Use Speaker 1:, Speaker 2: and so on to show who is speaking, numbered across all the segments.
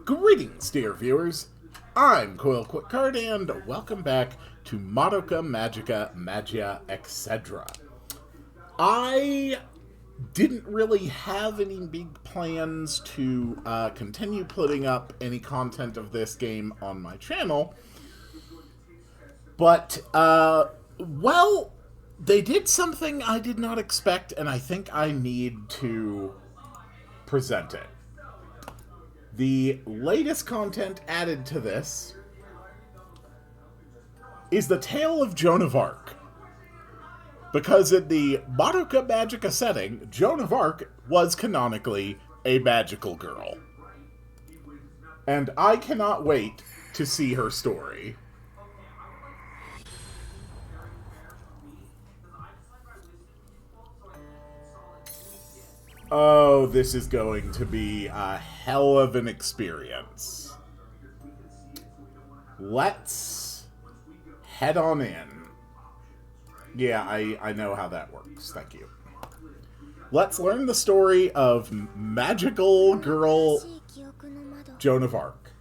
Speaker 1: Greetings, dear viewers. I'm Coil Quickcard, and welcome back to Madoka Magica Magia Exedra. I didn't really have any big plans to continue putting up any content of this game on my channel, but, well, they did something I did not expect, and I think I need to present it. The latest content added to this is the tale of Joan of Arc. Because in the Madoka Magica setting, Joan of Arc was canonically a magical girl. And I cannot wait to see her story. Oh, this is going to be a hell of an experience. Let's head on in. Yeah, I know how that works. Thank you. Let's learn the story of magical girl Joan of Arc.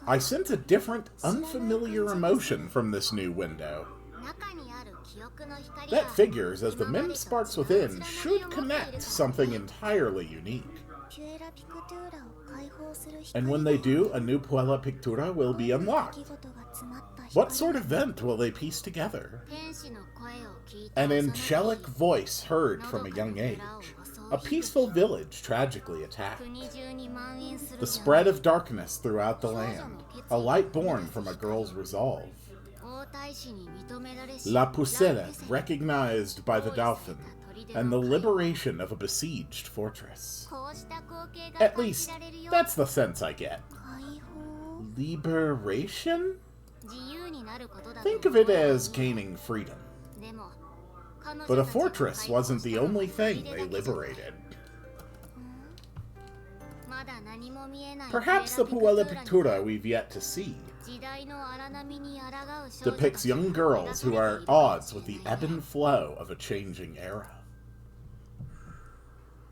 Speaker 1: I sense a different, unfamiliar emotion from this new window. That figures, as the many sparks within should connect something entirely unique. And when they do, a new Puella Pictura will be unlocked. What sort of event will they piece together? An angelic voice heard from a young age. A peaceful village tragically attacked. The spread of darkness throughout the land. A light born from a girl's resolve. La Pucelle, recognized by the Dolphin, and the liberation of a besieged fortress. At least, that's the sense I get. Liberation? Think of it as gaining freedom. But a fortress wasn't the only thing they liberated. Perhaps the Puella Pictura we've yet to see depicts young girls who are at odds with the ebb and flow of a changing era.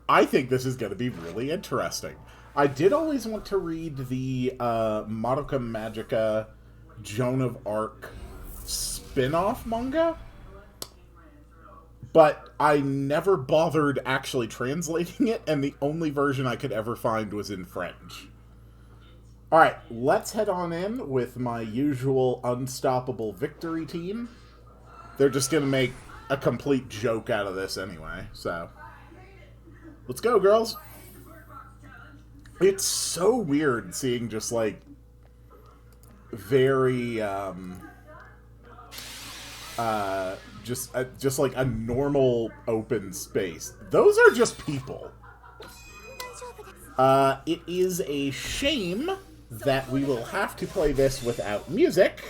Speaker 1: I think this is going to be really interesting. I did always want to read the Madoka Magica Joan of Arc spin-off manga, but I never bothered actually translating it, and the only version I could ever find was in French. Alright, let's head on in with my usual unstoppable victory team. They're just gonna make a complete joke out of this anyway, so... Let's go, girls! It's so weird seeing just, like, very, just like a normal open space. Those are just people. It is a shame that we will have to play this without music,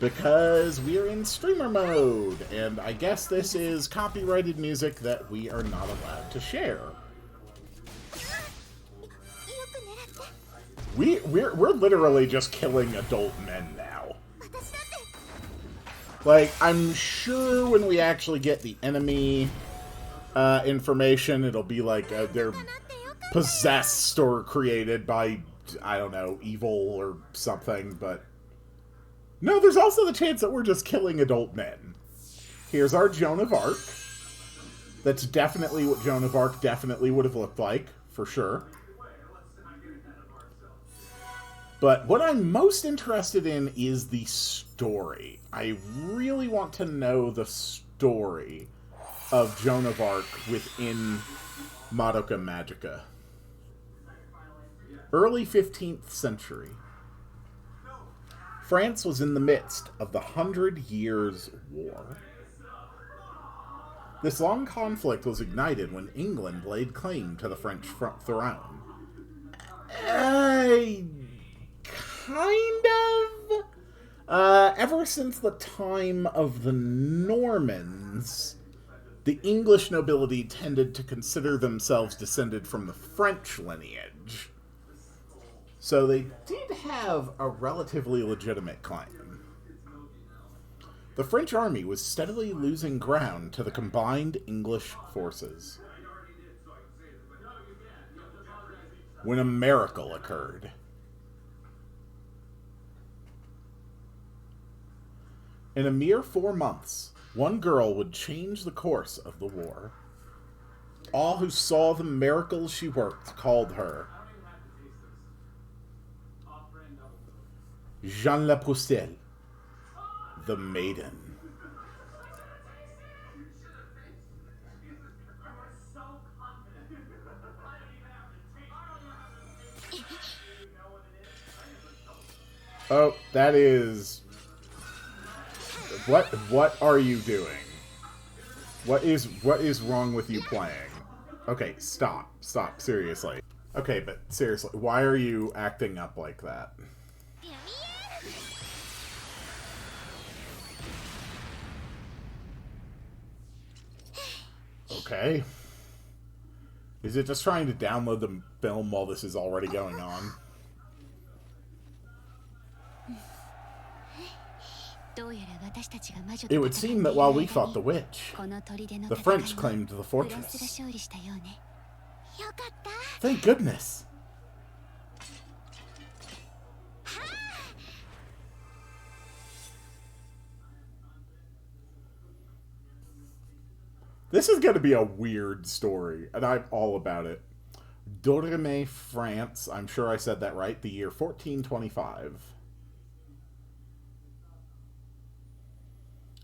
Speaker 1: because we're in streamer mode, and I guess this is copyrighted music that we are not allowed to share. We're literally just killing adult men now. Like, I'm sure when we actually get the enemy information, it'll be like they're possessed or created by, I don't know, evil or something, but... No, there's also the chance that we're just killing adult men. Here's our Joan of Arc. That's definitely what Joan of Arc definitely would have looked like, for sure. But what I'm most interested in is the story. I really want to know the story of Joan of Arc within Madoka Magica. Early 15th century. France was in the midst of the 100 Years' War. This long conflict was ignited when England laid claim to the French throne. Kind of. Ever since the time of the Normans, the English nobility tended to consider themselves descended from the French lineage. So they did have a relatively legitimate claim. The French army was steadily losing ground to the combined English forces. when a miracle occurred. In a mere 4 months, one girl would change the course of the war. All who saw the miracles she worked called her Jeanne la Pucelle, the Maiden. Oh, that is... What are you doing? What is wrong with you playing? Okay, stop, seriously. Okay, but seriously, why are you acting up like that? Okay. Is it just trying to download the film while this is already going on? It would seem that while we fought the witch, the French claimed the fortress. Thank goodness! This is going to be a weird story, and I'm all about it. Dormey, France. I'm sure I said that right. The year 1425.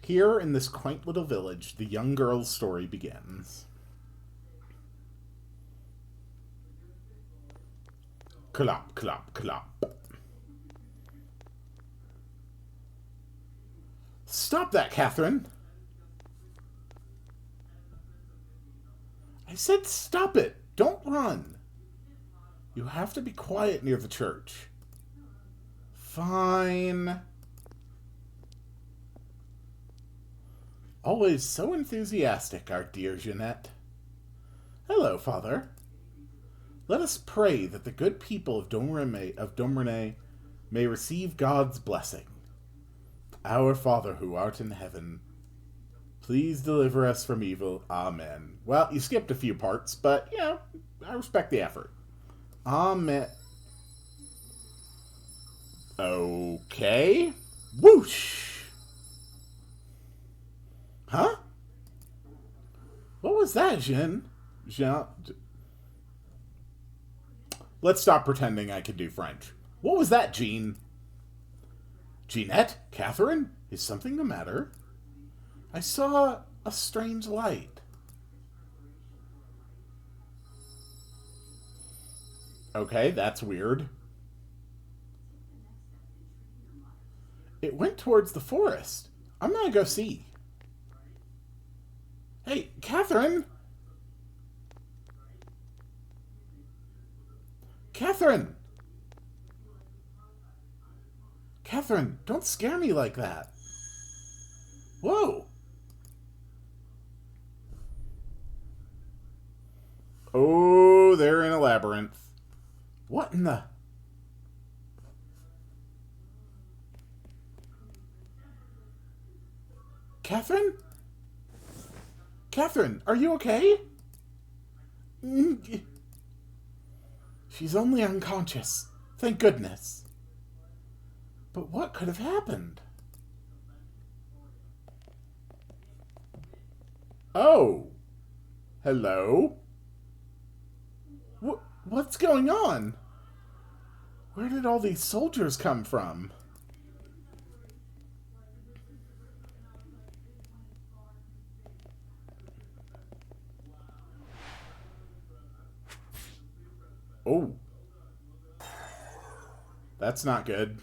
Speaker 1: Here, in this quaint little village, the young girl's story begins. Clop, clop, clop. Stop that, Catherine! I said stop it! Don't run! You have to be quiet near the church. Fine. Always so enthusiastic, our dear Jeanette. Hello, Father. Let us pray that the good people of Domremy may receive God's blessing. Our Father who art in heaven, please deliver us from evil. Amen. Well, you skipped a few parts, but, you know, I respect the effort. Amen. Okay. Whoosh! Huh? What was that, Jean? Let's stop pretending I can do French. What was that, Jean? Jeanette? Catherine? Is something the matter? I saw a strange light. Okay, that's weird. It went towards the forest. I'm gonna go see. Hey, Catherine! Catherine! Catherine, don't scare me like that. Whoa! Oh, they're in a labyrinth. What in the... Catherine? Catherine, are you okay? She's only unconscious. Thank goodness. But what could have happened? Oh. Hello? What's going on? Where did all these soldiers come from? Oh. That's not good.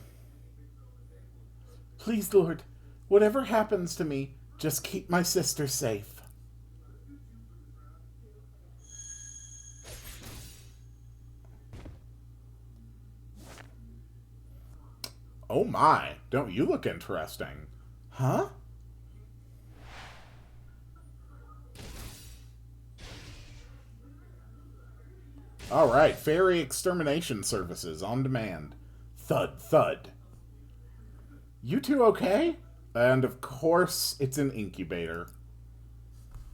Speaker 1: Please, Lord, whatever happens to me, just keep my sister safe. Oh my, don't you look interesting. Huh? Alright, fairy extermination services on demand. Thud, thud. You two okay? And of course, it's an incubator.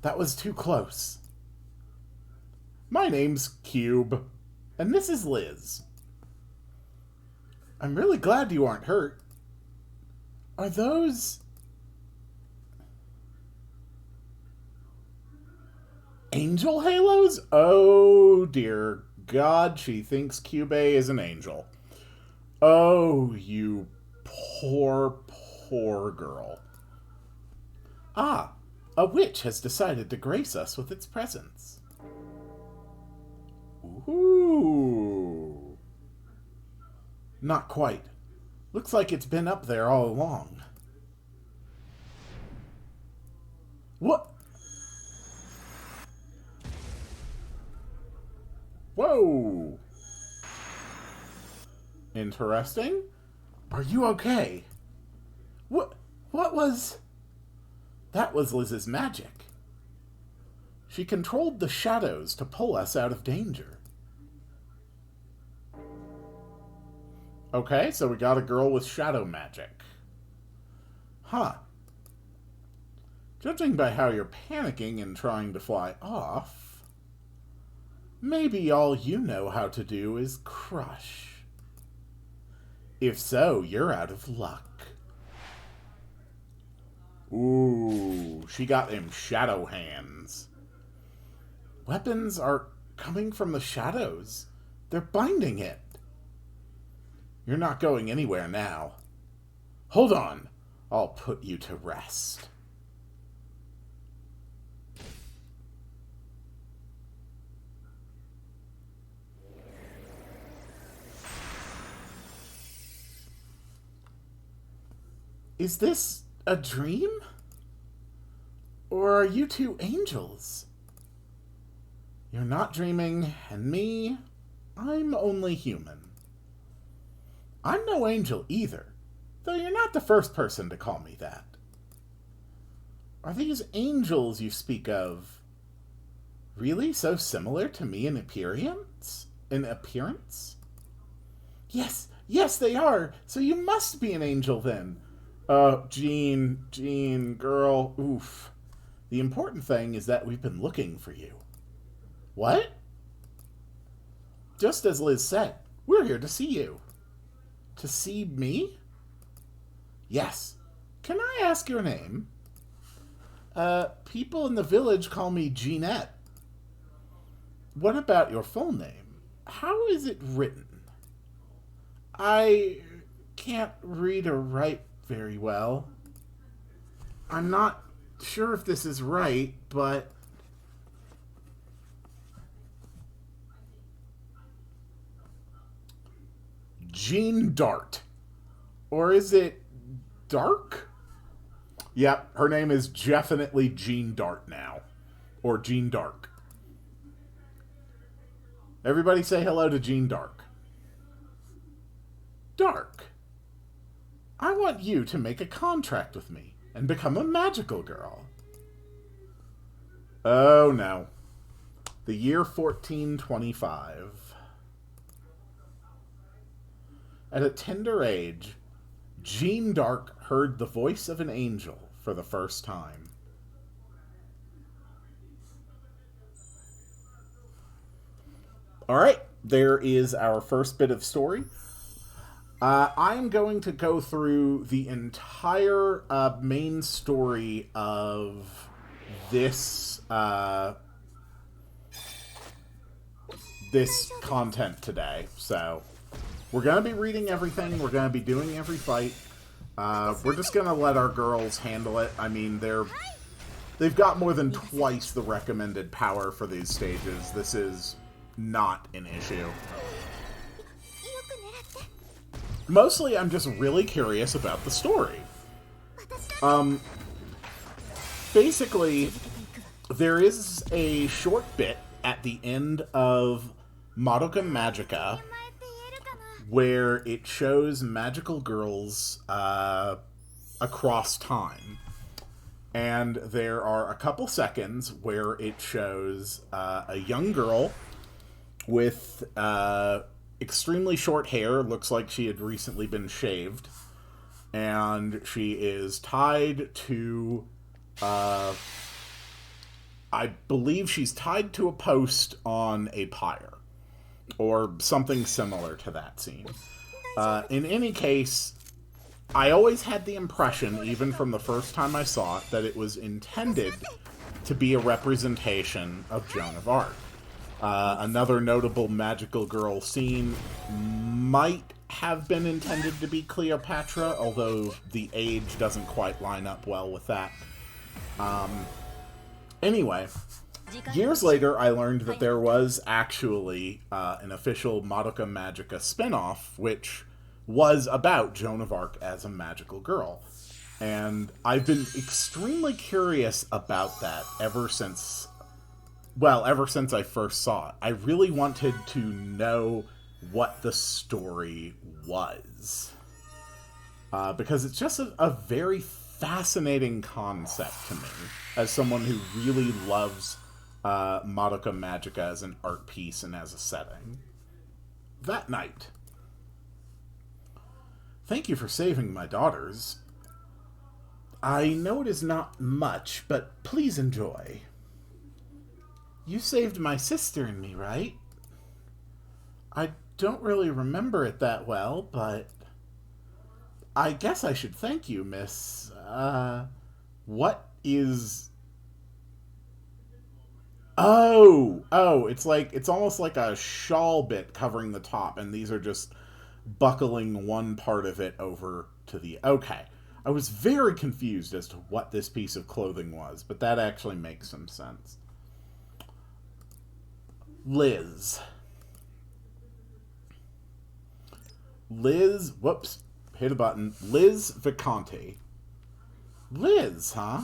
Speaker 1: That was too close. My name's Cube. And this is Liz. I'm really glad you aren't hurt. Are those... angel halos? Oh, dear God, she thinks Cubey is an angel. Oh, you poor, poor girl. Ah, a witch has decided to grace us with its presence. Ooh. Not quite. Looks like it's been up there all along. What? Whoa! Interesting. Are you okay? What was... That was Liz's magic. She controlled the shadows to pull us out of danger. Okay, so we got a girl with shadow magic. Huh. Judging by how you're panicking and trying to fly off, maybe all you know how to do is crush. If so, you're out of luck. Ooh, she got them shadow hands. Weapons are coming from the shadows. They're binding it. You're not going anywhere now. Hold on. I'll put you to rest. Is this a dream? Or are you two angels? You're not dreaming, and me, I'm only human. I'm no angel either, though you're not the first person to call me that. Are these angels you speak of really so similar to me in appearance? Yes, they are. So you must be an angel then. Jean, girl, oof. The important thing is that we've been looking for you. What? Just as Liz said, we're here to see you. To see me? Yes. Can I ask your name? People in the village call me Jeanette. What about your full name? How is it written? I can't read or write very well. I'm not sure if this is right, but... Jean Dart. Or is it Dark? Yep, her name is definitely Jean Dart now. Or Jean Dark. Everybody say hello to Jean Dark. Dark. I want you to make a contract with me and become a magical girl. Oh no. The year 1425. At a tender age, Jean Dark heard the voice of an angel for the first time. Alright, there is our first bit of story. I'm going to go through the entire main story of this this content today. So we're going to be reading everything. We're going to be doing every fight. We're just going to let our girls handle it. I mean, they've got more than twice the recommended power for these stages. This is not an issue. Mostly, I'm just really curious about the story. Basically, there is a short bit at the end of Madoka Magica where it shows magical girls across time. And there are a couple seconds where it shows a young girl with extremely short hair, looks like she had recently been shaved, and she is tied to, I believe she's tied to a post on a pyre. or something similar to that scene. In any case, I always had the impression, even from the first time I saw it, that it was intended to be a representation of Joan of Arc. Another notable magical girl scene might have been intended to be Cleopatra, although the age doesn't quite line up well with that. Anyway, years later, I learned that there was actually an official Madoka Magica spin-off, which was about Joan of Arc as a magical girl. And I've been extremely curious about that ever since I first saw it. I really wanted to know what the story was. Because it's just a very fascinating concept to me, as someone who really loves Madoka Magica as an art piece and as a setting. That night. Thank you for saving my daughters. I know it is not much, but please enjoy. You saved my sister and me, right? I don't really remember it that well, but I guess I should thank you, miss. What is... Oh, it's almost like a shawl bit covering the top, and these are just buckling one part of it over to the... Okay. I was very confused as to what this piece of clothing was, but that actually makes some sense. Liz, whoops, hit a button. Liz Visconti. Liz, huh?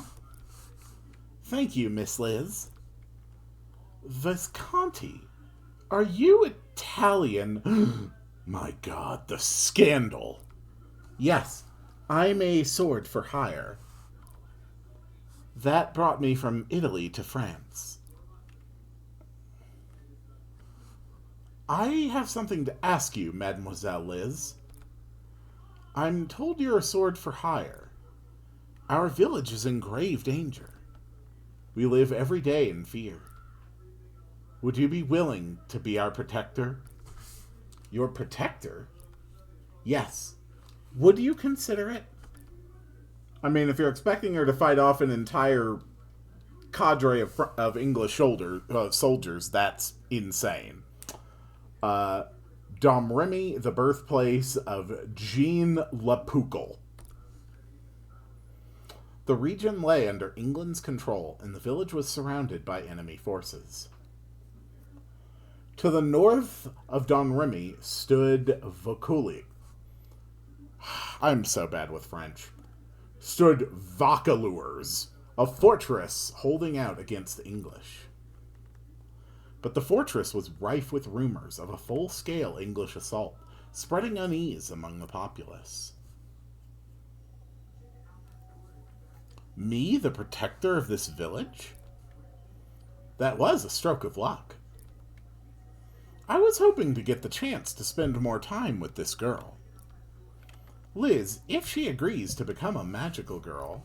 Speaker 1: Thank you, Miss Liz. Visconti, are you Italian? My God, the scandal. Yes, I'm a sword for hire. That brought me from Italy to France. I have something to ask you, Mademoiselle Liz. I'm told you're a sword for hire. Our village is in grave danger. We live every day in fear. Would you be willing to be our protector? Your protector? Yes. Would you consider it? I mean, if you're expecting her to fight off an entire cadre of English soldiers, that's insane. Domremy, the birthplace of Jean Lapucle. The region lay under England's control, and the village was surrounded by enemy forces. To the north of Domremy stood Vaucouleurs. I'm so bad with French. Stood Vaucouleurs, a fortress holding out against the English. But the fortress was rife with rumors of a full-scale English assault, spreading unease among the populace. Me, the protector of this village? That was a stroke of luck. I was hoping to get the chance to spend more time with this girl. Liz, if she agrees to become a magical girl,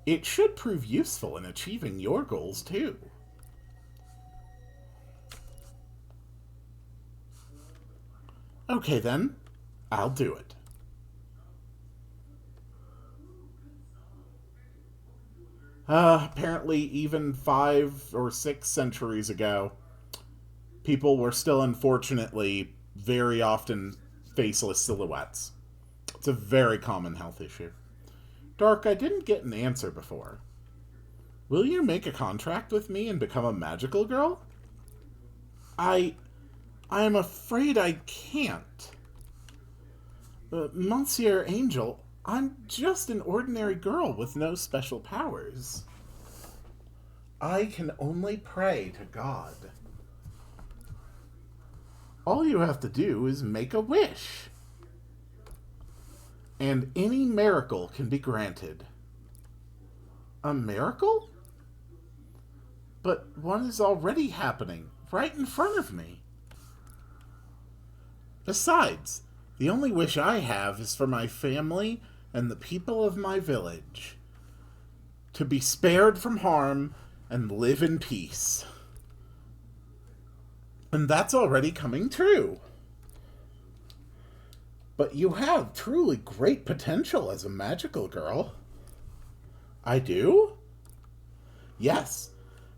Speaker 1: it should prove useful in achieving your goals, too. Okay, then. I'll do it. Apparently, even 5 or 6 centuries ago, people were still, unfortunately, very often faceless silhouettes. It's a very common health issue. Dark, I didn't get an answer before. Will you make a contract with me and become a magical girl? I'm afraid I can't. Monsieur Angel, I'm just an ordinary girl with no special powers. I can only pray to God. All you have to do is make a wish. And any miracle can be granted. A miracle? But one is already happening, right in front of me. Besides, the only wish I have is for my family and the people of my village to be spared from harm and live in peace. And that's already coming true. But you have truly great potential as a magical girl. I do? Yes.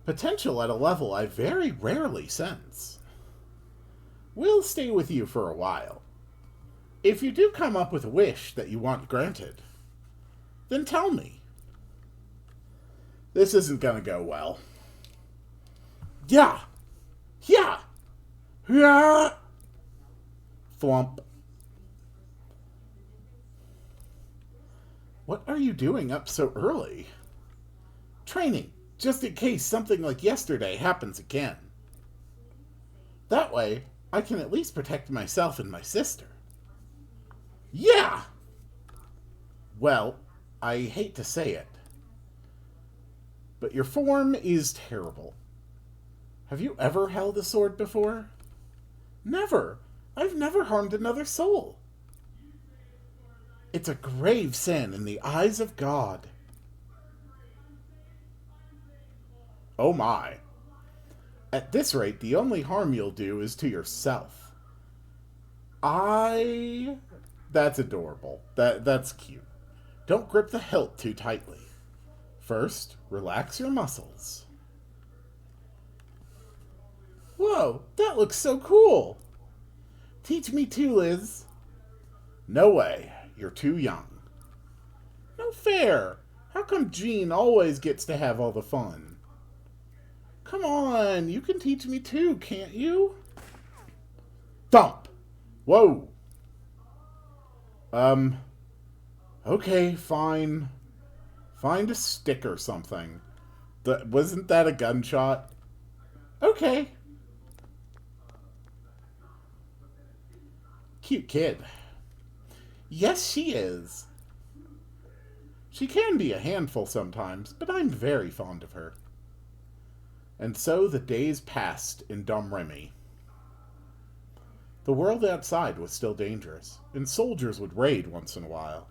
Speaker 1: Potential at a level I very rarely sense. We'll stay with you for a while. If you do come up with a wish that you want granted, then tell me. This isn't gonna go well. Yeah! Yeah! Yeah! Thwump. What are you doing up so early? Training, just in case something like yesterday happens again. That way, I can at least protect myself and my sister. Yeah! Well, I hate to say it, but your form is terrible. Have you ever held a sword before? Never. I've never harmed another soul. It's a grave sin in the eyes of God. Oh my. At this rate, the only harm you'll do is to yourself. That's adorable. That's cute. Don't grip the hilt too tightly. First, relax your muscles. Whoa, that looks so cool. Teach me too, Liz. No way. You're too young. No fair. How come Jean always gets to have all the fun? Come on, you can teach me too, can't you? Thump. Whoa. Okay, fine. Find a stick or something. Wasn't that a gunshot? Okay. Cute kid. Yes, she is. She can be a handful sometimes, but I'm very fond of her. And so the days passed in Domremy. The world outside was still dangerous, and soldiers would raid once in a while.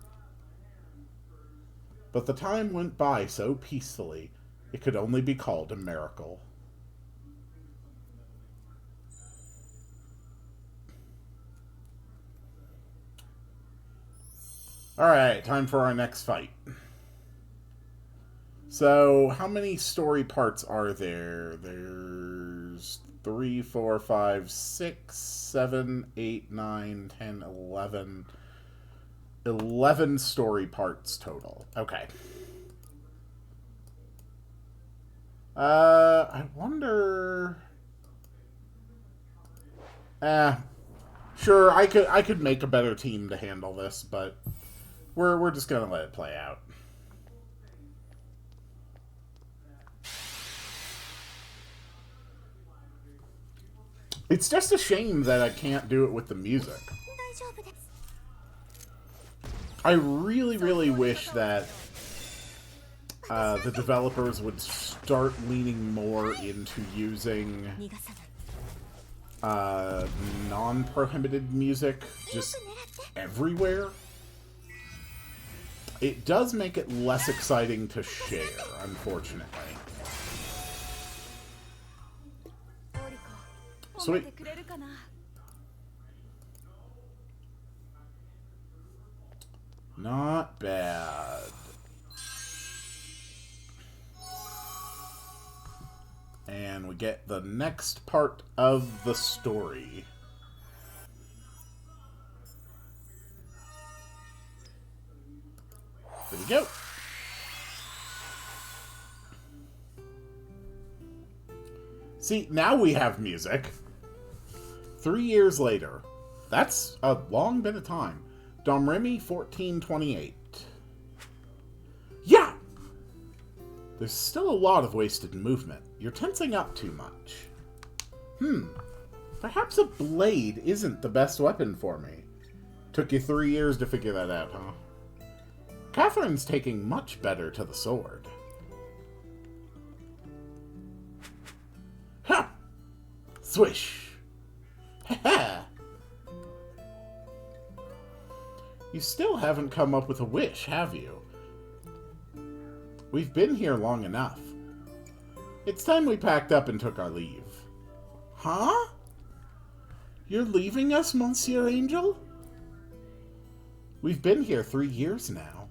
Speaker 1: But the time went by so peacefully, it could only be called a miracle. Alright, time for our next fight. So, how many story parts are there? There's 3, 4, 5, 6, 7, 8, 9, 10, 11. 11 story parts total. Okay. I wonder... Sure, I could make a better team to handle this, but we're just gonna let it play out. It's just a shame that I can't do it with the music. I really, really wish that the developers would start leaning more into using non-prohibited music just everywhere. It does make it less exciting to share, unfortunately. Sweet. Not bad. And we get the next part of the story. There we go. See, now we have music. 3 years later. That's a long bit of time. Domremy 1428. Yeah! There's still a lot of wasted movement. You're tensing up too much. Perhaps a blade isn't the best weapon for me. Took you 3 years to figure that out, huh? Catherine's taking much better to the sword. Ha! Swish! Ha ha! You still haven't come up with a wish, have you? We've been here long enough. It's time we packed up and took our leave. Huh? You're leaving us, Monsieur Angel? We've been here 3 years now.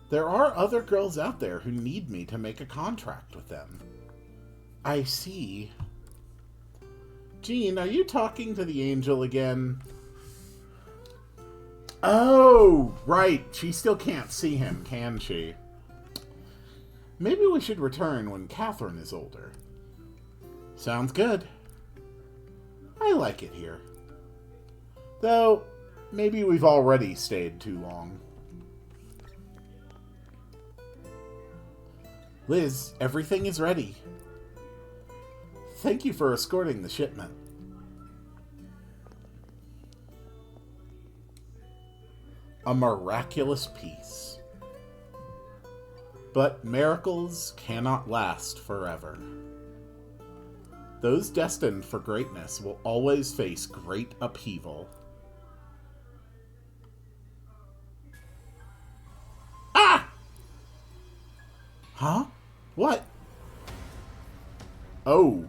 Speaker 1: There are other girls out there who need me to make a contract with them. I see. Jean, are you talking to the angel again? Oh, right. She still can't see him, can she? Maybe we should return when Catherine is older. Sounds good. I like it here. Though, maybe we've already stayed too long. Liz, everything is ready. Thank you for escorting the shipment. A miraculous peace. But miracles cannot last forever. Those destined for greatness will always face great upheaval. Ah! Huh? What? Oh.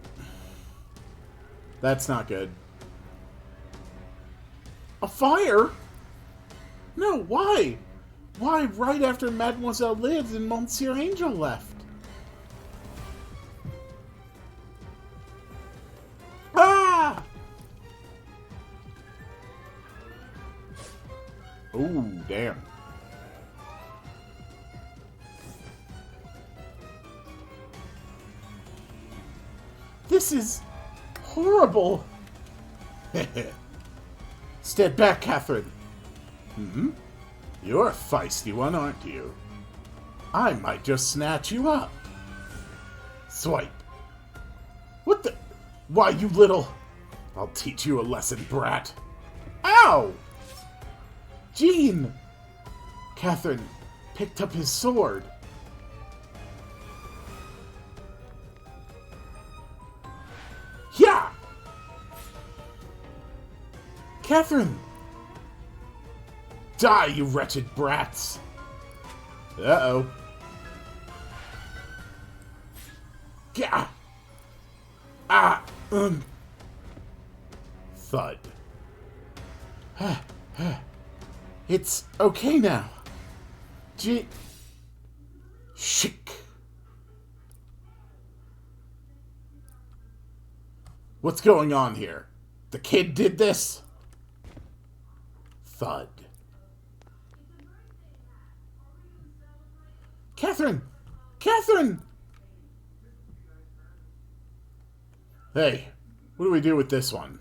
Speaker 1: That's not good. A fire? No, why? Why right after Mademoiselle Liz and Monsieur Angel left? Ah! Oh, damn. This is horrible. Step back, Catherine. Hmm? You're a feisty one, aren't you? I might just snatch you up. Swipe. What the? Why, you little... I'll teach you a lesson, brat. Ow! Jean! Catherine picked up his sword. Yeah! Catherine! Die, you wretched brats! Uh-oh. Gah! Ah! Thud. It's okay now. Chic. What's going on here? The kid did this? Thud. Catherine! Catherine! Hey, what do we do with this one?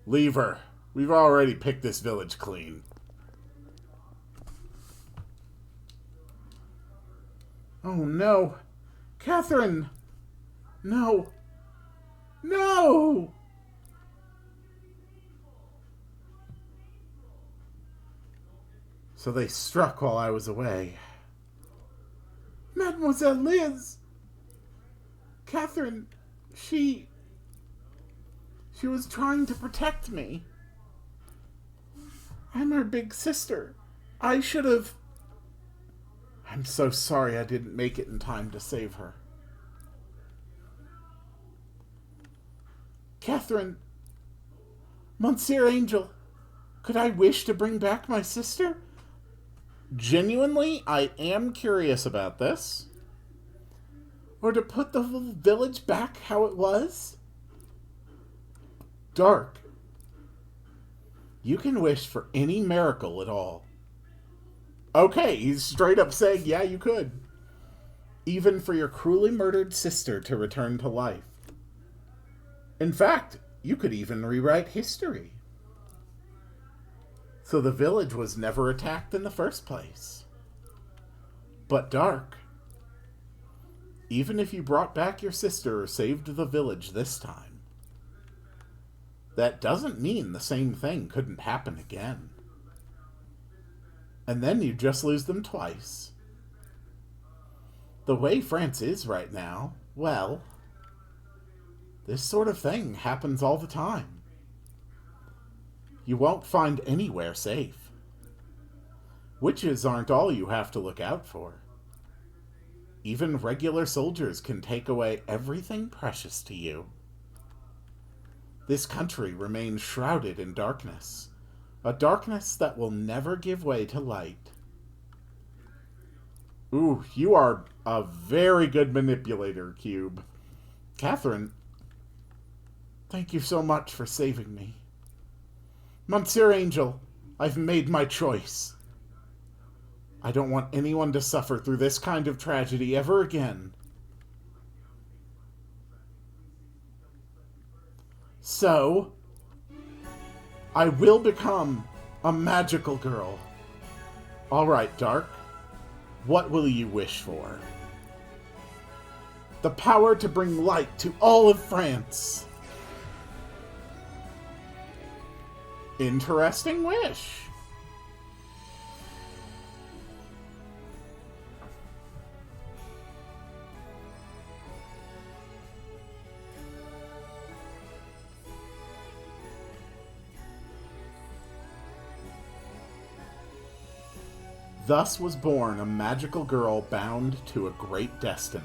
Speaker 1: Leave her. We've already picked this village clean. Oh no. Catherine! No. No! So they struck while I was away. Mademoiselle Liz! Catherine, she was trying to protect me. I'm her big sister. I should have... I'm so sorry I didn't make it in time to save her. Catherine, Monsieur Angel, could I wish to bring back my sister? Genuinely, I am curious about this. Or to put the village back how it was? Dark. You can wish for any miracle at all. Okay, he's straight up saying, yeah, you could. Even for your cruelly murdered sister to return to life. In fact, you could even rewrite history. So the village was never attacked in the first place. But Dark, even if you brought back your sister or saved the village this time, that doesn't mean the same thing couldn't happen again. And then you just lose them twice. The way France is right now, well, this sort of thing happens all the time. You won't find anywhere safe. Witches aren't all you have to look out for. Even regular soldiers can take away everything precious to you. This country remains shrouded in darkness, a darkness that will never give way to light. Ooh, you are a very good manipulator, Cube. Catherine, thank you so much for saving me. Monsieur Angel, I've made my choice. I don't want anyone to suffer through this kind of tragedy ever again. So, I will become a magical girl. All right, Dark. What will you wish for? The power to bring light to all of France. Interesting wish. Thus was born a magical girl bound to a great destiny.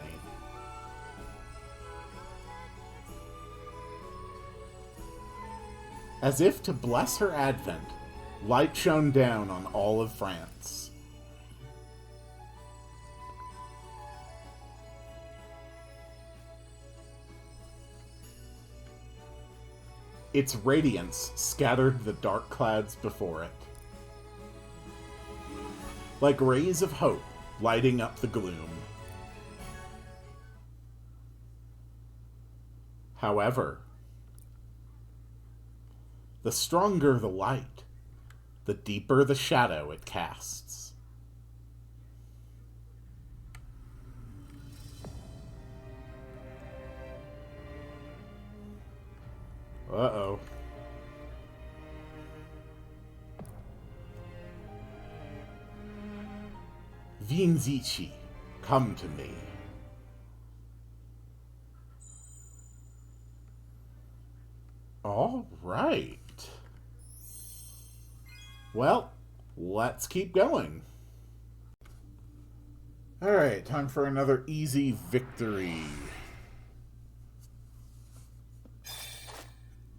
Speaker 1: As if to bless her advent, light shone down on all of France. Its radiance scattered the dark clouds before it, like rays of hope lighting up the gloom. However, the stronger the light, the deeper the shadow it casts. Uh-oh. Vinzici, come to me. All right. Well, let's keep going. All right, time for another easy victory.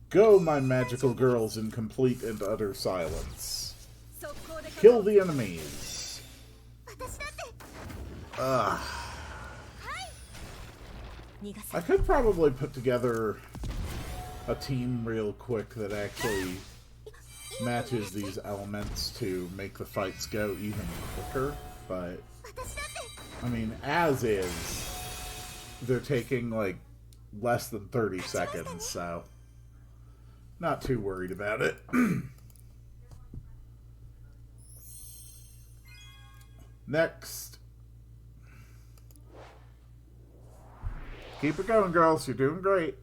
Speaker 1: Go, my magical girls, in complete and utter silence. Kill the enemies. Ugh. I could probably put together a team real quick that actually matches these elements to make the fights go even quicker, but I mean, as is, they're taking like less than 30 seconds, so not too worried about it. Next. Keep it going, girls. You're doing great.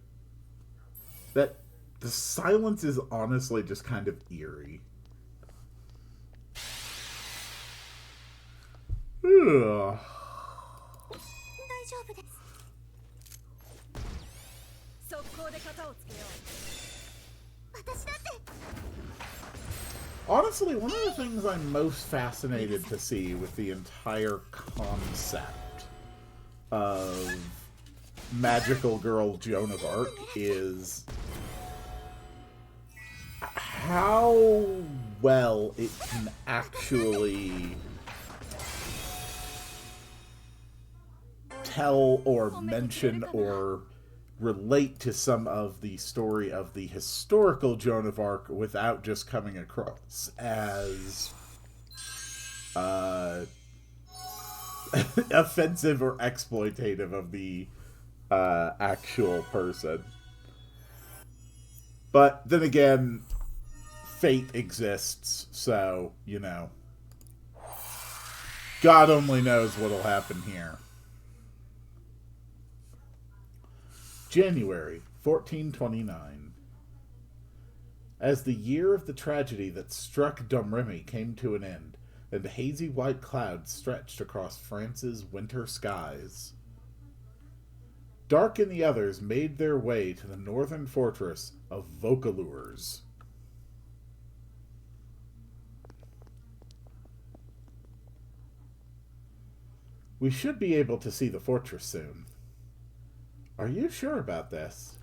Speaker 1: The silence is honestly just kind of eerie. Ugh. Honestly, one of the things I'm most fascinated to see with the entire concept of magical girl Joan of Arc is how well it can actually tell or mention or relate to some of the story of the historical Joan of Arc without just coming across as offensive or exploitative of the actual person. But then again, fate exists, so, you know, God only knows what'll happen here. January 1429. As the year of the tragedy that struck Domremy came to an end, and hazy white clouds stretched across France's winter skies, Dark and the others made their way to the northern fortress of Vaucouleurs. We should be able to see the fortress soon. Are you sure about this?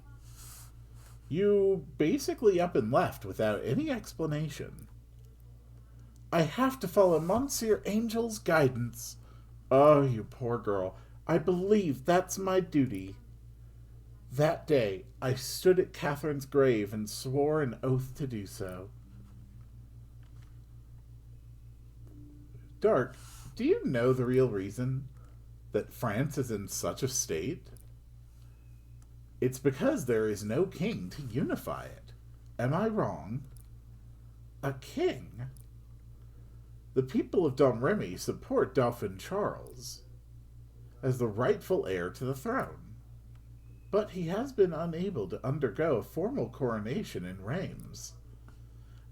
Speaker 1: You basically up and left without any explanation. I have to follow Monsieur Angel's guidance. Oh, you poor girl. I believe that's my duty. That day, I stood at Catherine's grave and swore an oath to do so. Dark, do you know the real reason that France is in such a state? It's because there is no king to unify it. Am I wrong? A king? The people of Domremy support Dauphin Charles as the rightful heir to the throne, but he has been unable to undergo a formal coronation in Reims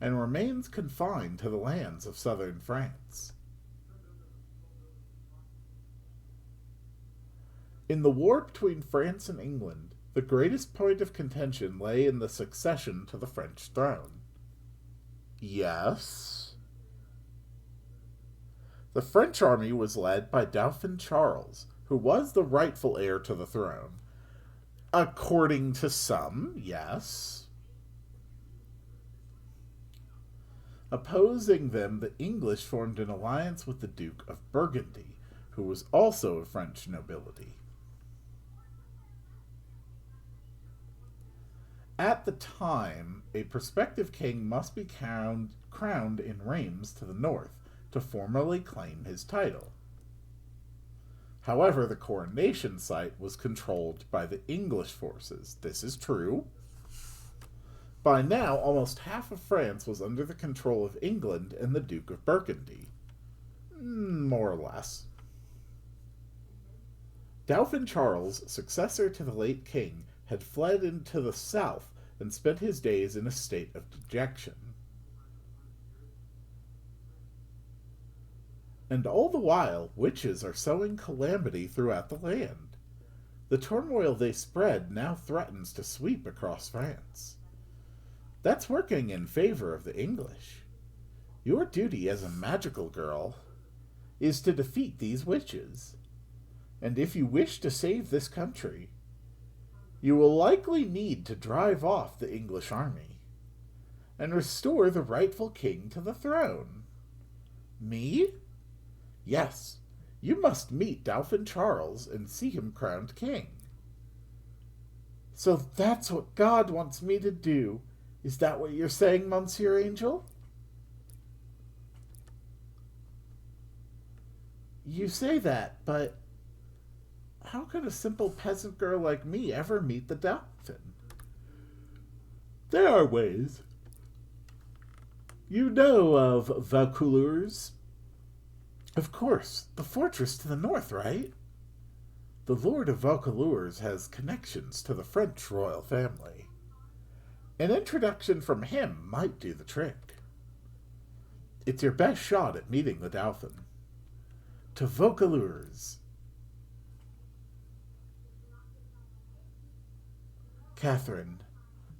Speaker 1: and remains confined to the lands of southern France. In the war between France and England, the greatest point of contention lay in the succession to the French throne. Yes? The French army was led by Dauphin Charles, who was the rightful heir to the throne. According to some, yes. Opposing them, the English formed an alliance with the Duke of Burgundy, who was also of French nobility. At the time, a prospective king must be crowned in Reims to the north to formally claim his title. However, the coronation site was controlled by the English forces. This is true. By now, almost half of France was under the control of England and the Duke of Burgundy. More or less. Dauphin Charles, successor to the late king, had fled into the south and spent his days in a state of dejection. And all the while, witches are sowing calamity throughout the land. The turmoil they spread now threatens to sweep across France. That's working in favor of the English. Your duty as a magical girl is to defeat these witches. And if you wish to save this country, you will likely need to drive off the English army and restore the rightful king to the throne. Me? Yes, you must meet Dauphin Charles and see him crowned king. So that's what God wants me to do. Is that what you're saying, Monsieur Angel? You say that, but how could a simple peasant girl like me ever meet the Dauphin? There are ways. You know of Vaucouleurs? Of course, the fortress to the north, right? The Lord of Vaucouleurs has connections to the French royal family. An introduction from him might do the trick. It's your best shot at meeting the Dauphin. To Vaucouleurs. Catherine,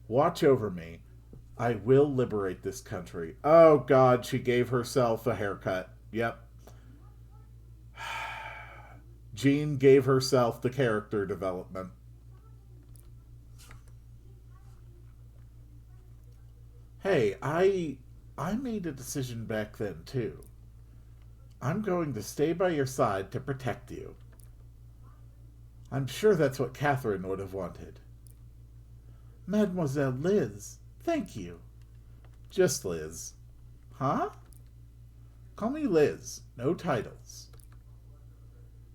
Speaker 1: watch over me. I will liberate this country. Oh, God, she gave herself a haircut. Yep. Jean gave herself the character development. Hey, I made a decision back then, too. I'm going to stay by your side to protect you. I'm sure that's what Catherine would have wanted. Mademoiselle Liz, thank you. Just Liz. Huh? Call me Liz, no titles.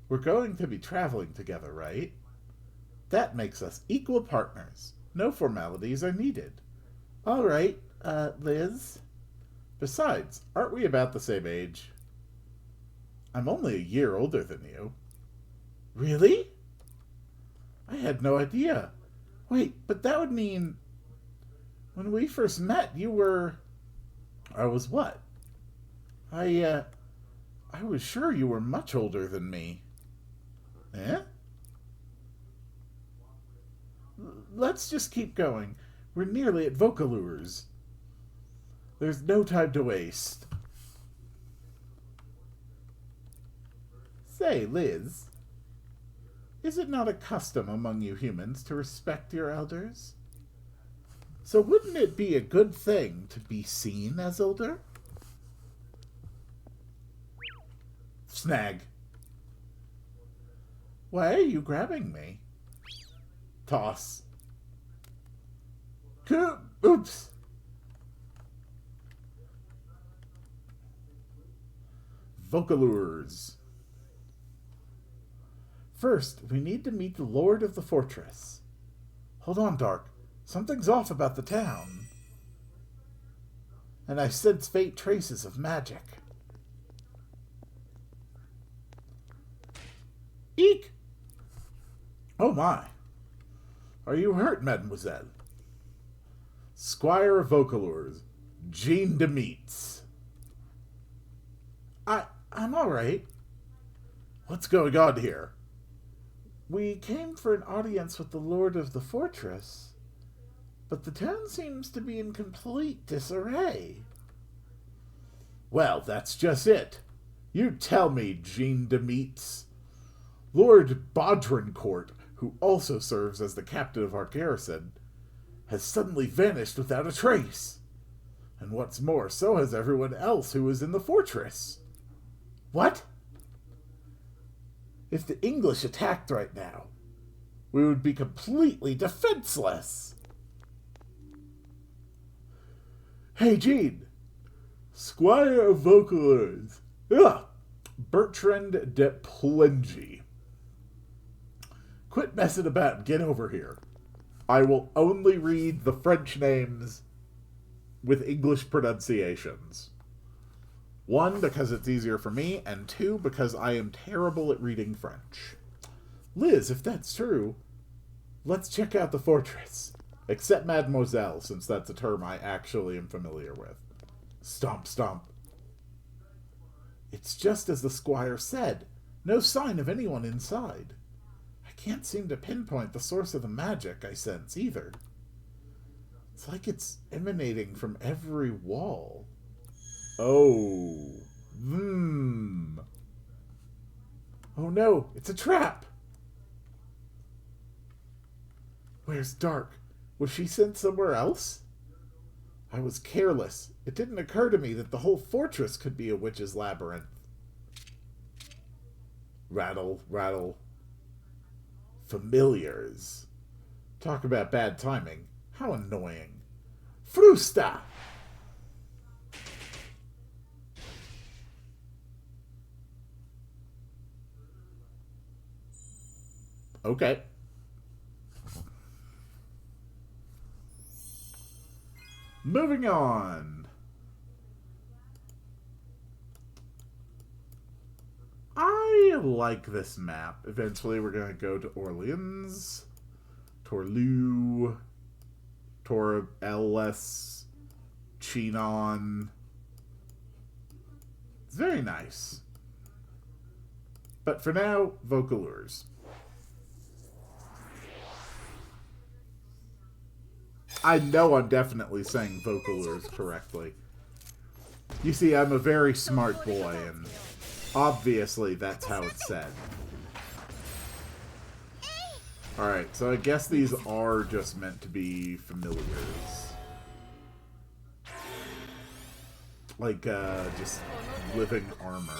Speaker 1: We're going to be traveling together, right? That makes us equal partners. No formalities are needed. All right, Liz. Besides, aren't we about the same age? I'm only a year older than you. Really? I had no idea. Wait, but that would mean when we first met, you were... I was what? I was sure you were much older than me. Eh? Let's just keep going. We're nearly at Vaucouleurs. There's no time to waste. Say, Liz, is it not a custom among you humans to respect your elders? So wouldn't it be a good thing to be seen, Isildur? Snag. Why are you grabbing me? Toss. Oops. Vocalures. First, we need to meet the Lord of the Fortress. Hold on, Dark. Something's off about the town. And I sense faint traces of magic. Eek! Oh my. Are you hurt, mademoiselle? Squire of Vocalures, Jean de Meats. I'm alright. What's going on here? We came for an audience with the Lord of the Fortress, but the town seems to be in complete disarray. Well, that's just it. You tell me, Jean de Meats. Lord Bodrincourt, who also serves as the captain of our garrison, has suddenly vanished without a trace. And what's more, so has everyone else who was in the fortress. What? If the English attacked right now, we would be completely defenseless. Hey, Jean. Squire of Vocalures. Bertrand de Plengy. Quit messing about and get over here. I will only read the French names with English pronunciations. 1, because it's easier for me, and 2, because I am terrible at reading French. Liz, if that's true, let's check out the fortress. Except mademoiselle, since that's a term I actually am familiar with. Stomp, stomp. It's just as the squire said. No sign of anyone inside. I can't seem to pinpoint the source of the magic I sense either. It's like it's emanating from every wall. Oh. Oh no, it's a trap. Where's Dark? Was she sent somewhere else? I was careless. It didn't occur to me that the whole fortress could be a witch's labyrinth. Rattle, rattle. Familiars. Talk about bad timing. How annoying. Frusta! Okay. Moving on. I like this map. Eventually we're going to go to Orleans, Torlu, Torelles, Chinon. It's very nice. But for now, Vocalures. I know I'm definitely saying Vocalures correctly. You see, I'm a very smart boy, and obviously that's how it's said. Alright, so I guess these are just meant to be familiars. Like, just living armor.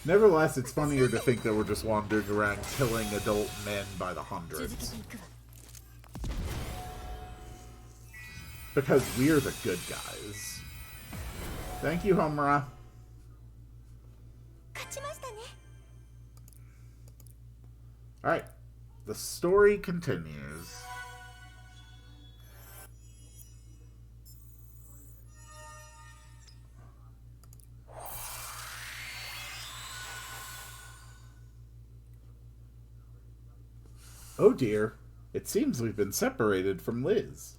Speaker 1: Nevertheless, it's funnier to think that we're just wandering around killing adult men by the hundreds. Because we're the good guys. Thank you, Homura. Alright, the story continues. Oh dear, it seems we've been separated from Liz.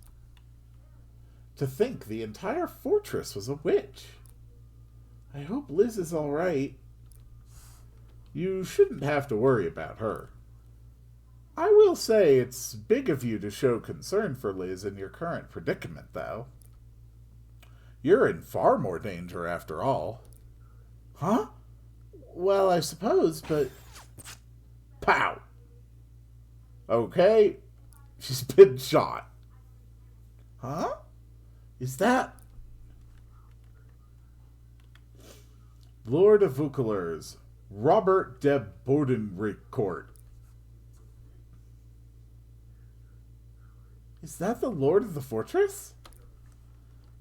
Speaker 1: To think the entire fortress was a witch. I hope Liz is alright. You shouldn't have to worry about her. I will say it's big of you to show concern for Liz in your current predicament, though. You're in far more danger after all. Huh? Well, I suppose, but... Pow! Okay, She's been shot. Huh? Is that... Lord of Vaucouleurs, Robert de Bodenricourt. Is that the Lord of the Fortress?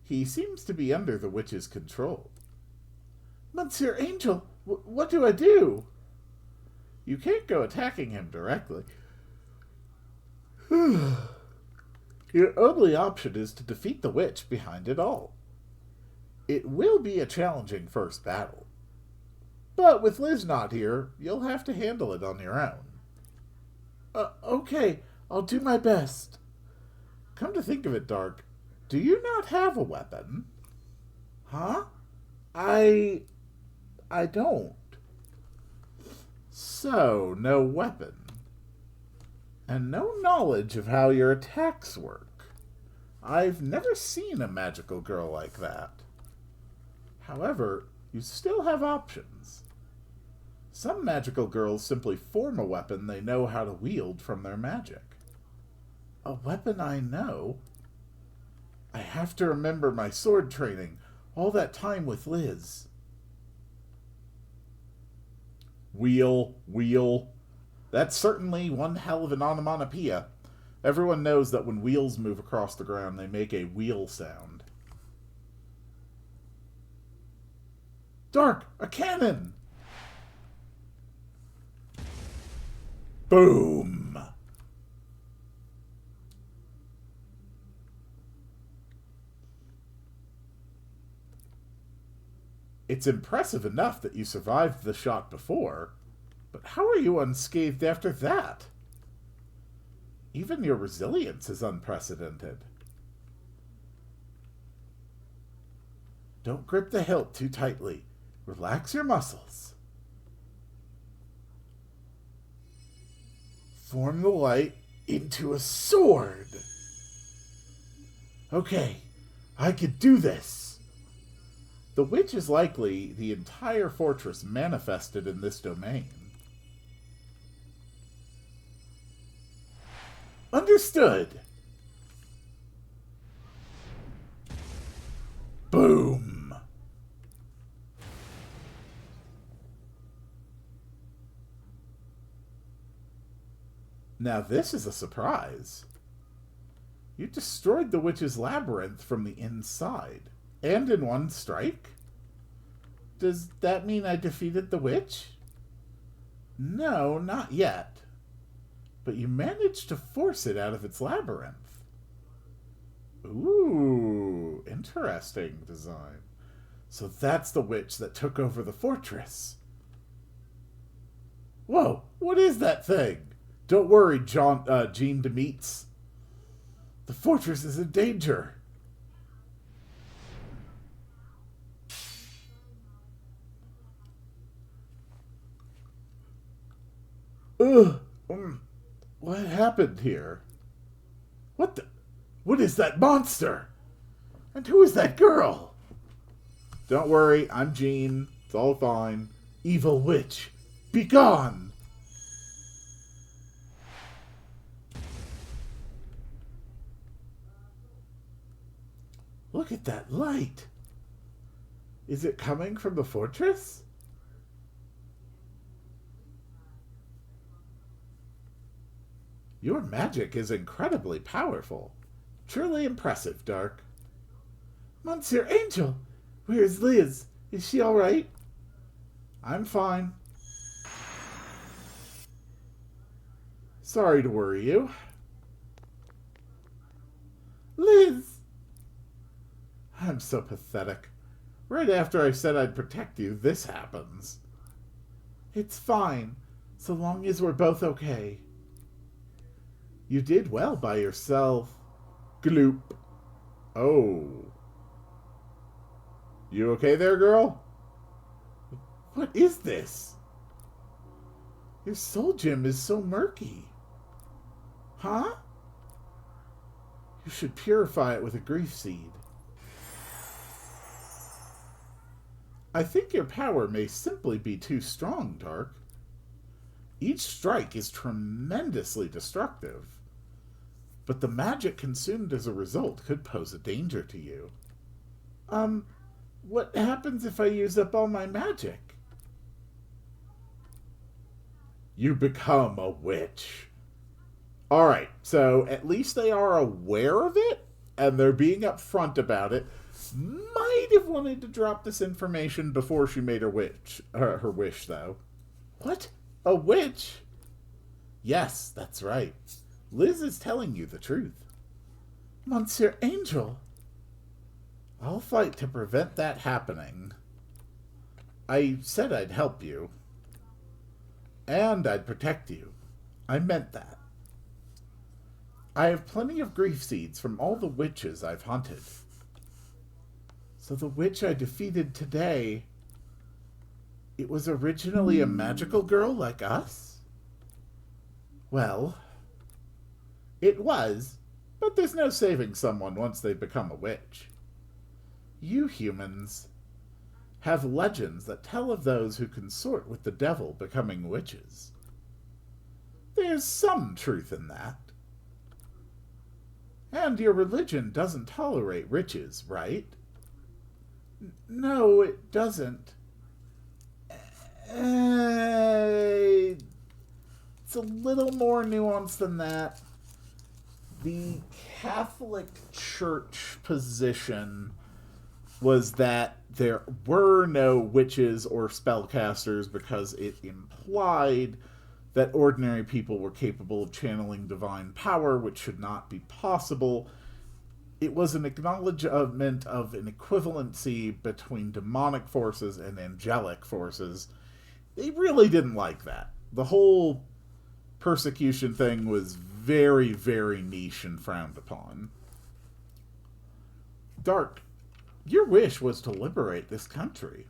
Speaker 1: He seems to be under the witch's control. Monsieur Angel, what do I do? You can't go attacking him directly. Your only option is to defeat the witch behind it all. It will be a challenging first battle. But with Liz not here, you'll have to handle it on your own. Okay, I'll do my best. Come to think of it, Dark, do you not have a weapon? Huh? I don't. So, no weapon. And no knowledge of how your attacks work. I've never seen a magical girl like that. However, you still have options. Some magical girls simply form a weapon they know how to wield from their magic. A weapon I know? I have to remember my sword training, all that time with Liz. Wheel, wheel. That's certainly one hell of an onomatopoeia. Everyone knows that when wheels move across the ground, they make a wheel sound. Dark, a cannon! Boom! It's impressive enough that you survived the shot before, but how are you unscathed after that? Even your resilience is unprecedented. Don't grip the hilt too tightly. Relax your muscles. Form the light into a sword. Okay, I could do this. The witch is likely the entire fortress manifested in this domain. Understood. Boom. Now this is a surprise. You destroyed the witch's labyrinth from the inside. And in one strike? Does that mean I defeated the witch? No, not yet. But you managed to force it out of its labyrinth. Ooh, interesting design. So that's the witch that took over the fortress. Whoa, what is that thing? Don't worry, Jean Demeets. The fortress is in danger. Ugh. What happened here? What is that monster? And who is that girl? Don't worry, I'm Jean. It's all fine. Evil witch, be gone! Look at that light. Is it coming from the fortress? Your magic is incredibly powerful. Truly impressive, Dark. Monsieur Angel, where's Liz? Is she all right? I'm fine. Sorry to worry you. Liz! I'm so pathetic. Right after I said I'd protect you, this happens. It's fine, so long as we're both okay. You did well by yourself. Gloop. Oh. You okay there, girl? What is this? Your soul gem is so murky. Huh? You should purify it with a grief seed. I think your power may simply be too strong, Dark. Each strike is tremendously destructive. but the magic consumed as a result could pose a danger to you. What happens if I use up all my magic? You become a witch. Alright, so at least they are aware of it, and they're being upfront about it. Might have wanted to drop this information before she made her wish, though. What? A witch? Yes, that's right. Liz is telling you the truth. Monsieur Angel. I'll fight to prevent that happening. I said I'd help you. And I'd protect you. I meant that. I have plenty of grief seeds from all the witches I've hunted. So the witch I defeated today, it was originally a magical girl like us? Well, it was, but there's no saving someone once they become a witch. You humans have legends that tell of those who consort with the devil becoming witches. There's some truth in that. And your religion doesn't tolerate witches, right? No, it doesn't. It's a little more nuanced than that. The Catholic Church position was that there were no witches or spellcasters because it implied that ordinary people were capable of channeling divine power, which should not be possible. It was an acknowledgement of an equivalency between demonic forces and angelic forces. They really didn't like that. The whole persecution thing was very, very niche and frowned upon. Dark, your wish was to liberate this country.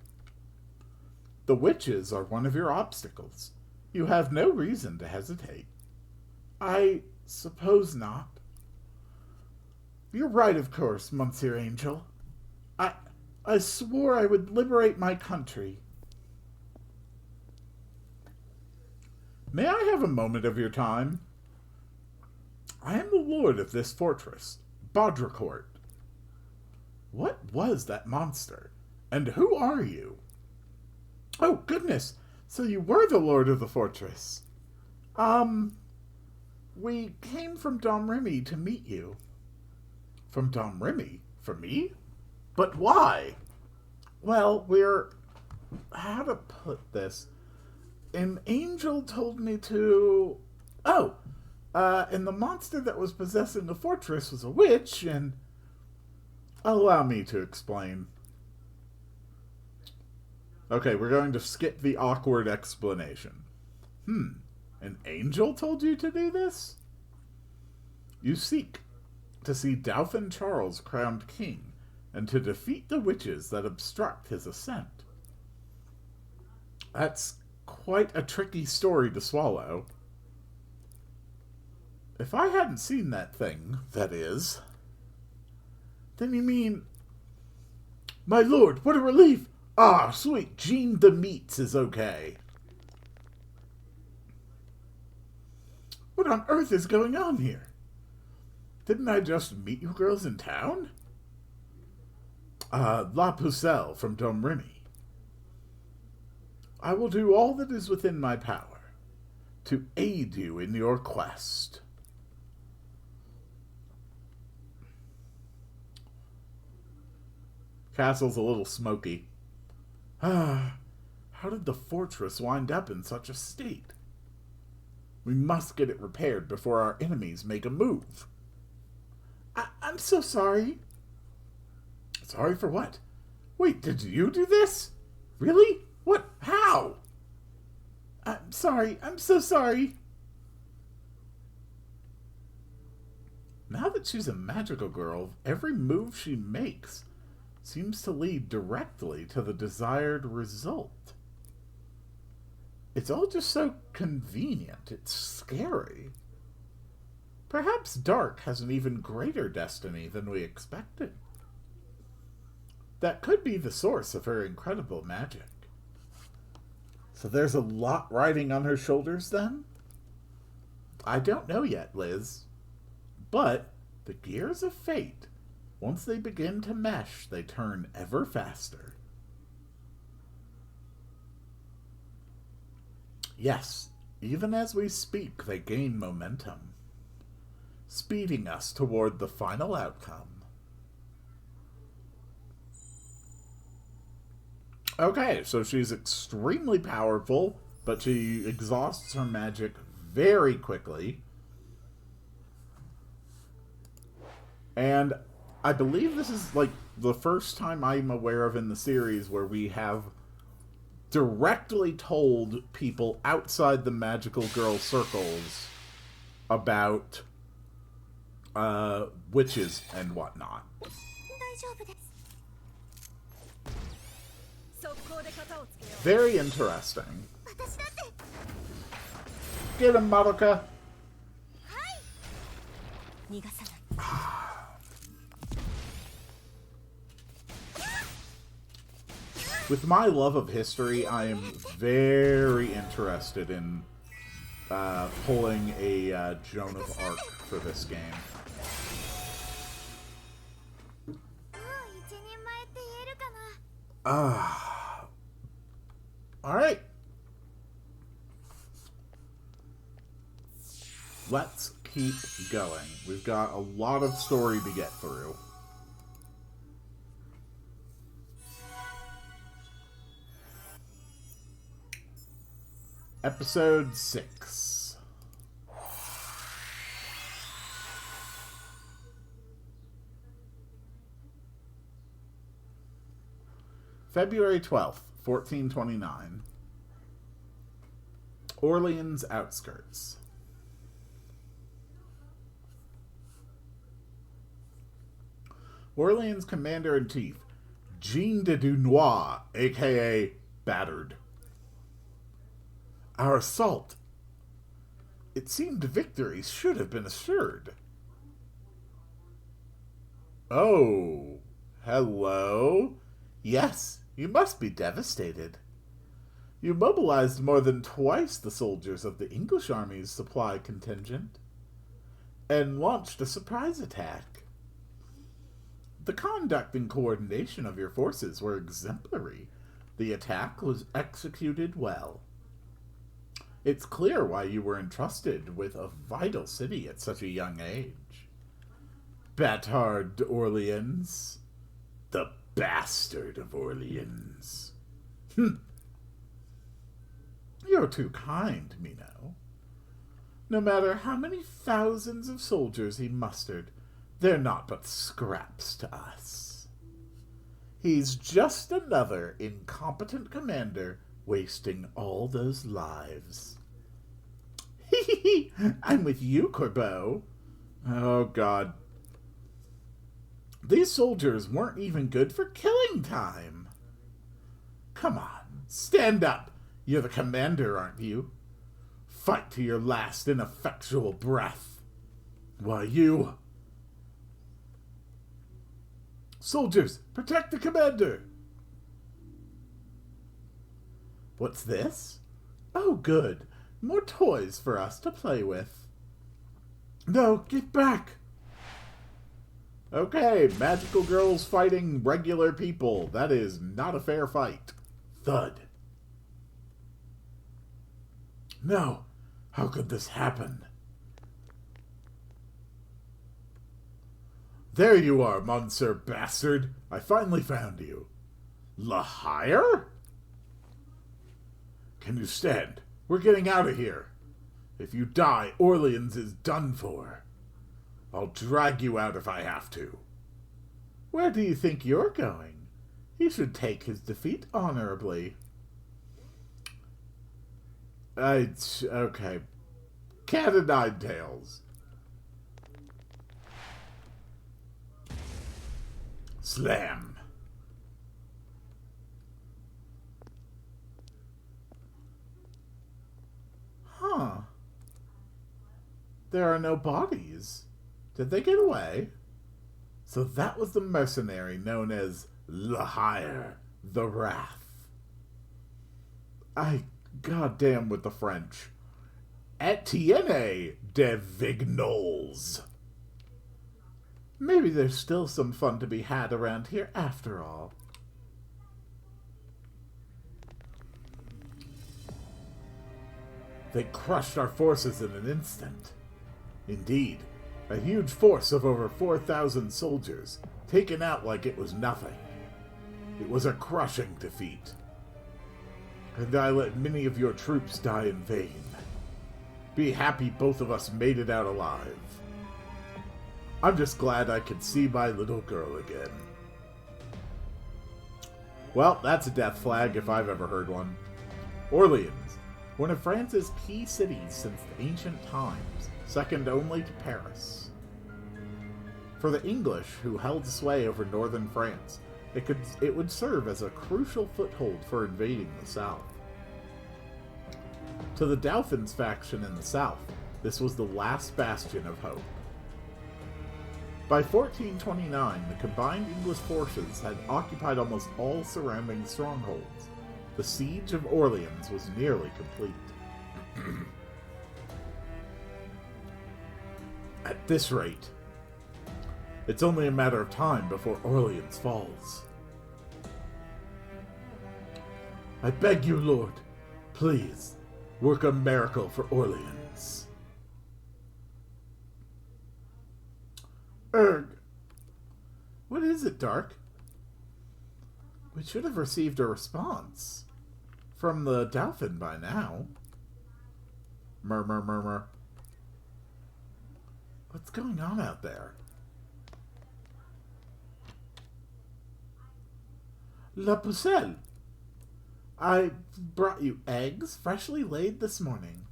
Speaker 1: The witches are one of your obstacles. You have no reason to hesitate. I suppose not. You're right, of course, Monsieur Angel. I swore I would liberate my country. May I have a moment of your time? I am the lord of this fortress, Baudricourt. What was that monster? And who are you? Oh, goodness! So you were the lord of the fortress. We came from Domremy to meet you. From Domremy? For me? But why? Well, how to put this? An angel told me to... and the monster that was possessing the fortress was a witch, and... Allow me to explain. Okay, we're going to skip the awkward explanation. An angel told you to do this? You seek to see Dauphin Charles crowned king, and to defeat the witches that obstruct his ascent. That's quite a tricky story to swallow. If I hadn't seen that thing, that is... Then you mean... My lord, what a relief! Ah, sweet, Jean the Meats is okay. What on earth is going on here? Didn't I just meet you girls in town? La Pucelle from Domremy. I will do all that is within my power to aid you in your quest. Castle's a little smoky. How did the fortress wind up in such a state? We must get it repaired before our enemies make a move. I'm so sorry. Sorry for what? Wait, did you do this? Really? What? How? I'm sorry. I'm so sorry. Now that she's a magical girl, every move she makes seems to lead directly to the desired result. It's all just so convenient. It's scary. Perhaps Dark has an even greater destiny than we expected. That could be the source of her incredible magic. So there's a lot riding on her shoulders, then? I don't know yet, Liz. But the gears of fate, once they begin to mesh, they turn ever faster. Yes, even as we speak, they gain momentum, speeding us toward the final outcome. Okay, so she's extremely powerful, but she exhausts her magic very quickly. And I believe this is, like, the first time I'm aware of in the series where we have directly told people outside the magical girl circles about witches and whatnot. Very interesting. Get him, Madoka! With my love of history, I am very interested in pulling a Joan of Arc for this game. Alright. Let's keep going. We've got a lot of story to get through. Episode 6. February 12th, 1429. Orleans outskirts. Orleans Commander-in-Chief, Jean de Dunois, a.k.a. Battered. Our assault. It seemed victory should have been assured. Oh, hello? Yes, you must be devastated. You mobilized more than twice the soldiers of the English army's supply contingent and launched a surprise attack. The conduct and coordination of your forces were exemplary. The attack was executed well. It's clear why you were entrusted with a vital city at such a young age. Batard d'Orleans. The bastard of Orleans. You're too kind, Mino. No matter how many thousands of soldiers he mustered, they're not but scraps to us. He's just another incompetent commander wasting all those lives. I'm with you, Corbeau. Oh, God. These soldiers weren't even good for killing time. Come on, stand up. You're the commander, aren't you? Fight to your last ineffectual breath. Why, you... Soldiers, protect the commander! What's this? Oh, good. More toys for us to play with. No, get back! Okay, magical girls fighting regular people. That is not a fair fight. Thud. No, how could this happen? There you are, Monsieur Bastard. I finally found you. La Hire? Can you stand? We're getting out of here. If you die, Orleans is done for. I'll drag you out if I have to. Where do you think you're going? He should take his defeat honorably. Okay. Cat o' nine tails. Slam. Huh. There are no bodies. Did they get away? So that was the mercenary known as La Hire, the Wrath. I goddamn with the French. Etienne de Vignoles. Maybe there's still some fun to be had around here after all. They crushed our forces in an instant. Indeed, a huge force of over 4,000 soldiers, taken out like it was nothing. It was a crushing defeat. And I let many of your troops die in vain. Be happy both of us made it out alive. I'm just glad I could see my little girl again. Well, that's a death flag if I've ever heard one. Orleans, one of France's key cities since the ancient times, second only to Paris. For the English, who held sway over northern France, it would serve as a crucial foothold for invading the south. To the Dauphins faction in the south, this was the last bastion of hope. By 1429, the combined English forces had occupied almost all surrounding strongholds. The siege of Orleans was nearly complete. At this rate, it's only a matter of time before Orleans falls. I beg you, Lord, please, work a miracle for Orleans. What is it, Dark? We should have received a response from the Dauphin by now. Murmur, murmur. What's going on out there? La Pucelle. I brought you eggs freshly laid this morning.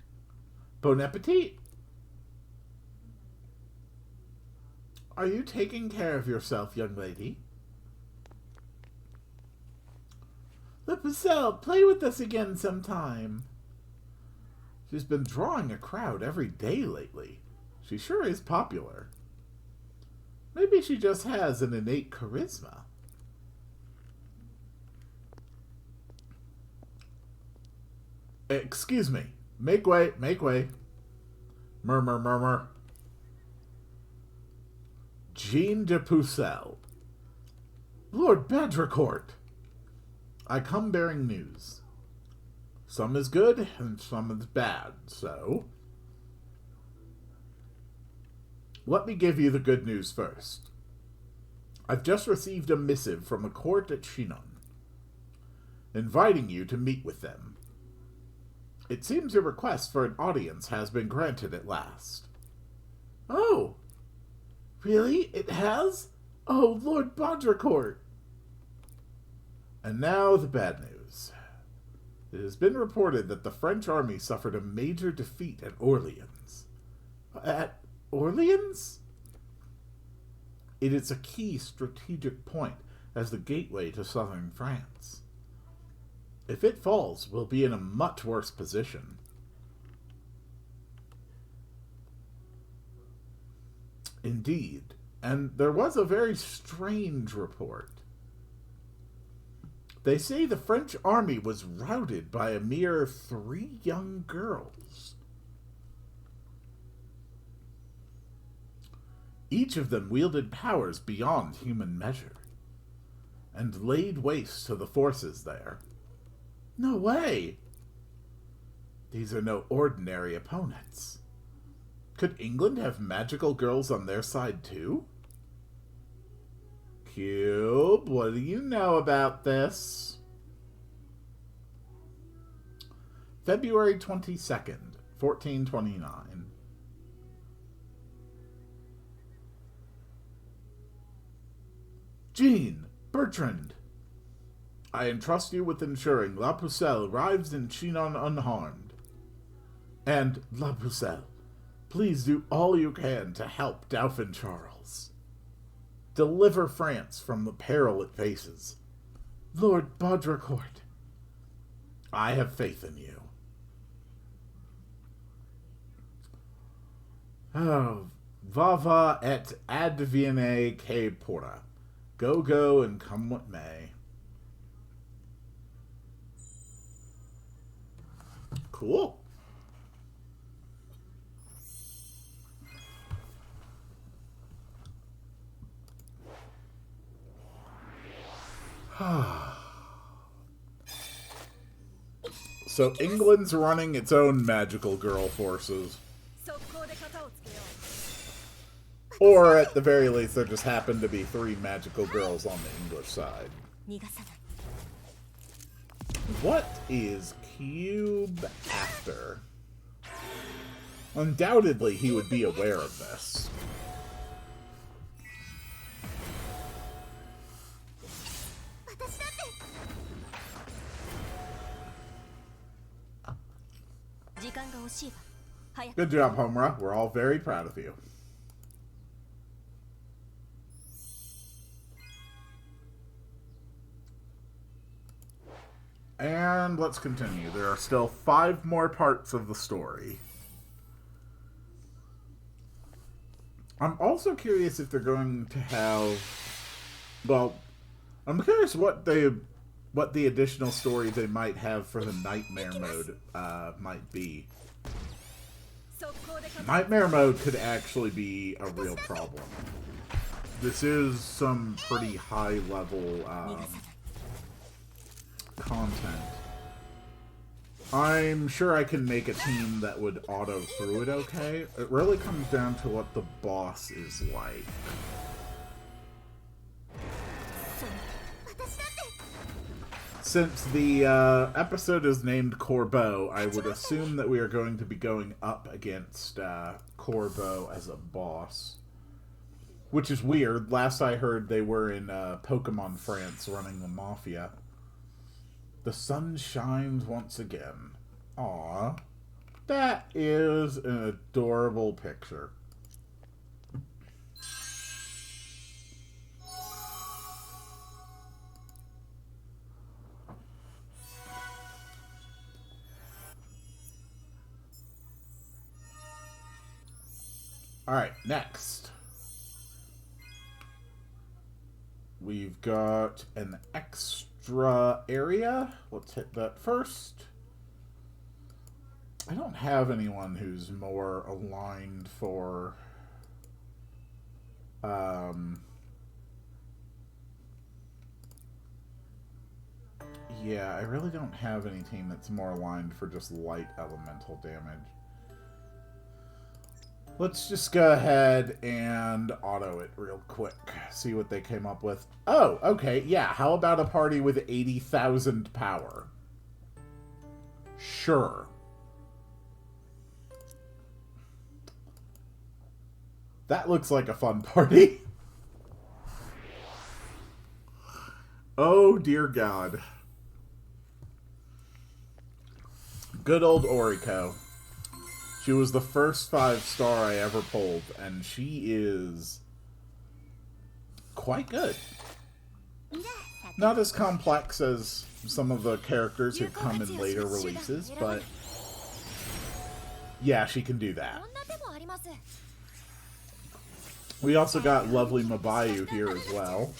Speaker 1: Bon appetit. Are you taking care of yourself, young lady? La Pucelle, play with us again sometime. She's been drawing a crowd every day lately. She sure is popular. Maybe she just has an innate charisma. Excuse me. Make way, make way. Murmur, murmur. Jean de Pucelle. Lord Badricourt. I come bearing news. Some is good, and some is bad, so... Let me give you the good news first. I've just received a missive from a court at Chinon, inviting you to meet with them. It seems your request for an audience has been granted at last. Oh! Really? It has? Oh, Lord Badricourt! And now the bad news. It has been reported that the French army suffered a major defeat at Orleans. At Orleans? It is a key strategic point as the gateway to southern France. If it falls, we'll be in a much worse position. Indeed, and there was a very strange report. They say the French army was routed by a mere 3 young girls. Each of them wielded powers beyond human measure, and laid waste to the forces there. No way! These are no ordinary opponents. Could England have magical girls on their side too? Cube, what do you know about this? February 22nd, 1429. Jean, Bertrand, I entrust you with ensuring La Pucelle arrives in Chinon unharmed. And, La Pucelle, please do all you can to help Dauphin Charles. Deliver France from the peril it faces. Lord Badricourt, I have faith in you. Oh, va et advienne que pourra. Go, go, and come what may. Cool. So England's running its own magical girl forces. Or at the very least, there just happen to be 3 magical girls on the English side. What is Cube after? Undoubtedly, he would be aware of this. Good job, Homura. We're all very proud of you. And let's continue. There are still 5 more parts of the story. I'm also curious if they're going to have... Well, I'm curious what the additional story they might have for the Nightmare mode might be. Nightmare mode could actually be a real problem. This is some pretty high-level content. I'm sure I can make a team that would auto through it okay. It really comes down to what the boss is like. Since the episode is named Corbeau, I would assume that we are going to be going up against Corbeau as a boss. Which is weird. Last I heard, they were in Pokemon France running the Mafia. The sun shines once again. Aww. That is an adorable picture. Alright, next. We've got an extra area. Let's hit that first. I don't have anyone who's more aligned for... Yeah, I really don't have any team that's more aligned for just light elemental damage. Let's just go ahead and auto it real quick. See what they came up with. Oh, okay, yeah. How about a party with 80,000 power? Sure. That looks like a fun party. Oh, dear God. Good old Oriko. She was the first 5-star I ever pulled, and she is quite good. Not as complex as some of the characters who come in later releases, but yeah, she can do that. We also got lovely Mabayu here as well.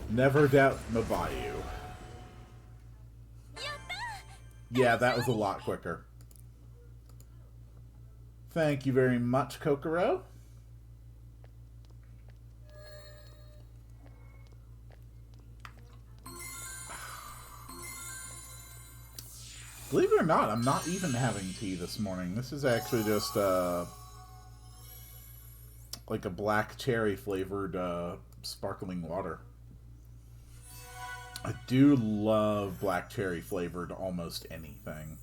Speaker 1: Never doubt Mabayu. Yeah, that was a lot quicker. Thank you very much, Kokoro. Believe it or not, I'm not even having tea this morning. This is actually just like a black cherry flavored sparkling water. I do love black cherry flavored almost anything.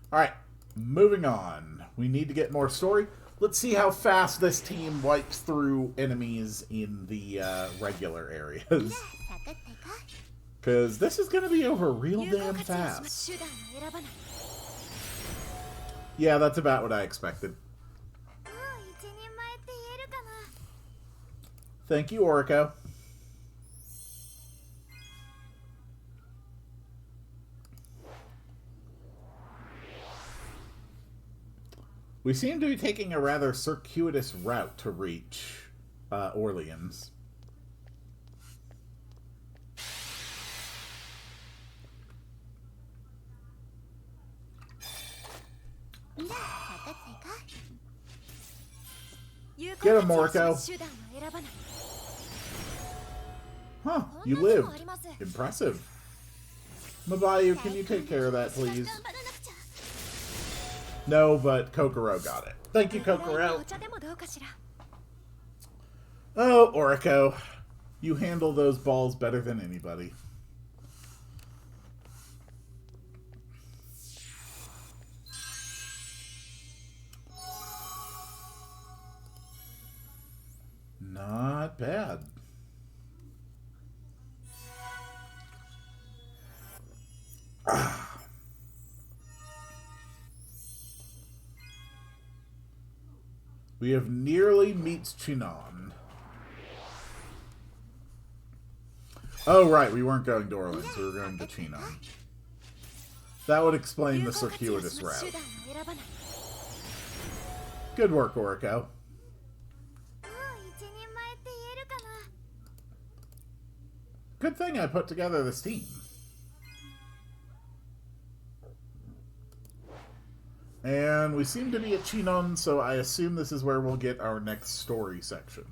Speaker 1: Alright, moving on. We need to get more story. Let's see how fast this team wipes through enemies in the regular areas. Because this is going to be over real damn fast. Yeah, that's about what I expected. Thank you, Oriko. We seem to be taking a rather circuitous route to reach Orleans. Get him, Oriko. Huh, you lived. Impressive. Mabayu, can you take care of that, please? No, but Kokoro got it. Thank you, Kokoro. Oh, Oriko. You handle those balls better than anybody. Not bad. We have nearly meets Chinon. Oh, right, we weren't going to Orleans, we were going to Chinon. That would explain the circuitous route. Good work, Oriko. Good thing I put together this team. And we seem to be at Chinon, so I assume this is where we'll get our next story section.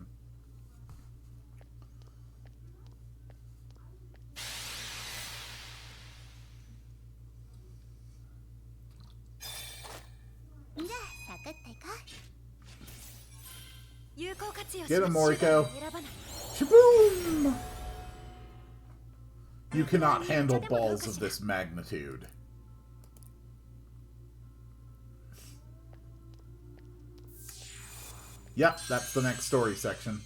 Speaker 1: Get him, Moriko. Shaboom! You cannot handle balls of this magnitude. Yep, that's the next story section.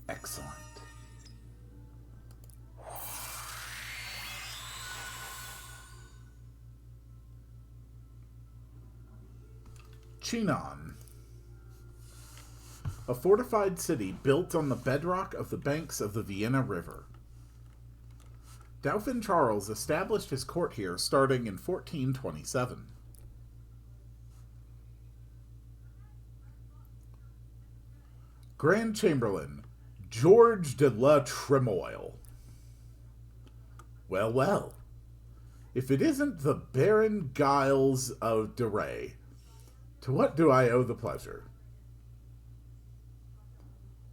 Speaker 1: Excellent. Chinon. A fortified city built on the bedrock of the banks of the Vienna River. Dauphin Charles established his court here starting in 1427. Grand Chamberlain George de la Tremoille. Well, well. If it isn't the Baron Giles of de Rais, to what do I owe the pleasure?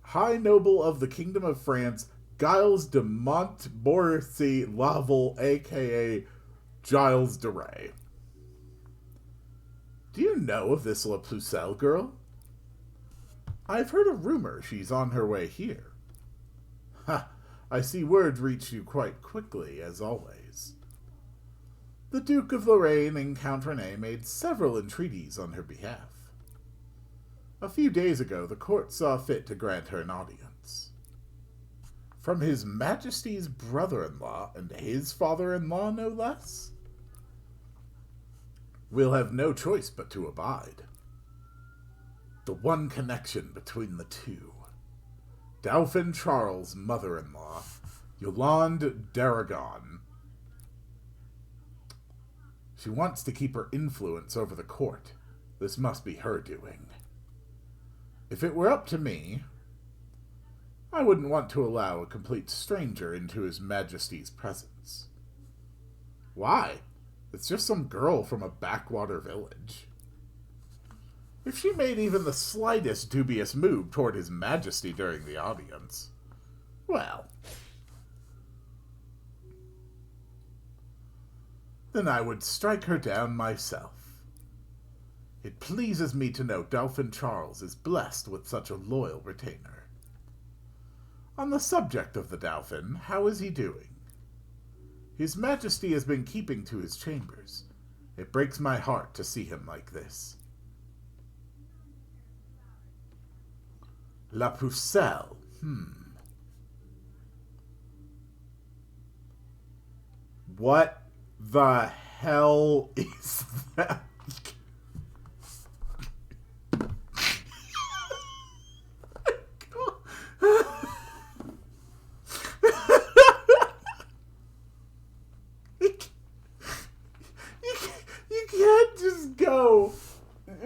Speaker 1: High Noble of the Kingdom of France, Giles de Montmorency Laval, a.k.a. Giles de Rais. Do you know of this La Pucelle girl? I've heard a rumor she's on her way here. Ha! I see word reached you quite quickly, as always. The Duke of Lorraine and Count Rene made several entreaties on her behalf. A few days ago, the court saw fit to grant her an audience. From His Majesty's brother-in-law, and his father-in-law, no less? We'll have no choice but to abide. The one connection between the two. Dauphin Charles' mother-in-law, Yolande d'Aragon. She wants to keep her influence over the court. This must be her doing. If it were up to me, I wouldn't want to allow a complete stranger into His Majesty's presence. Why? It's just some girl from a backwater village. If she made even the slightest dubious move toward His Majesty during the audience, well, then I would strike her down myself. It pleases me to know Dauphin Charles is blessed with such a loyal retainer. On the subject of the Dauphin, how is he doing? His Majesty has been keeping to his chambers. It breaks my heart to see him like this. La Pucelle. What the hell is that? You can't just go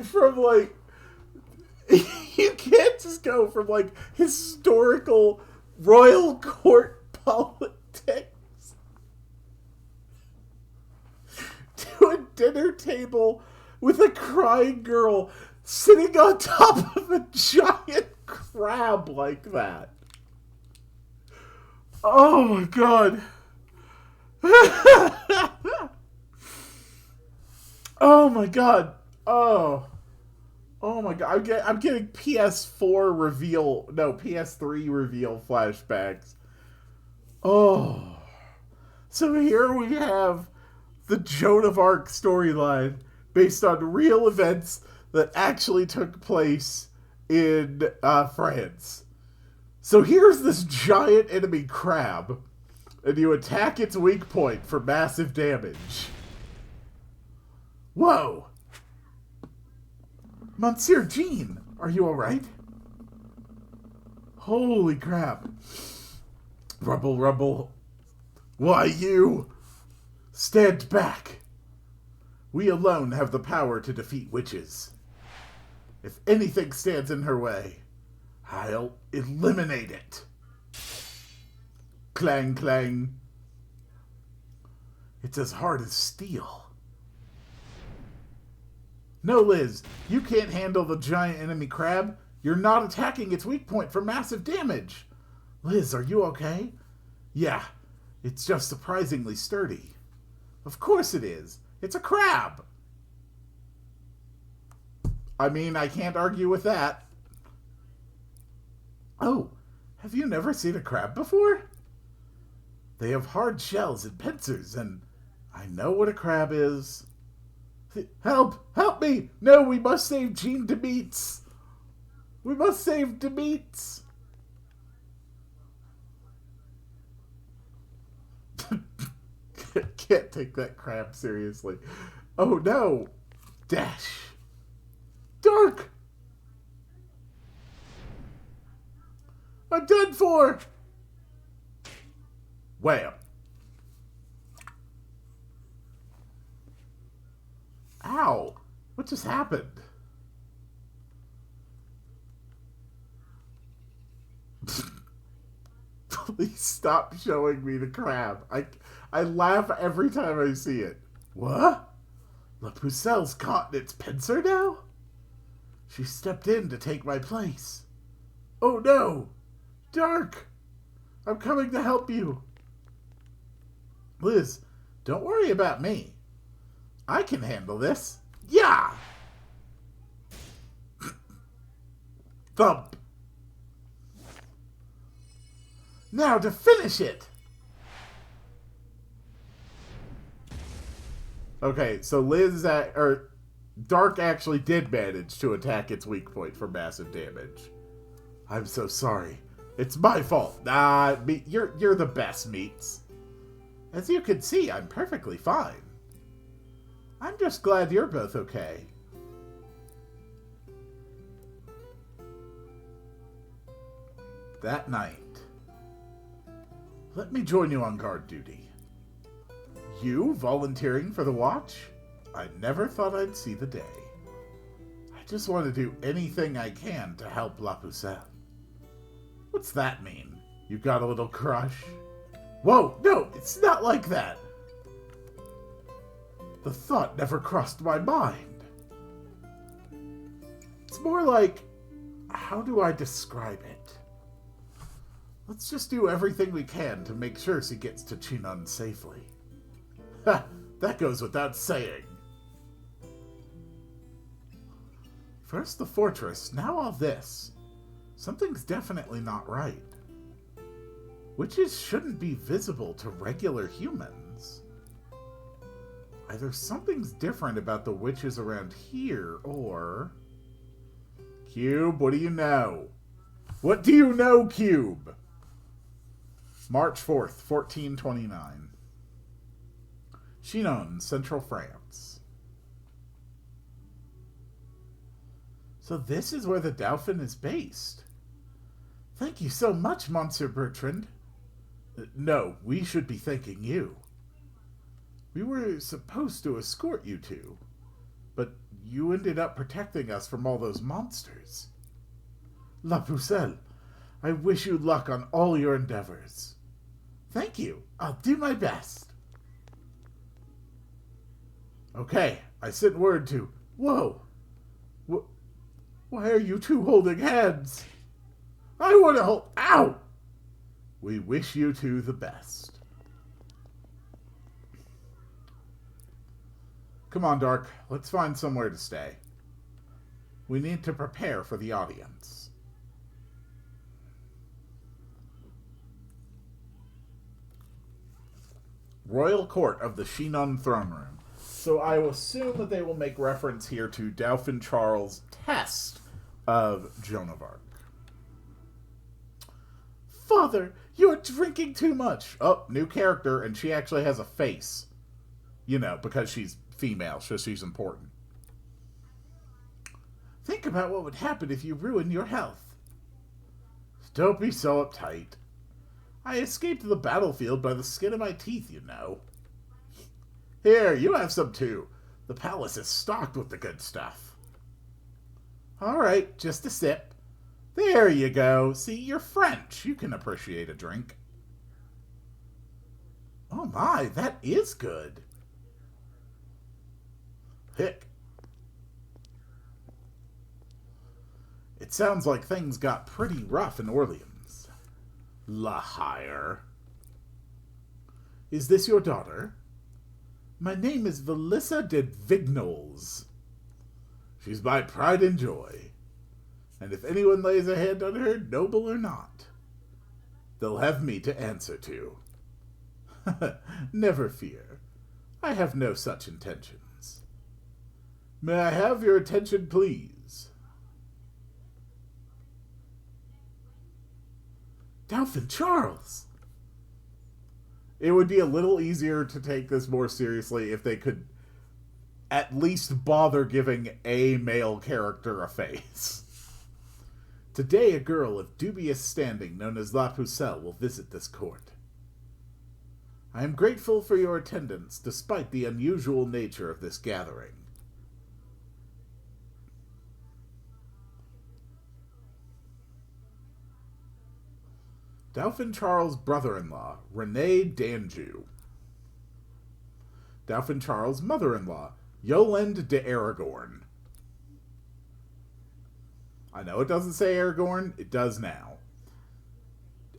Speaker 1: from like you can't just go from like historical royal court politics to a dinner table with a crying girl sitting on top of a giant crab like that. Oh my god. Oh my god. Oh. Oh my god. I'm getting PS3 reveal flashbacks. Oh. So here we have the Joan of Arc storyline based on real events that actually took place in France. So here's this giant enemy crab, and you attack its weak point for massive damage. Whoa! Monsieur Jean, are you alright? Holy crap. Rumble, rumble. Why, you? Stand back. We alone have the power to defeat witches. If anything stands in her way, I'll eliminate it. Clang, clang. It's as hard as steel. No, Liz, you can't handle the giant enemy crab. You're not attacking its weak point for massive damage. Liz, are you okay? Yeah, it's just surprisingly sturdy. Of course it is. It's a crab. I mean, I can't argue with that. Oh, have you never seen a crab before? They have hard shells and pincers, and I know what a crab is. Help! Help me! No, we must save Jean Demeets! We must save Demeets! Can't take that crab seriously. Oh no! Dash! Dark! I'm done for! Wham! Ow! What just happened? Please stop showing me the crab. I laugh every time I see it. What? La Pucelle's caught in its pincer now? She stepped in to take my place. Oh no! Dark! I'm coming to help you. Liz, don't worry about me. I can handle this. Yeah! Thump. Now to finish it! Okay, so Dark actually did manage to attack its weak point for massive damage. I'm so sorry. It's my fault. Nah, you're the best, Meats. As you can see, I'm perfectly fine. I'm just glad you're both okay. That night. Let me join you on guard duty. You volunteering for the watch? I never thought I'd see the day. I just want to do anything I can to help La Pucelle. What's that mean? You got a little crush? Whoa, no, it's not like that. The thought never crossed my mind. It's more like, how do I describe it? Let's just do everything we can to make sure she gets to Chinon safely. Ha! That goes without saying. First the fortress, now all this. Something's definitely not right. Witches shouldn't be visible to regular humans. Either something's different about the witches around here, or... Cube, what do you know? What do you know, Cube? March 4th, 1429. Chinon, Central France. So this is where the Dauphin is based. Thank you so much, Monsieur Bertrand. No, we should be thanking you. We were supposed to escort you two, but you ended up protecting us from all those monsters. La Pucelle, I wish you luck on all your endeavors. Thank you. I'll do my best. Okay, I sent word to... Whoa! Why are you two holding hands? I want to hold... Ow! We wish you two the best. Come on, Dark. Let's find somewhere to stay. We need to prepare for the audience. Royal Court of the Shinon Throne Room. So I will assume that they will make reference here to Dauphin Charles' test of Joan of Arc. Father, you're drinking too much. Oh, new character, and she actually has a face. You know, because she's female, so she's important. Think about what would happen if you ruin your health. Don't be so uptight. I escaped the battlefield by the skin of my teeth, you know. Here, you have some too. The palace is stocked with the good stuff. All right, just a sip. There you go. See, you're French. You can appreciate a drink. Oh my, that is good. Hick. It sounds like things got pretty rough in Orleans. La Hire. Is this your daughter? My name is Valissa de Vignoles. She's my pride and joy. And if anyone lays a hand on her, noble or not, they'll have me to answer to. Never fear. I have no such intentions. May I have your attention, please? Dauphin Charles! It would be a little easier to take this more seriously if they could at least bother giving a male character a face. Today, a girl of dubious standing known as La Pucelle will visit this court. I am grateful for your attendance, despite the unusual nature of this gathering. Dauphin Charles' brother-in-law, René d'Anjou. Dauphin Charles' mother-in-law, Yolande de Aragorn. I know it doesn't say Aragorn, it does now.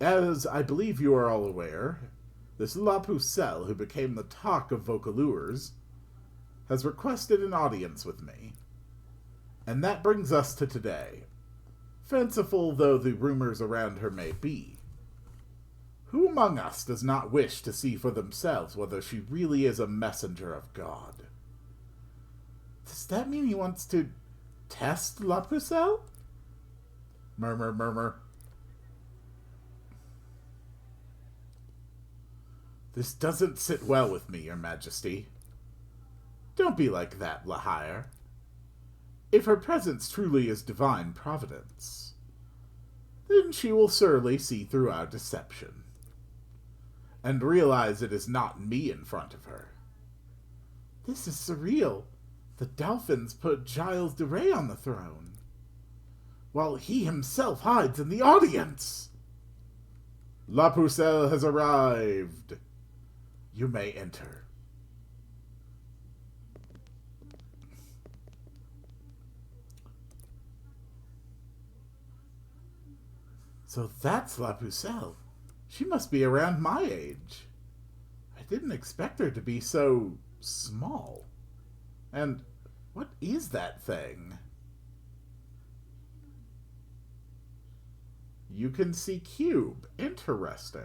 Speaker 1: As I believe you are all aware, this La Pucelle, who became the talk of Vaucouleurs, has requested an audience with me. And that brings us to today. Fanciful though the rumors around her may be, who among us does not wish to see for themselves whether she really is a messenger of God? Does that mean he wants to test La Pucelle? Murmur, murmur. This doesn't sit well with me, Your Majesty. Don't be like that, La Hire. If her presence truly is divine providence, then she will surely see through our deception, and realize it is not me in front of her. This is surreal. The Dauphins put Giles de Rais on the throne, while he himself hides in the audience. La Pucelle has arrived. You may enter. So that's La Pucelle. She must be around my age. I didn't expect her to be so small. And what is that thing? You can see cube. Interesting.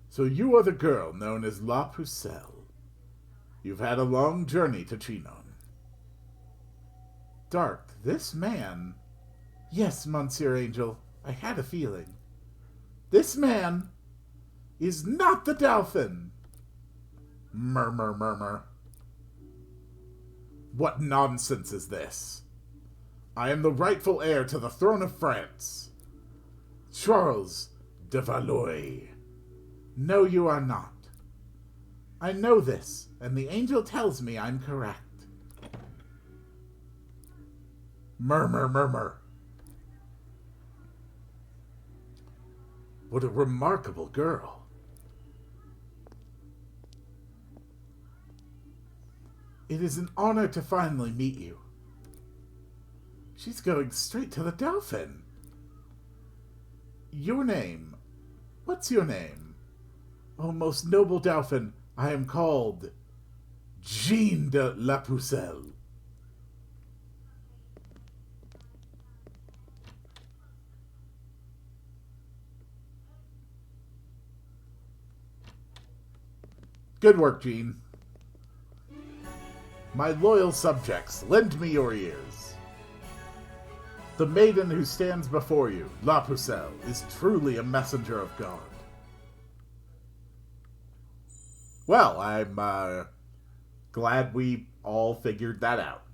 Speaker 1: So you are the girl known as La Pucelle. You've had a long journey to Chinon. Dark, this man... Yes, Monsieur Angel, I had a feeling. This man is not the Dauphin. Murmur, murmur. What nonsense is this? I am the rightful heir to the throne of France. Charles de Valois. No, you are not. I know this, and the angel tells me I'm correct. Murmur, murmur. What a remarkable girl. It is an honor to finally meet you. She's going straight to the Dolphin. Your name. What's your name? Oh, most noble Dolphin, I am called Jean de la Pucelle. Good work, Jean. My loyal subjects, lend me your ears. The maiden who stands before you, La Pucelle, is truly a messenger of God. Well, I'm glad we all figured that out.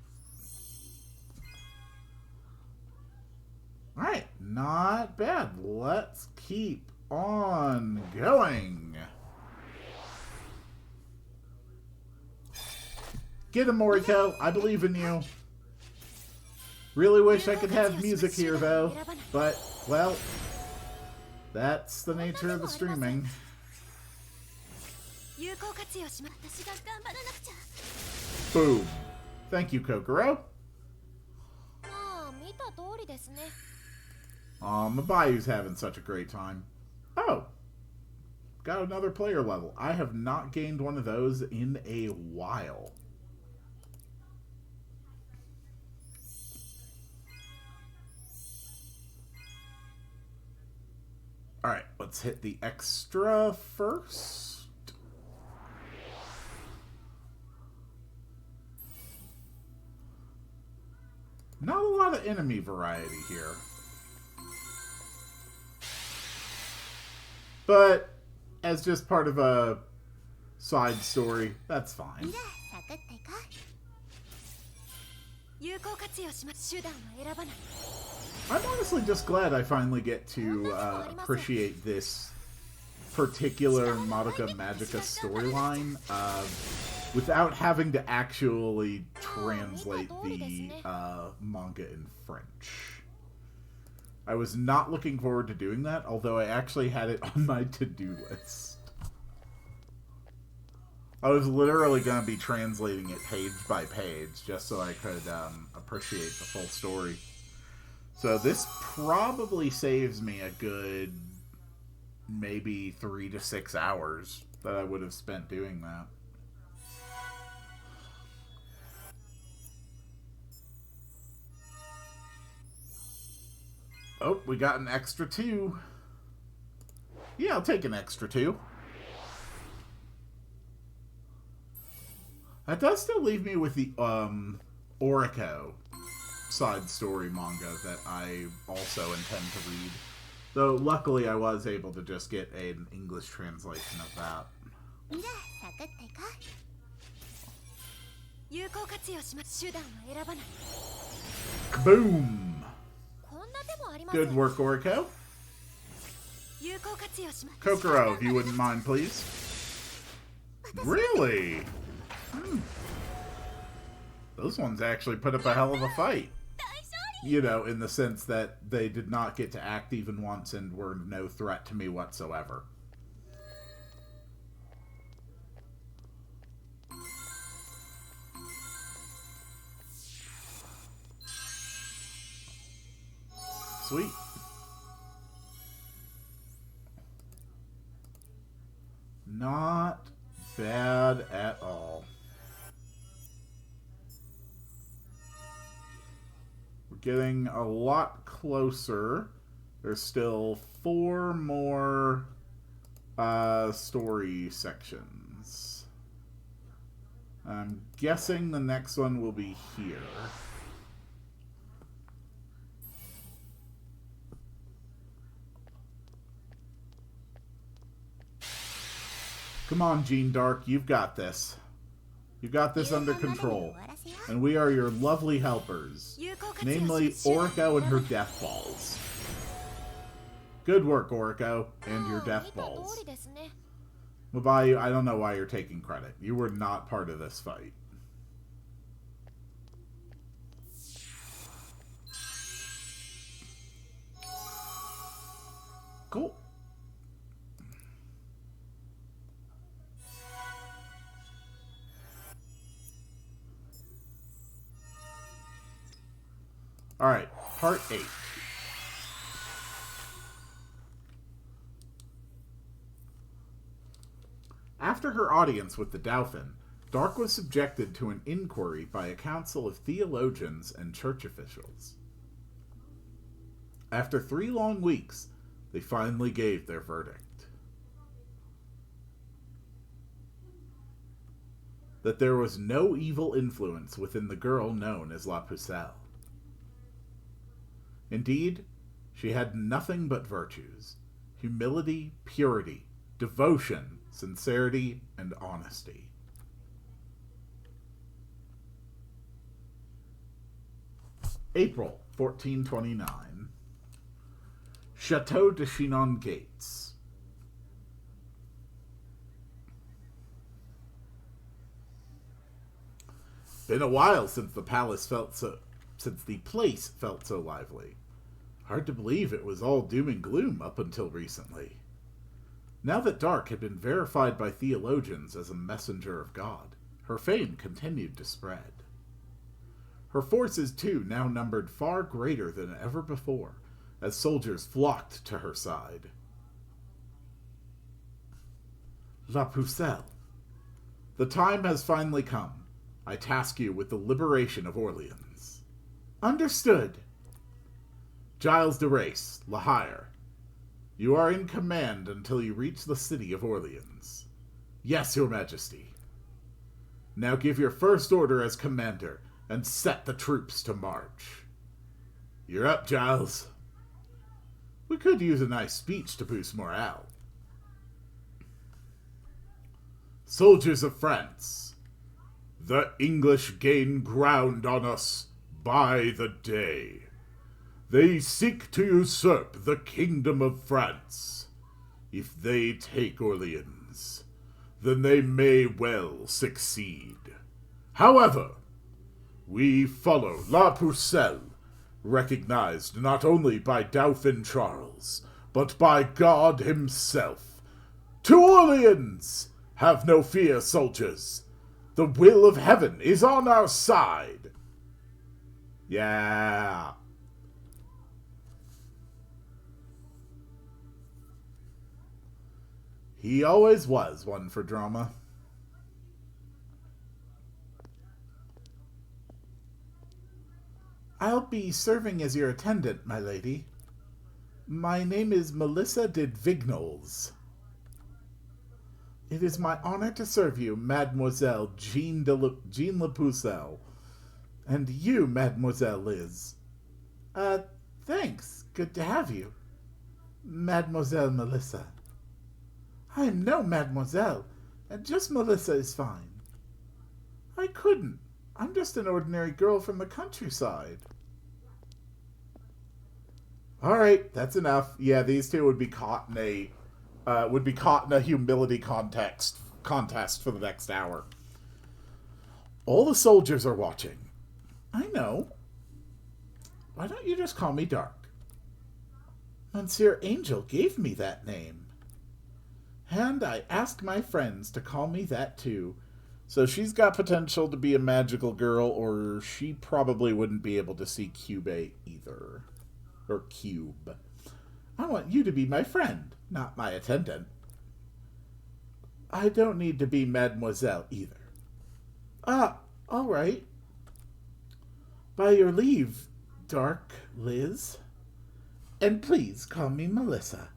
Speaker 1: Alright, not bad. Let's keep on going. Get him, Moriko. I believe in you. Really wish I could have music here, though. But, well, that's the nature of the streaming. Boom. Thank you, Kokoro. Mabayu's having such a great time. Oh. Got another player level. I have not gained one of those in a while. Alright, let's hit the extra first. Not a lot of enemy variety here. But, as just part of a side story, that's fine. I'm honestly just glad I finally get to appreciate this particular Madoka Magica storyline without having to actually translate the manga in French. I was not looking forward to doing that, although I actually had it on my to-do list. I was literally going to be translating it page by page just so I could appreciate the full story. So this probably saves me a good maybe 3 to 6 hours that I would have spent doing that. Oh, we got an extra 2. Yeah, I'll take an extra 2. That does still leave me with the Oriko side story manga that I also intend to read. Though luckily I was able to just get an English translation of that. Boom! Good work, Oriko. Kokoro, if you wouldn't mind, please. Really? Those ones actually put up a hell of a fight. You know, in the sense that they did not get to act even once and were no threat to me whatsoever. Sweet. Not bad at all. We're getting a lot closer. There's still 4 more story sections. I'm guessing the next one will be here. Come on, Jean Dark, you've got this. You've got this under control. And we are your lovely helpers. Namely, Oriko and her death balls. Good work, Oriko, and your death balls. Mabayu, I don't know why you're taking credit. You were not part of this fight. Cool. Alright, part 8. After her audience with the Dauphin, Dark was subjected to an inquiry by a council of theologians and church officials. After 3 long weeks, they finally gave their verdict. That there was no evil influence within the girl known as La Pucelle. Indeed, she had nothing but virtues: humility, purity, devotion, sincerity, and honesty. April 1429. Chateau de Chinon Gates. Been a while since the place felt so lively. Hard to believe it was all doom and gloom up until recently. Now that Dark had been verified by theologians as a messenger of God, her fame continued to spread. Her forces, too, now numbered far greater than ever before, as soldiers flocked to her side. La Pucelle, the time has finally come. I task you with the liberation of Orleans. Understood. Giles de Race, La Hire, you are in command until you reach the city of Orleans. Yes, your majesty. Now give your first order as commander, and set the troops to march. You're up, Giles. We could use a nice speech to boost morale. Soldiers of France, the English gain ground on us by the day. They seek to usurp the kingdom of France. If they take Orleans, then they may well succeed. However, we follow La Pucelle, recognized not only by Dauphin Charles, but by God himself. To Orleans! Have no fear, soldiers. The will of heaven is on our side. Yeah. He always was one for drama. I'll be serving as your attendant, my lady. My name is Melissa de Vignoles. It is my honor to serve you, Mademoiselle Jean Le Pucelle. And you, Mademoiselle Liz. Thanks. Good to have you. Mademoiselle Melissa. I am no Mademoiselle, and just Melissa is fine. I couldn't. I'm just an ordinary girl from the countryside. All right, that's enough. Yeah, these two would be caught in a humility contest for the next hour. All the soldiers are watching. I know. Why don't you just call me Dark? Monsieur Angel gave me that name. And I asked my friends to call me that too. So she's got potential to be a magical girl, or she probably wouldn't be able to see Cube either. Or Cube. I want you to be my friend, not my attendant. I don't need to be Mademoiselle either. Ah, all right. By your leave, Dark Liz. And please call me Melissa.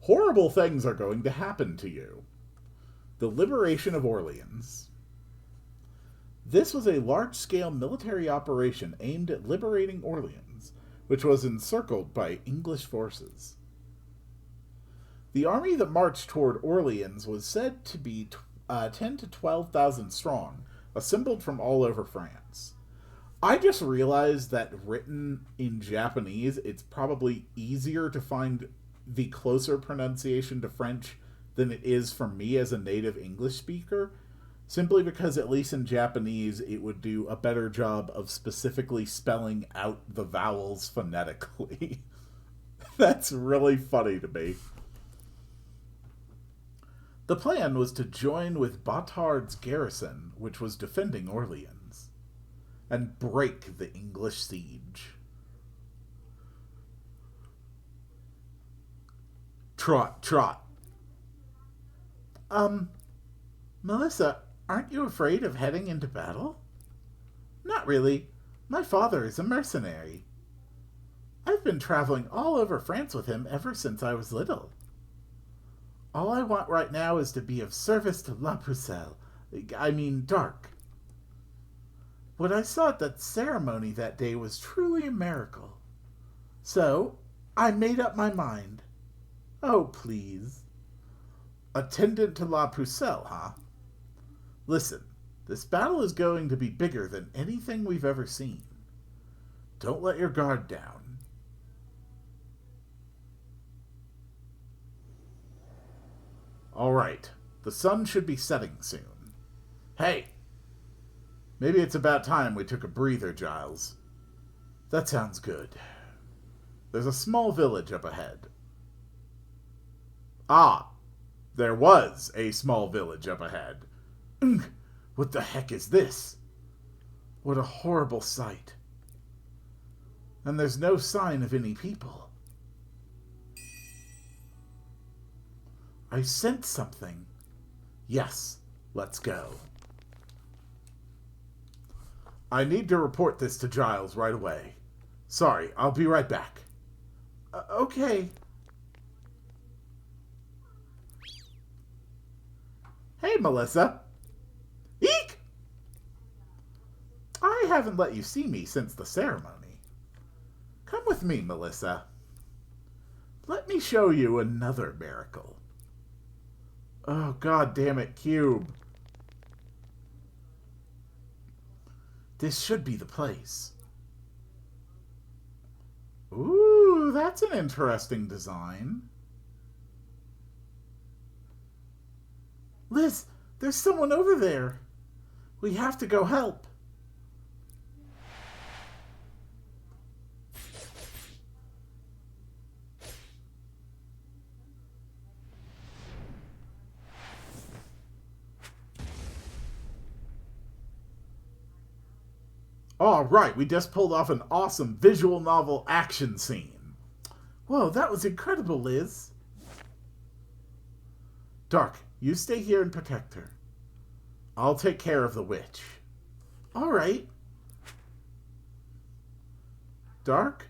Speaker 1: Horrible things are going to happen to you. The liberation of Orleans. This was a large-scale military operation aimed at liberating Orleans, which was encircled by English forces. The army that marched toward Orleans was said to be 10 to 12,000 strong, assembled from all over France. I just realized that written in Japanese, it's probably easier to find the closer pronunciation to French than it is for me as a native English speaker, simply because at least in Japanese it would do a better job of specifically spelling out the vowels phonetically. That's really funny to me. The plan was to join with Batard's garrison, which was defending Orleans. and break the English siege. Trot, trot. Melissa, aren't you afraid of heading into battle? Not really. My father is a mercenary. I've been traveling all over France with him ever since I was little. All I want right now is to be of service to La Pucelle. Dark. What I saw at that ceremony that day was truly a miracle. So, I made up my mind. Oh, please. Attendant to La Pucelle, huh? Listen, this battle is going to be bigger than anything we've ever seen. Don't let your guard down. All right, the sun should be setting soon. Hey, maybe it's about time we took a breather, Giles. That sounds good. There's a small village up ahead. Ah, there was a small village up ahead. What the heck is this? What a horrible sight. And there's no sign of any people. I sent something. Yes, let's go. I need to report this to Giles right away. Sorry, I'll be right back. Okay. Hey, Melissa. Eek! I haven't let you see me since the ceremony. Come with me, Melissa. Let me show you another miracle. Oh, god damn it, Cube. This should be the place. Ooh, that's an interesting design. Liz, there's someone over there. We have to go help. All right, we just pulled off an awesome visual novel action scene. Whoa, that was incredible, Liz. Dark, you stay here and protect her. I'll take care of the witch. All right. Dark?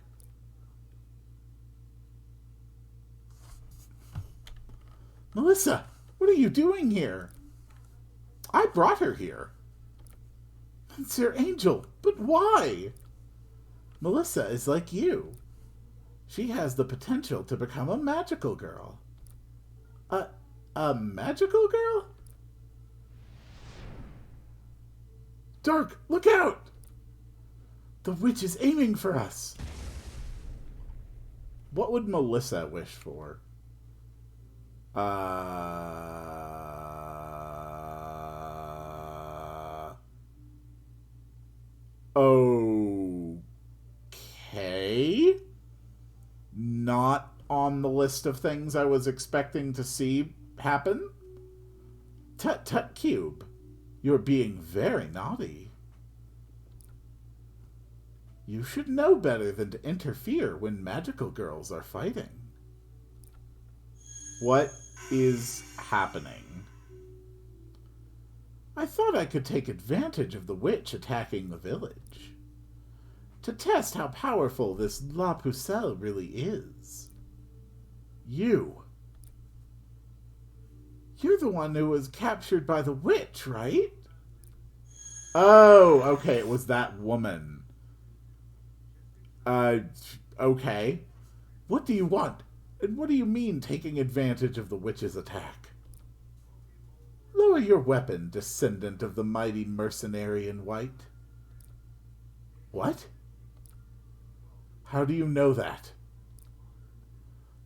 Speaker 1: Melissa, what are you doing here? I brought her here. Sir Angel, but why? Melissa is like you. She has the potential to become a magical girl. A magical girl? Dark, look out! The witch is aiming for us. What would Melissa wish for? Okay. Not on the list of things I was expecting to see happen. Tut tut, Cube. You're being very naughty. You should know better than to interfere when magical girls are fighting. What is happening? I thought I could take advantage of the witch attacking the village. To test how powerful this La Pucelle really is. You're the one who was captured by the witch, right? Oh, okay, it was that woman. Okay. What do you want? And what do you mean taking advantage of the witch's attack? Lower your weapon, descendant of the mighty mercenary in white. What? How do you know that?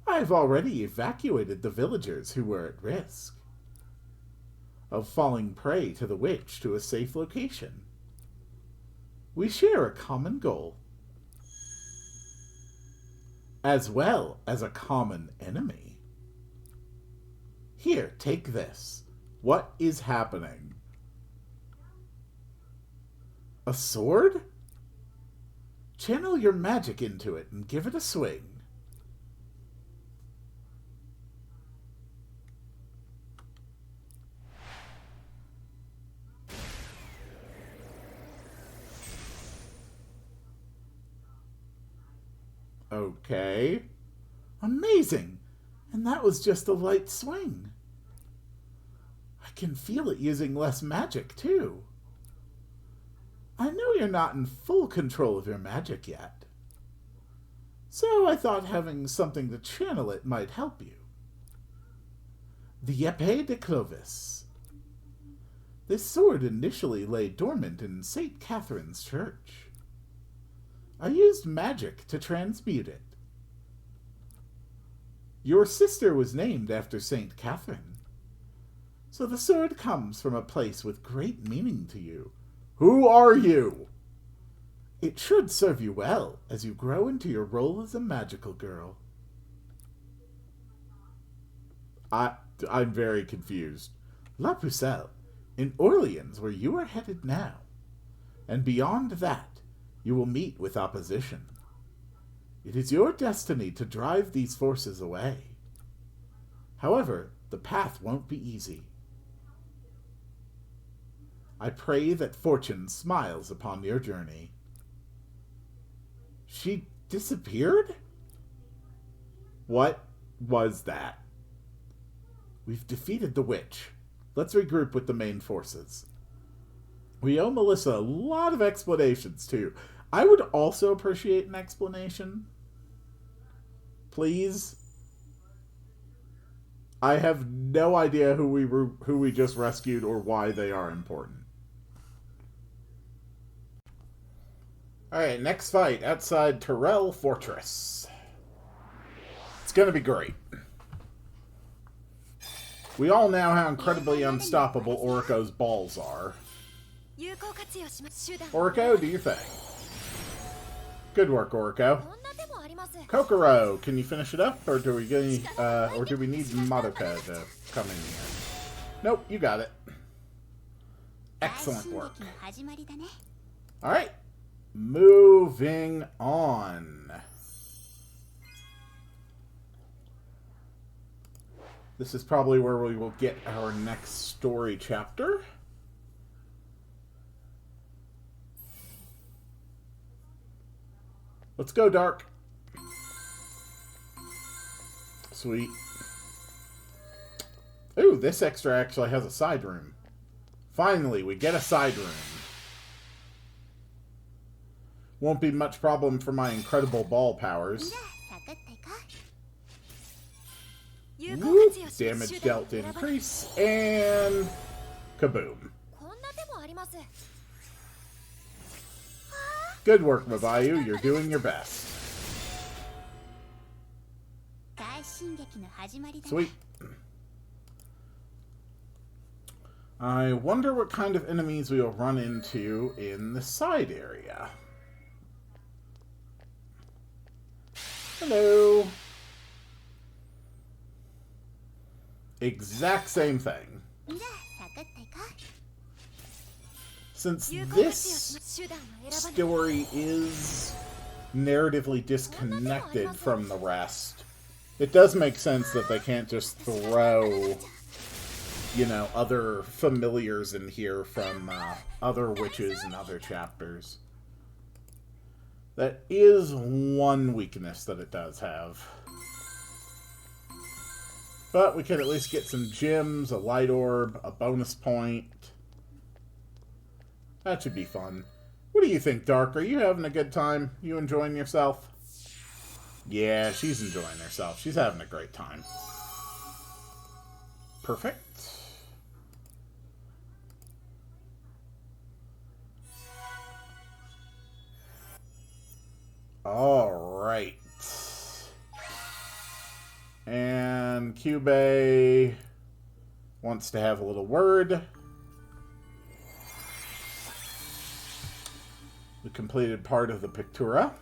Speaker 1: I've already evacuated the villagers who were at risk of falling prey to the witch to a safe location. We share a common goal, as well as a common enemy. Here, take this. What is happening? A sword? Channel your magic into it and give it a swing. Okay. Amazing! And that was just a light swing. I can feel it using less magic, too. I know you're not in full control of your magic yet. So I thought having something to channel it might help you. The Épée de Clovis. This sword initially lay dormant in St. Catherine's Church. I used magic to transmute it. Your sister was named after St. Catherine, so the sword comes from a place with great meaning to you. Who are you? It should serve you well as you grow into your role as a magical girl. I'm very confused. La Pucelle, in Orleans, where you are headed now. And beyond that, you will meet with opposition. It is your destiny to drive these forces away. However, the path won't be easy. I pray that fortune smiles upon your journey. She disappeared? What was that? We've defeated the witch. Let's regroup with the main forces. We owe Melissa a lot of explanations, too. I would also appreciate an explanation. Please. I have no idea who we just rescued or why they are important. Alright, next fight outside Terrell Fortress. It's gonna be great. We all know how incredibly unstoppable Oriko's balls are. Oriko, do your thing. Good work, Oriko. Kokoro, can you finish it up, or do we need Madoka to come in here? Nope, you got it. Excellent work. Alright, moving on. This is probably where we will get our next story chapter. Let's go, Dark. Sweet. Ooh, this extra actually has a side room. Finally, we get a side room. Won't be much problem for my incredible ball powers. Whoop, damage dealt increase, and kaboom. Good work, Mabayu. You're doing your best. Sweet. I wonder what kind of enemies we will run into in the side area. Hello. Exact same thing. Since this story is narratively disconnected from the rest, it does make sense that they can't just throw, you know, other familiars in here from other witches and other chapters. That is one weakness that it does have. But we could at least get some gems, a light orb, a bonus point. That should be fun. What do you think, Dark? Are you having a good time? You enjoying yourself? Yeah, she's enjoying herself. She's having a great time. Perfect. Alright. And Cube wants to have a little word. We completed part of the Pictura.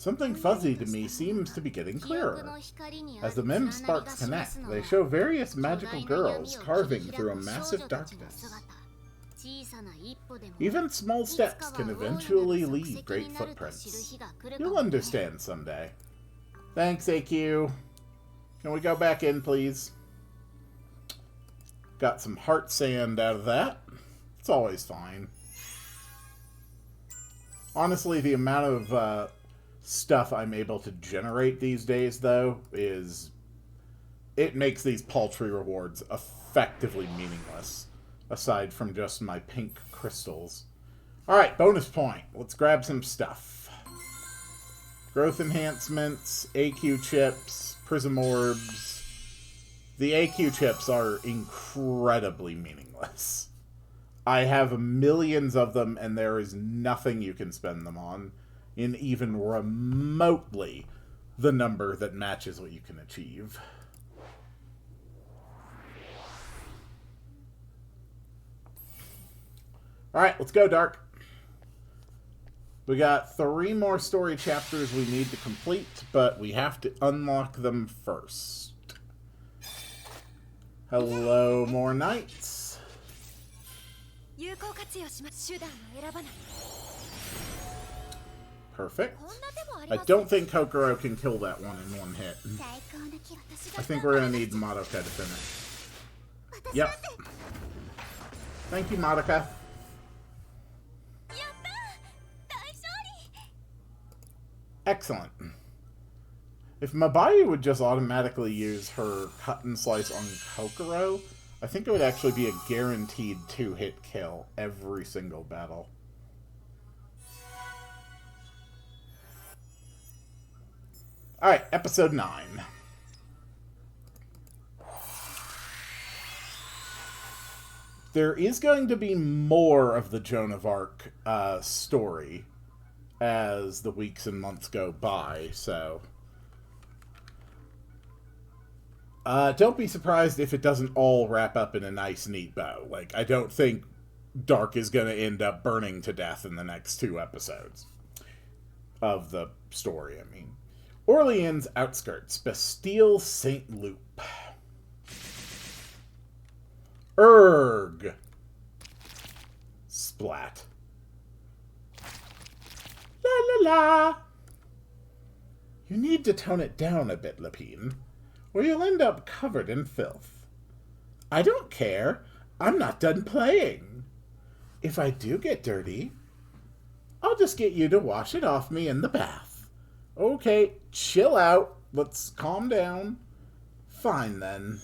Speaker 1: Something fuzzy to me seems to be getting clearer. As the mem sparks connect, they show various magical girls carving through a massive darkness. Even small steps can eventually leave great footprints. You'll understand someday. Thanks, AQ. Can we go back in, please? Got some heart sand out of that. It's always fine. Honestly, the amount of stuff I'm able to generate these days, though, it makes these paltry rewards effectively meaningless, aside from just my pink crystals. Alright, bonus point. Let's grab some stuff. Growth enhancements, AQ chips, prism orbs. The AQ chips are incredibly meaningless. I have millions of them, and there is nothing you can spend them on in even remotely the number that matches what you can achieve. Alright, let's go, Dark. We got 3 more story chapters we need to complete, but we have to unlock them first. Hello, more knights. Perfect. I don't think Kokoro can kill that one in one hit. I think we're going to need Madoka to finish. Yep. Thank you, Madoka. Excellent. If Mabayu would just automatically use her cut and slice on Kokoro, I think it would actually be a guaranteed 2-hit kill every single battle. Alright, episode 9. There is going to be more of the Joan of Arc story as the weeks and months go by, so don't be surprised if it doesn't all wrap up in a nice, neat bow. Like, I don't think Dark is going to end up burning to death in the next 2 episodes of the story, I mean. Orleans outskirts, Bastille St. Loup. Erg. Splat. La la la. You need to tone it down a bit, Lapine, or you'll end up covered in filth. I don't care. I'm not done playing. If I do get dirty, I'll just get you to wash it off me in the bath. Okay, chill out. Let's calm down. Fine, then.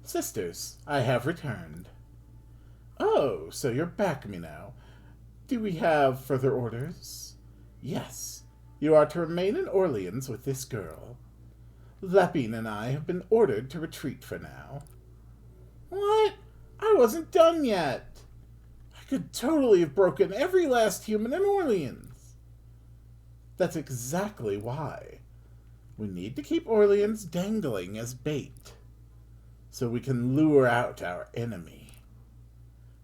Speaker 1: Sisters, I have returned. Oh, so you're back me now. Do we have further orders? Yes, you are to remain in Orleans with this girl. Lapine and I have been ordered to retreat for now. What? I wasn't done yet. I could totally have broken every last human in Orleans. That's exactly why. We need to keep Orleans dangling as bait, so we can lure out our enemy,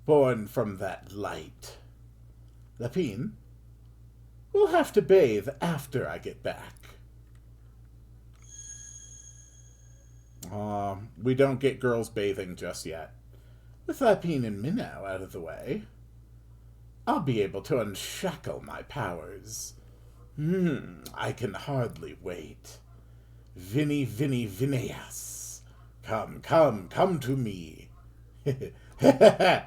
Speaker 1: born from that light. Lapine, we'll have to bathe after I get back. We don't get girls bathing just yet. With Lapine and Minnow out of the way, I'll be able to unshackle my powers. I can hardly wait. Vini, vini, vineas. Come, come, come to me. April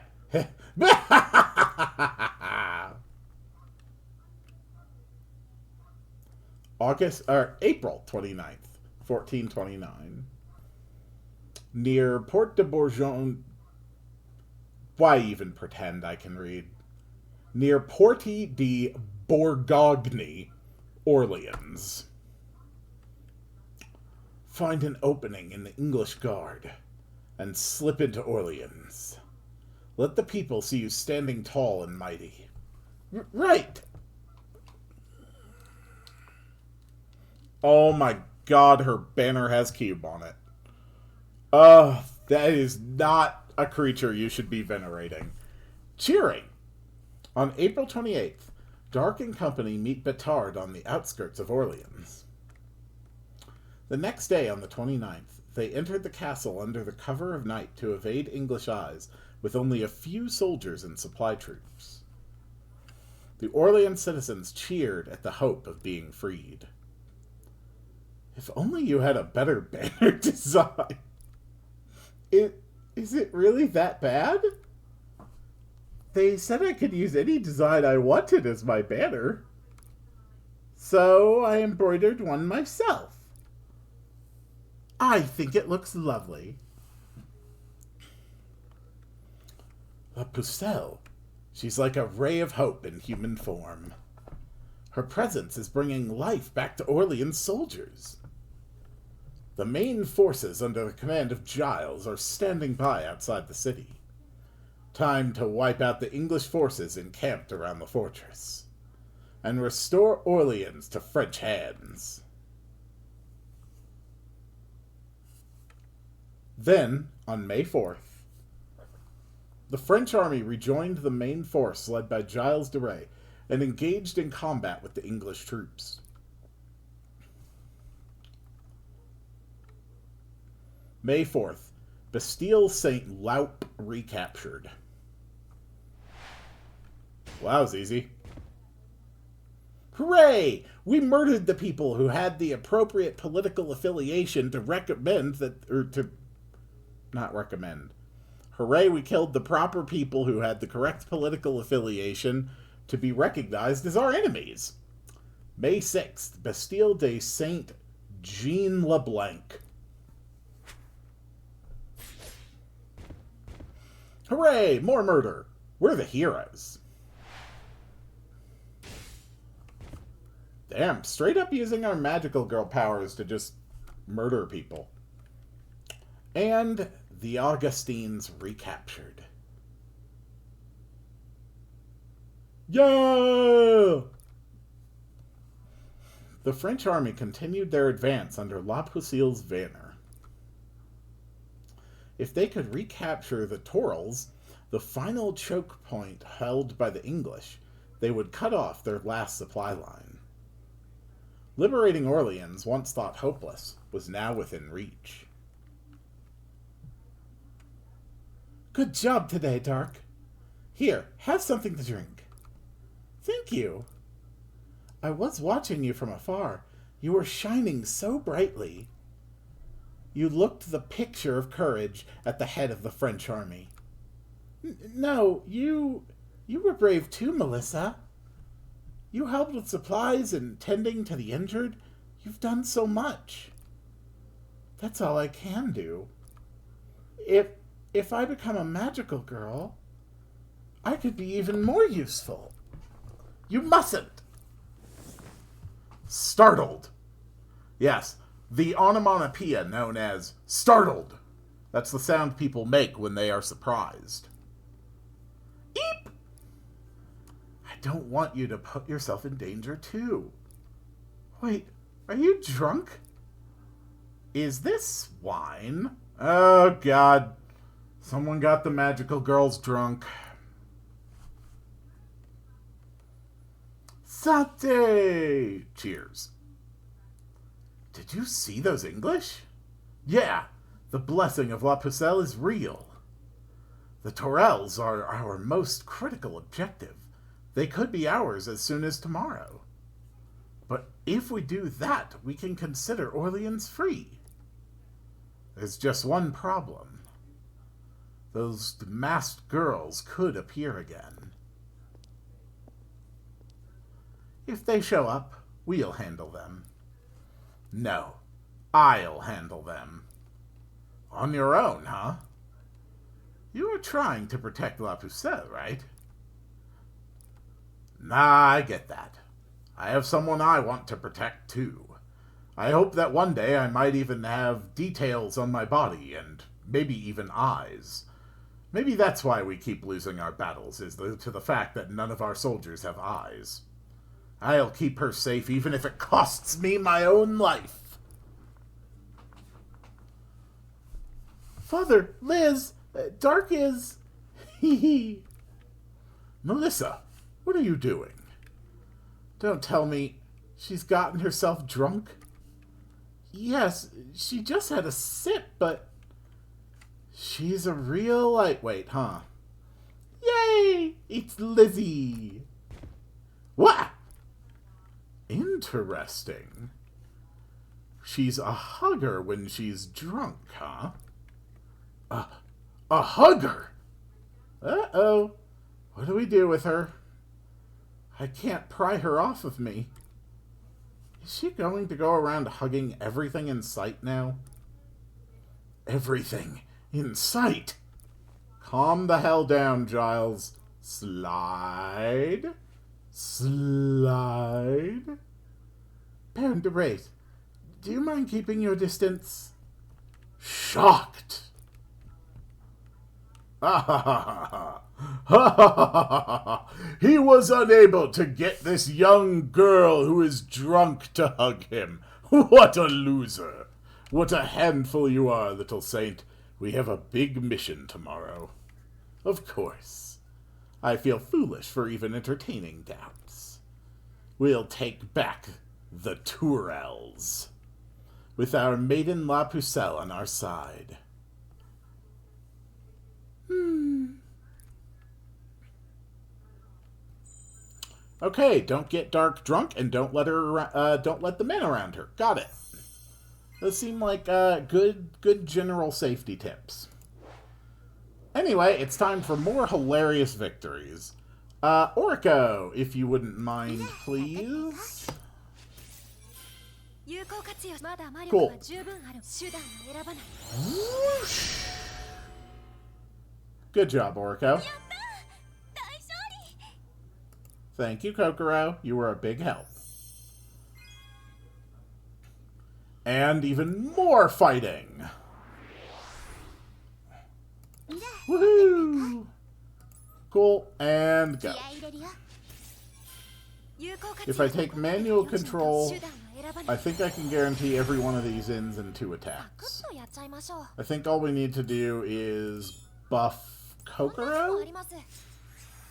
Speaker 1: 29th, 1429. Near Port de Bourgogne. Why even pretend I can read? Near Porte de Bourgogne, Orleans. Find an opening in the English Guard and slip into Orleans. Let the people see you standing tall and mighty. Right! Oh my god, her banner has cube on it. That is not a creature you should be venerating. Cheering! On April 28th, Dark and company meet Betard on the outskirts of Orleans. The next day, on the 29th, they entered the castle under the cover of night to evade English eyes with only a few soldiers and supply troops. The Orleans citizens cheered at the hope of being freed. If only you had a better banner design. Is it really that bad? They said I could use any design I wanted as my banner. So I embroidered one myself. I think it looks lovely. La Pucelle. She's like a ray of hope in human form. Her presence is bringing life back to Orleans soldiers. The main forces under the command of Giles are standing by outside the city. Time to wipe out the English forces encamped around the fortress and restore Orleans to French hands. Then, on May 4th, the French army rejoined the main force led by Giles de Rais and engaged in combat with the English troops. May 4th, Bastille St. Loup recaptured. Well, that was easy. Hooray! We murdered the people who had the appropriate political affiliation to recommend that, or to not recommend. Hooray, we killed the proper people who had the correct political affiliation to be recognized as our enemies. May 6th, Bastille de Saint Jean LeBlanc. Hooray, more murder. We're the heroes. Damn, straight up using our magical girl powers to just murder people. And the Augustines recaptured. Yeah! The French army continued their advance under La Pucille's banner. If they could recapture the Torils, the final choke point held by the English, they would cut off their last supply line. Liberating Orleans, once thought hopeless, was now within reach. Good job today, Dark. Here, have something to drink. Thank you. I was watching you from afar. You were shining so brightly. You looked the picture of courage at the head of the French army. No, you were brave too, Melissa. You helped with supplies and tending to the injured. You've done so much. That's all I can do. If I become a magical girl, I could be even more useful. You mustn't. Startled. Yes, the onomatopoeia known as startled. That's the sound people make when they are surprised. Eep! I don't want you to put yourself in danger, too. Wait, are you drunk? Is this wine? Oh, God. Someone got the magical girls drunk. Sate! Cheers. Did you see those English? Yeah, the blessing of La Pucelle is real. The Torils are our most critical objective. They could be ours as soon as tomorrow. But if we do that, we can consider Orleans free. There's just one problem. Those masked girls could appear again. If they show up, we'll handle them. No, I'll handle them. On your own, huh? You were trying to protect La Pucelle, right? Nah, I get that. I have someone I want to protect, too. I hope that one day I might even have details on my body and maybe even eyes. Maybe that's why we keep losing our battles, is to the fact that none of our soldiers have eyes. I'll keep her safe even if it costs me my own life. Father, Liz, Dark is... Melissa, What are you doing? Don't tell me she's gotten herself drunk? Yes, she just had a sip, but she's a real lightweight, huh? Yay! It's Lizzie! What? Interesting. She's a hugger when she's drunk, huh? A hugger? Uh-oh. What do we do with her? I can't pry her off of me. Is she going to go around hugging everything in sight now? Everything in sight? Calm the hell down, Giles. Slide. Slide. Baron de Wraith, do you mind keeping your distance? Shocked. Ha ha ha ha ha ha ha. He was unable to get this young girl who is drunk to hug him. What a loser. What a handful you are, little saint. We have a big mission tomorrow. Of course. I feel foolish for even entertaining doubts. We'll take back the Tourelles, with our maiden La Pucelle on our side. Okay, don't get dark drunk and don't let the men around her. Got it. Those seem like good general safety tips. Anyway, it's time for more hilarious victories. Orko, if you wouldn't mind, please. Cool. Whoosh. Good job, Orko. Thank you, Kokoro. You were a big help. And even more fighting! Woohoo! Cool, and go. If I take manual control, I think I can guarantee every one of these ends in 2 attacks. I think all we need to do is buff Kokoro,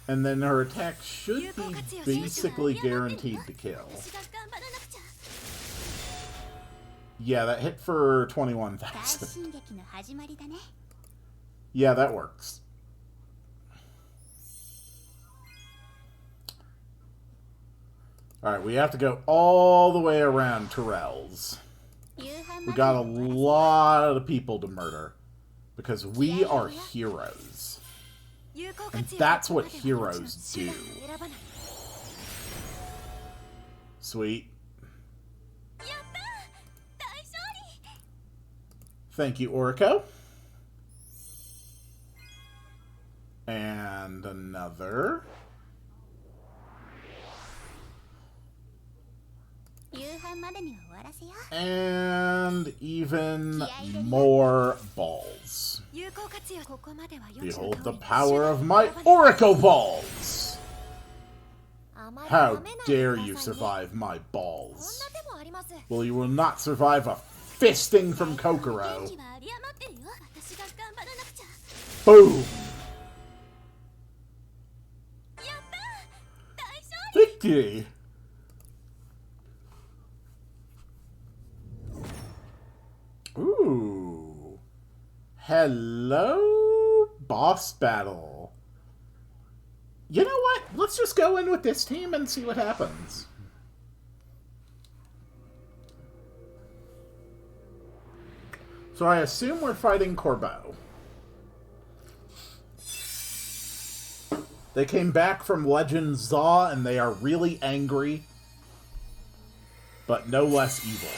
Speaker 1: and then her attack should be basically guaranteed to kill. Yeah, that hit for 21,000. Yeah, that works. Alright, we have to go all the way around Tourelles. We got a lot of people to murder, because we are heroes. And that's what heroes do. Sweet. Thank you, Orko. And another. And even more balls. Behold the power of my Orko balls! How dare you survive my balls? Well, you will not survive a fisting from Kokoro. Boom! Victory! Ooh. Hello, boss battle. You know what? Let's just go in with this team and see what happens. So I assume we're fighting Corbeau. They came back from Legend Zaw and they are really angry, but no less evil.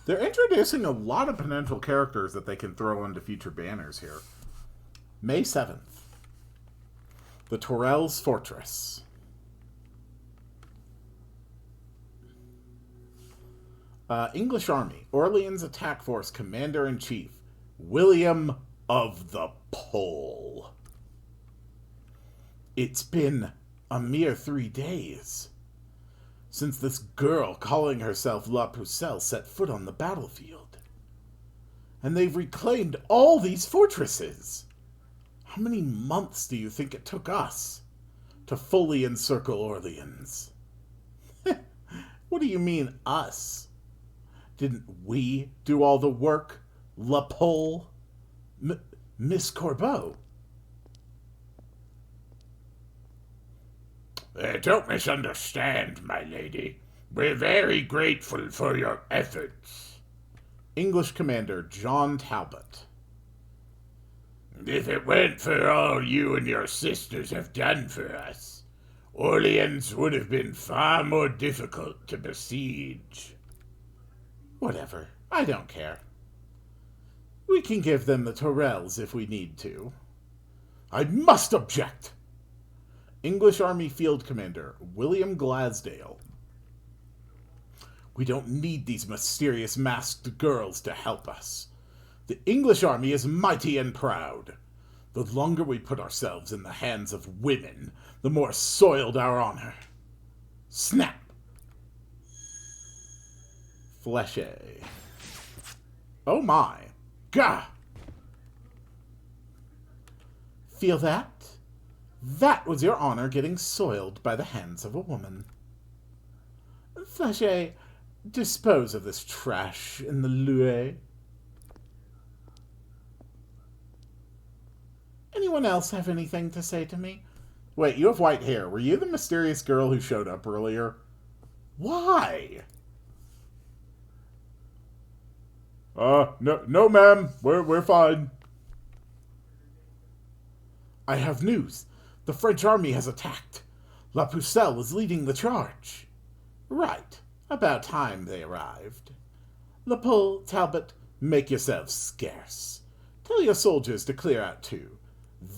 Speaker 1: They're introducing a lot of potential characters that they can throw into future banners here. May 7th. The Tourelles Fortress. English Army. Orleans Attack Force Commander-in-Chief. William of the Pole. It's been a mere 3 days since this girl calling herself La Pucelle set foot on the battlefield. And they've reclaimed all these fortresses. How many months do you think it took us to fully encircle Orleans? What do you mean, us? Didn't we do all the work? La Pole? Miss Corbeau?
Speaker 2: Don't misunderstand, my lady. We're very grateful for your efforts.
Speaker 1: English Commander John Talbot.
Speaker 2: If it weren't for all you and your sisters have done for us, Orleans would have been far more difficult to besiege.
Speaker 1: Whatever. I don't care. We can give them the Tourelles if we need to. I must object! English Army Field Commander William Glasdale. We don't need these mysterious masked girls to help us. The English army is mighty and proud. The longer we put ourselves in the hands of women, the more soiled our honor. Snap! Fleche. Oh my. Gah! Feel that? That was your honor getting soiled by the hands of a woman. Fleche, dispose of this trash in the Loue. Anyone else have anything to say to me? Wait, you have white hair. Were you the mysterious girl who showed up earlier? Why? No, ma'am. We're fine. I have news. The French army has attacked. La Pucelle is leading the charge. Right. About time they arrived. La Pole, Talbot, make yourselves scarce. Tell your soldiers to clear out too.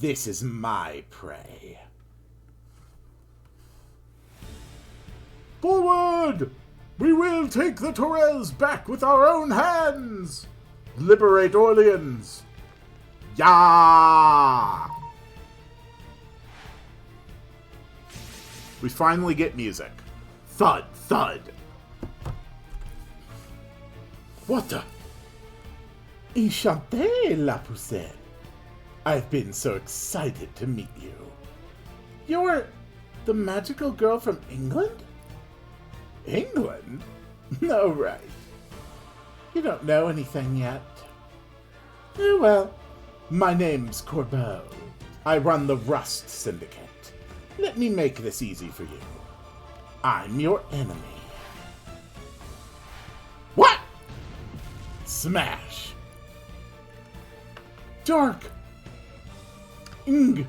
Speaker 1: This is my prey. Forward! We will take the Tourelles back with our own hands! Liberate Orleans! Yah! We finally get music. Thud, thud. What the? Enchanté, La Pucelle. I've been so excited to meet you. You're the magical girl from England? England? No, right. You don't know anything yet. Oh, well. My name's Corbeau. I run the Rust Syndicate. Let me make this easy for you. I'm your enemy. What? Smash. Dark. Ing.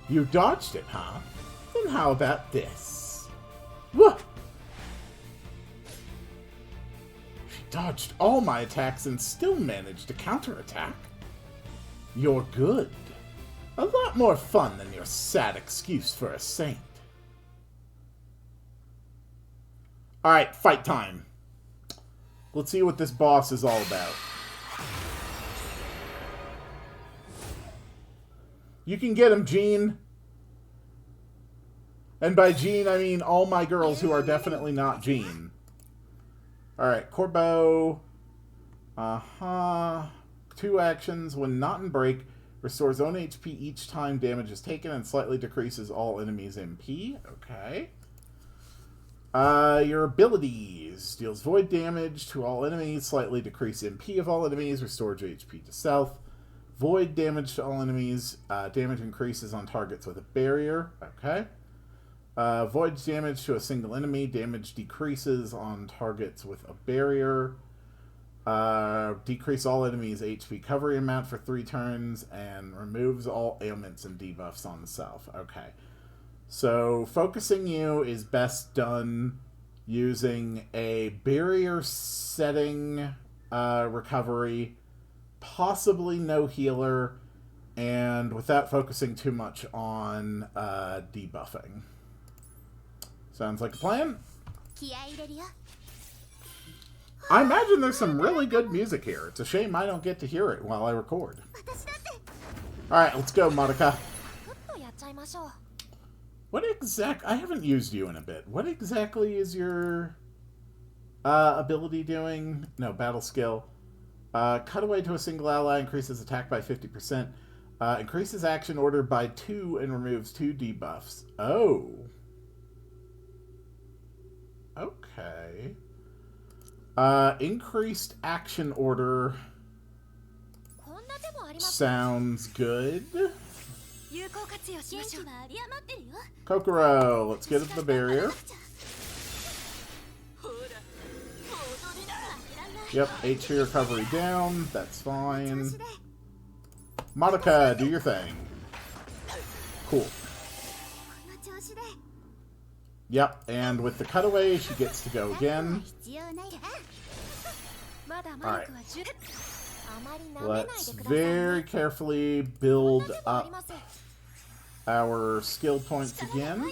Speaker 1: You dodged it, huh? Then how about this? Whoa! She dodged all my attacks and still managed to counterattack. You're good. A lot more fun than your sad excuse for a saint. Alright, fight time. Let's see what this boss is all about. You can get him, Jean. And by Jean, I mean all my girls who are definitely not Jean. Alright, Corbeau. 2 actions. When not in break, restores own HP each time damage is taken and slightly decreases all enemies' MP. Okay. Your abilities. Deals void damage to all enemies, slightly decrease MP of all enemies, restores HP to self. Void damage to all enemies. Damage increases on targets with a barrier. Okay. Void damage to a single enemy. Damage decreases on targets with a barrier. Decrease all enemies' HP recovery amount for 3 turns. And removes all ailments and debuffs on self. Okay. So, focusing you is best done using a barrier setting recovery, possibly no healer, and without focusing too much on debuffing. Sounds like a plan. I imagine there's some really good music here. It's a shame I don't get to hear it while I record. Alright, let's go, Madoka. I haven't used you in a bit. What exactly is your ability doing? No, battle skill. Cutaway to a single ally increases attack by 50%. Increases action order by 2 and removes 2 debuffs. Oh. Okay. Increased action order sounds good. Kokoro, let's get at the barrier. Yep, HP recovery down. That's fine. Madoka, do your thing. Cool. Yep, and with the cutaway, she gets to go again. Alright. Let's very carefully build up our skill points again.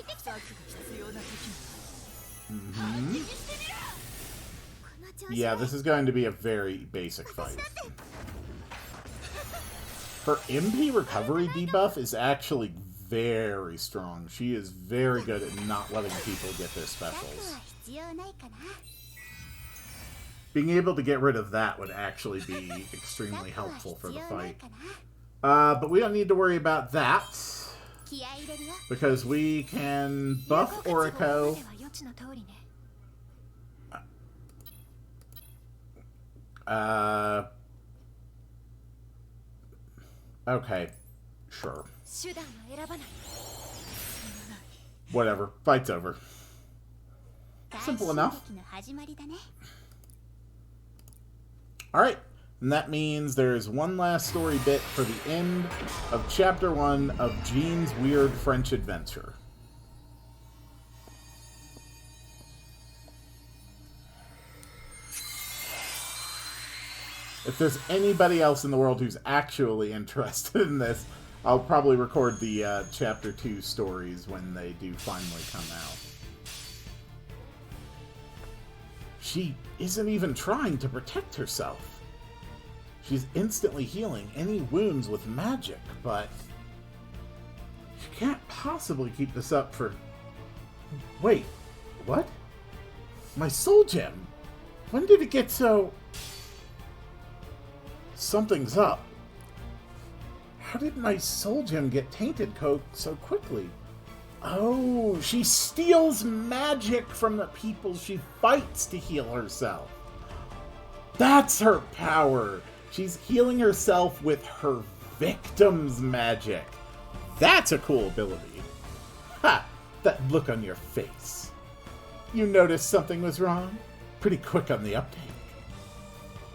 Speaker 1: Yeah, this is going to be a very basic fight. Her MP recovery debuff is actually very strong. She is very good at not letting people get their specials. Being able to get rid of that would actually be extremely helpful for the fight. But we don't need to worry about that, because we can buff Oriko. Okay, sure. Whatever, fight's over. Simple enough. Alright, and that means there's one last story bit for the end of Chapter 1 of Jean's Weird French Adventure. If there's anybody else in the world who's actually interested in this, I'll probably record the Chapter 2 stories when they do finally come out. She isn't even trying to protect herself. She's instantly healing any wounds with magic, but she can't possibly keep this up for... Wait, what? My soul gem? When did it get so... Something's up. How did my soul gem get tainted so quickly? Oh, she steals magic from the people she fights to heal herself. That's her power. She's healing herself with her victim's magic. That's a cool ability. Ha! That look on your face. You noticed something was wrong? Pretty quick on the uptake.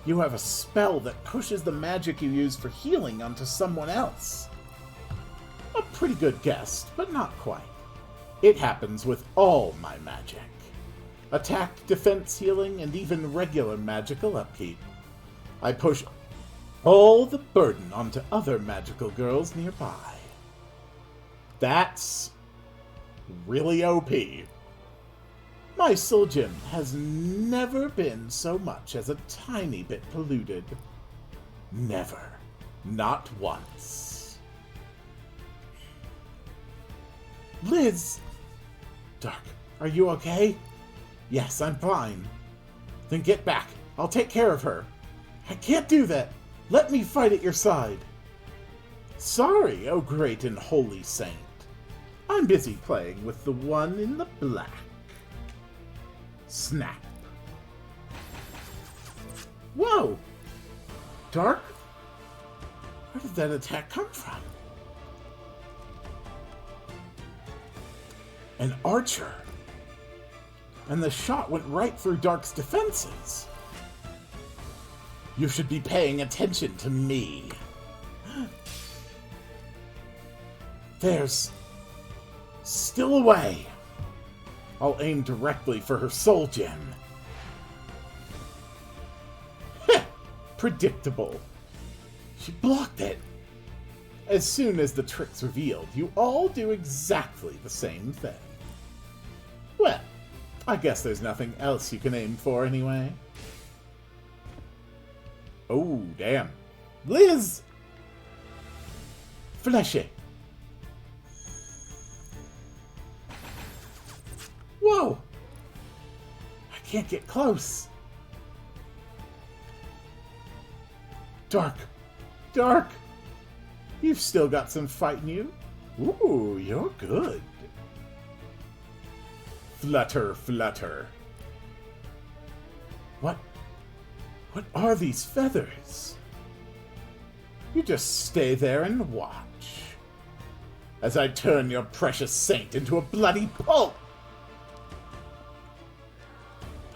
Speaker 1: You have a spell that pushes the magic you use for healing onto someone else. A pretty good guess, but not quite. It happens with all my magic. Attack, defense, healing, and even regular magical upkeep. I push all the burden onto other magical girls nearby. That's really OP. My soul gem has never been so much as a tiny bit polluted. Never. Not once. Liz! Dark, are you okay? Yes, I'm fine. Then get back. I'll take care of her. I can't do that. Let me fight at your side. Sorry, oh great and holy saint. I'm busy playing with the one in the black. Snap. Whoa! Dark? Where did that attack come from? An archer. And the shot went right through Dark's defenses. You should be paying attention to me. There's still a way. I'll aim directly for her soul gem. Heh! Predictable. She blocked it. As soon as the trick's revealed, you all do exactly the same thing. Well, I guess there's nothing else you can aim for anyway. Oh, damn. Liz! Fleshy. Whoa! I can't get close. Dark! Dark! You've still got some fight in you. Ooh, you're good. Flutter, flutter. What are these feathers? You just stay there and watch as I turn your precious saint into a bloody pulp.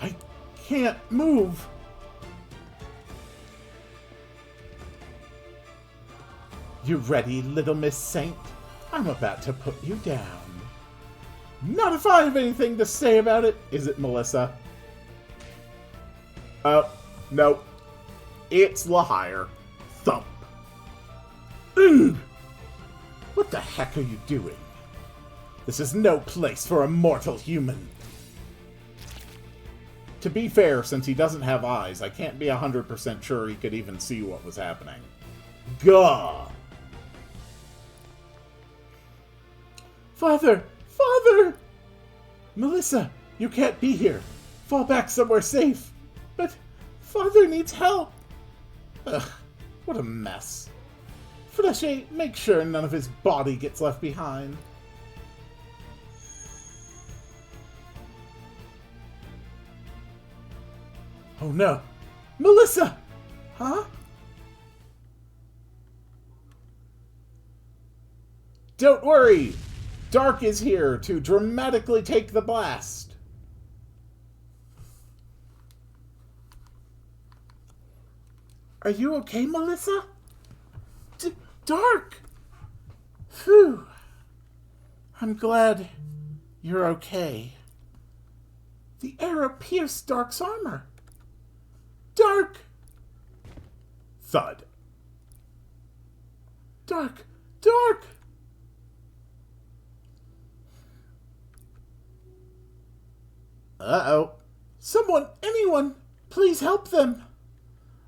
Speaker 1: I can't move. You ready, little Miss Saint? I'm about to put you down. Not if I have anything to say about it, is it, Melissa? Oh, no. It's Lahire. Thump. What the heck are you doing? This is no place for a mortal human. To be fair, since he doesn't have eyes, I can't be 100% sure he could even see what was happening. Gah! Father! Father! Melissa, you can't be here. Fall back somewhere safe. But Father needs help. Ugh, what a mess. Fleshy, make sure none of his body gets left behind. Oh no. Melissa! Huh? Don't worry! Dark is here to dramatically take the blast. Are you okay, Melissa? Dark! Phew. I'm glad you're okay. The arrow pierced Dark's armor. Dark! Thud. Dark! Dark! Uh-oh. Someone, anyone, please help them.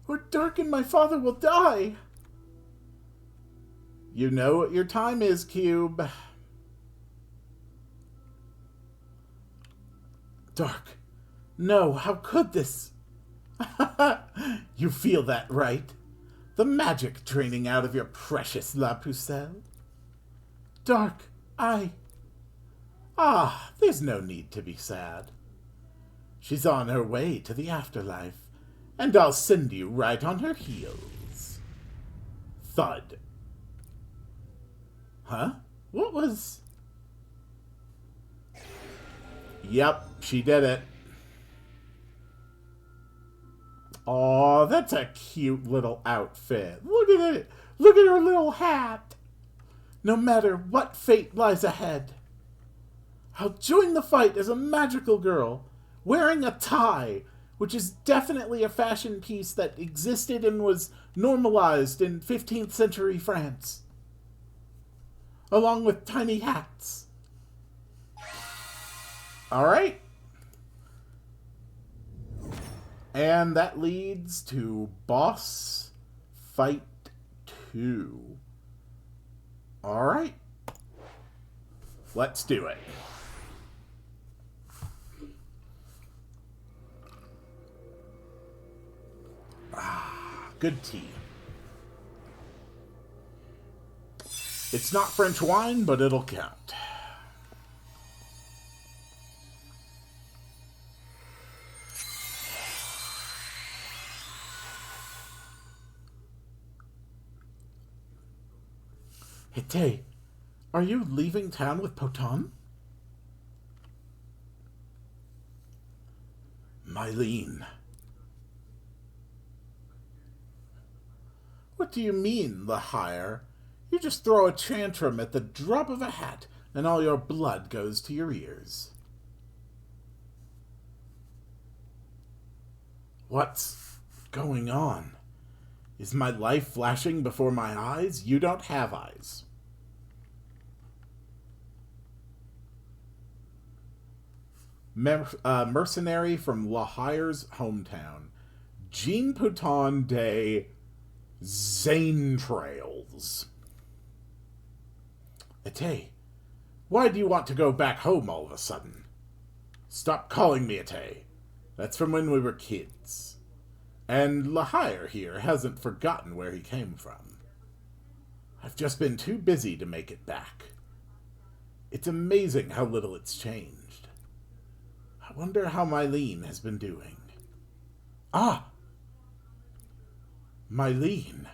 Speaker 1: Or Dark and my father will die. You know what your time is, Cube. Dark. No, how could this? You feel that, right? The magic draining out of your precious La Pucelle. Dark, there's no need to be sad. She's on her way to the afterlife, and I'll send you right on her heels. Thud. Huh? What was... Yep, she did it. Aw, that's a cute little outfit. Look at it. Look at her little hat. No matter what fate lies ahead, I'll join the fight as a magical girl, wearing a tie, which is definitely a fashion piece that existed and was normalized in 15th century France, along with tiny hats. All right. And that leads to Boss Fight 2. All right. Let's do it. Good tea. It's not French wine, but it'll count. Hey, are you leaving town with Poton? Mylene. What do you mean, Lahire? You just throw a tantrum at the drop of a hat, and all your blood goes to your ears. What's going on? Is my life flashing before my eyes? You don't have eyes. Mercenary from Lahire's hometown, Jean Pouton de Zanetrails. Ate, why do you want to go back home all of a sudden? Stop calling me Ate. That's from when we were kids. And Lahire here hasn't forgotten where he came from. I've just been too busy to make it back. It's amazing how little it's changed. I wonder how Mylene has been doing. Ah! Mylene.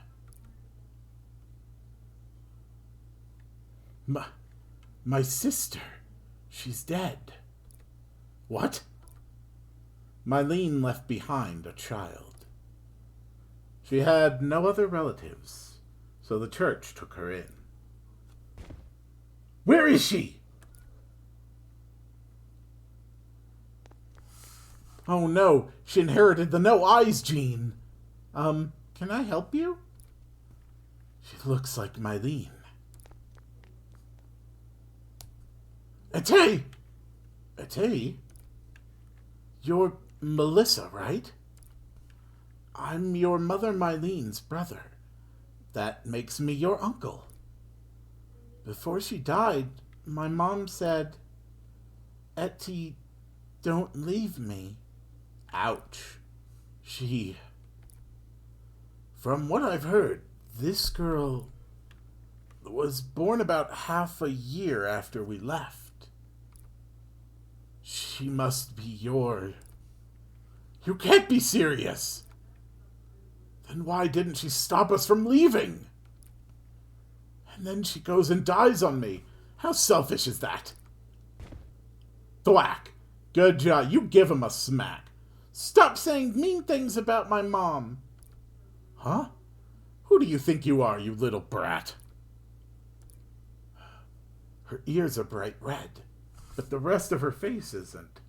Speaker 1: My sister. She's dead. What? Mylene left behind a child. She had no other relatives, so the church took her in. Where is she? Oh no, she inherited the no eyes gene. Can I help you? She looks like Mylene. Ate! Ate? You're Melissa, right? I'm your mother Mylene's brother. That makes me your uncle. Before she died, my mom said, Etty, don't leave me. Ouch. From what I've heard, this girl was born about half a year after we left. She must be your... You can't be serious! Then why didn't she stop us from leaving? And then she goes and dies on me. How selfish is that? Thwack! Good job. You give him a smack. Stop saying mean things about my mom. Huh? Who do you think you are, you little brat? Her ears are bright red, but the rest of her face isn't.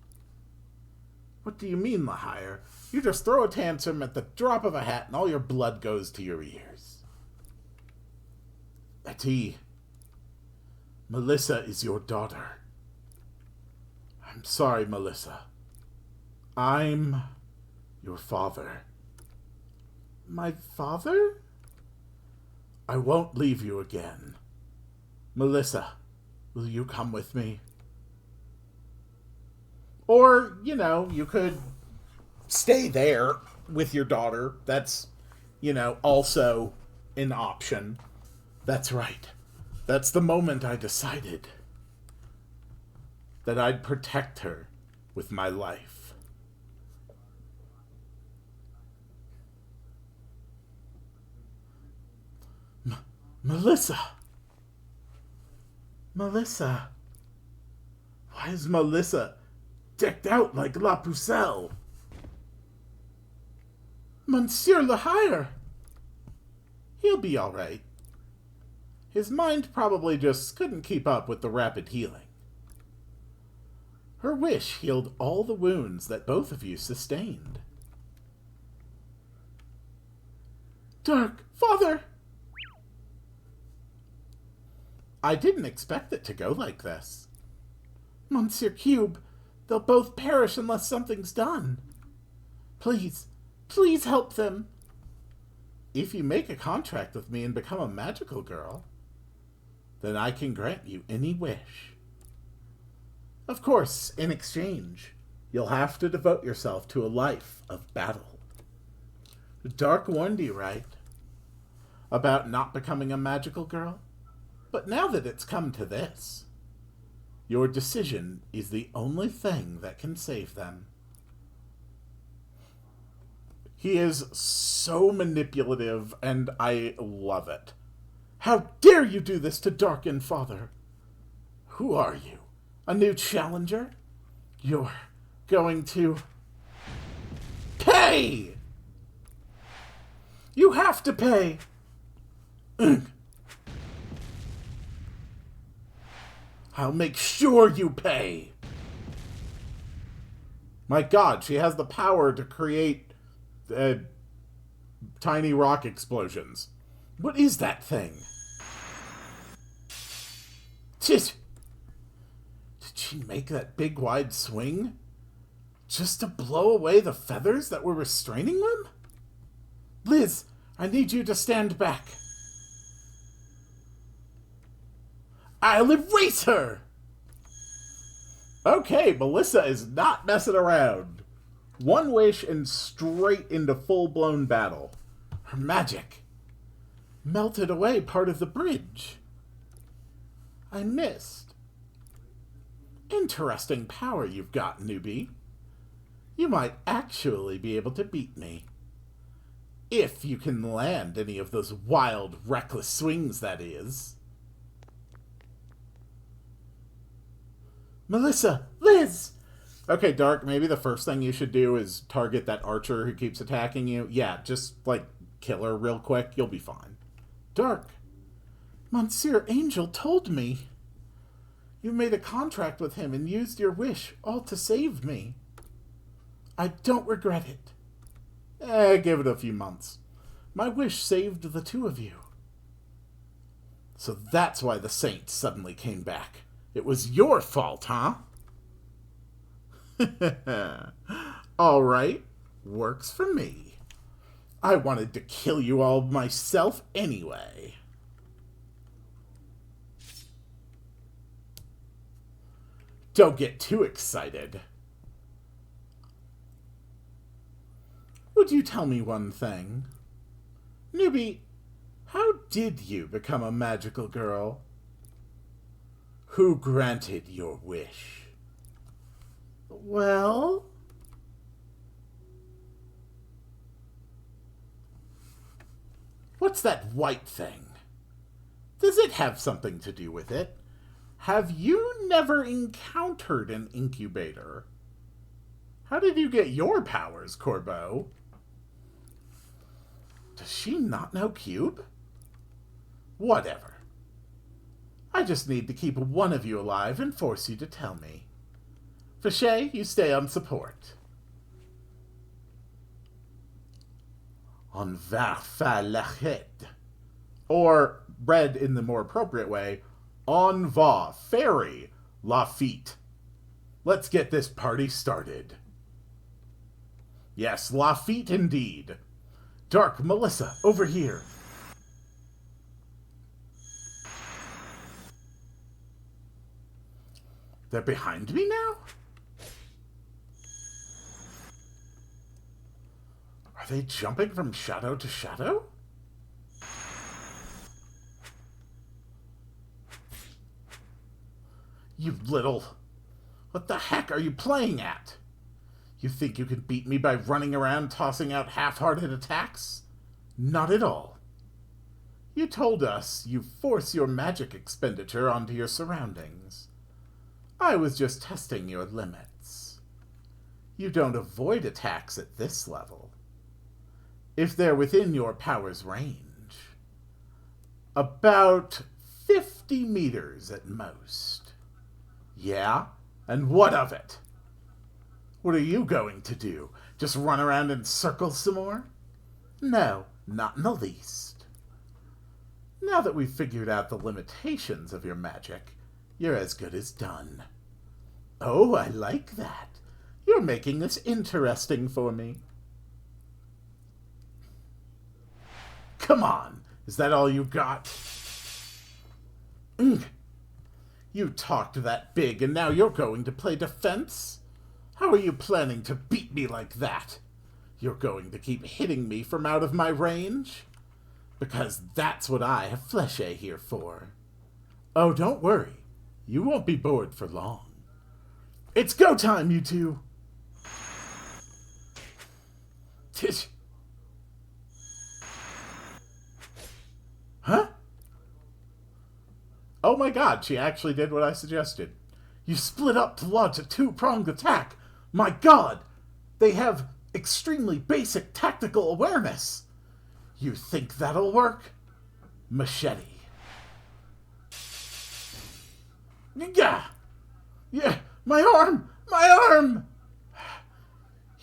Speaker 1: What do you mean, Lahire? You just throw a tantrum at the drop of a hat and all your blood goes to your ears. Etty, Melissa is your daughter. I'm sorry, Melissa. I'm your father. My father? I won't leave you again. Melissa, will you come with me? Or, you could stay there with your daughter. That's, also an option. That's right. That's the moment I decided that I'd protect her with my life. Melissa! Melissa! Why is Melissa decked out like La Pucelle? Monsieur Lahire! He'll be all right. His mind probably just couldn't keep up with the rapid healing. Her wish healed all the wounds that both of you sustained. Dark, Father! I didn't expect it to go like this. Monsieur Cube, they'll both perish unless something's done. Please, please help them. If you make a contract with me and become a magical girl, then I can grant you any wish. Of course, in exchange, you'll have to devote yourself to a life of battle. Dark warned you, right? About not becoming a magical girl? But now that it's come to this, your decision is the only thing that can save them. He is so manipulative, and I love it. How dare you do this to Darken Father? Who are you? A new challenger? You're going to pay! You have to pay! I'll make sure you pay! My God, she has the power to create tiny rock explosions. What is that thing? Did she make that big wide swing just to blow away the feathers that were restraining them? Liz, I need you to stand back. I'll erase her! Okay, Melissa is not messing around. One wish and straight into full-blown battle. Her magic melted away part of the bridge. I missed. Interesting power you've got, newbie. You might actually be able to beat me. If you can land any of those wild, reckless swings, that is. Melissa! Liz! Okay, Dark, maybe the first thing you should do is target that archer who keeps attacking you. Yeah, just, kill her real quick. You'll be fine. Dark, Monsieur Angel told me. You made a contract with him and used your wish all to save me. I don't regret it. Give it a few months. My wish saved the two of you. So that's why the saints suddenly came back. It was your fault, huh? All right, works for me. I wanted to kill you all myself anyway. Don't get too excited. Would you tell me one thing? Newbie, how did you become a magical girl? Who granted your wish? Well? What's that white thing? Does it have something to do with it? Have you never encountered an incubator? How did you get your powers, Corbeau? Does she not know Cube? Whatever. I just need to keep one of you alive and force you to tell me. Fichet, you stay on support. On va fa lachet. Or, read in the more appropriate way, on va ferry Lafitte. Let's get this party started. Yes, Lafitte indeed. Dark, Melissa, over here. They're behind me now? Are they jumping from shadow to shadow? You little... What the heck are you playing at? You think you can beat me by running around tossing out half-hearted attacks? Not at all. You told us you force your magic expenditure onto your surroundings. I was just testing your limits. You don't avoid attacks at this level. If they're within your power's range. About 50 meters at most. Yeah? And what of it? What are you going to do? Just run around in circles some more? No, not in the least. Now that we've figured out the limitations of your magic, you're as good as done. Oh, I like that. You're making this interesting for me. Come on, is that all you got? You talked that big and now you're going to play defense? How are you planning to beat me like that? You're going to keep hitting me from out of my range? Because that's what I have Fleshe here for. Oh, don't worry. You won't be bored for long. It's go time, you two! Tish. Huh? Oh my god, she actually did what I suggested. You split up to launch a two-pronged attack. My god! They have extremely basic tactical awareness. You think that'll work? Machete. Yeah! Yeah! My arm! My arm!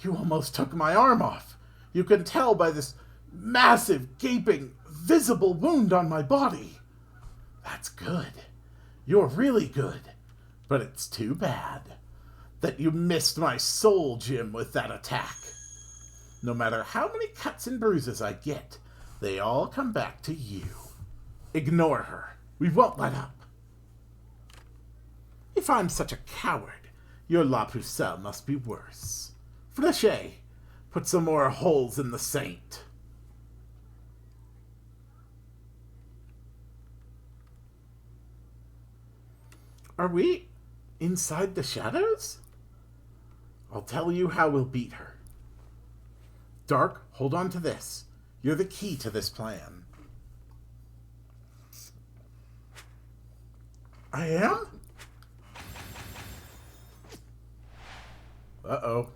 Speaker 1: You almost took my arm off. You can tell by this massive, gaping, visible wound on my body. That's good. You're really good. But it's too bad that you missed my soul gem with that attack. No matter how many cuts and bruises I get, they all come back to you. Ignore her. We won't let up. If I'm such a coward, your La Pucelle must be worse. Flechet, put some more holes in the saint. Are we inside the shadows? I'll tell you how we'll beat her. Dark, hold on to this. You're the key to this plan. I am? Uh-oh.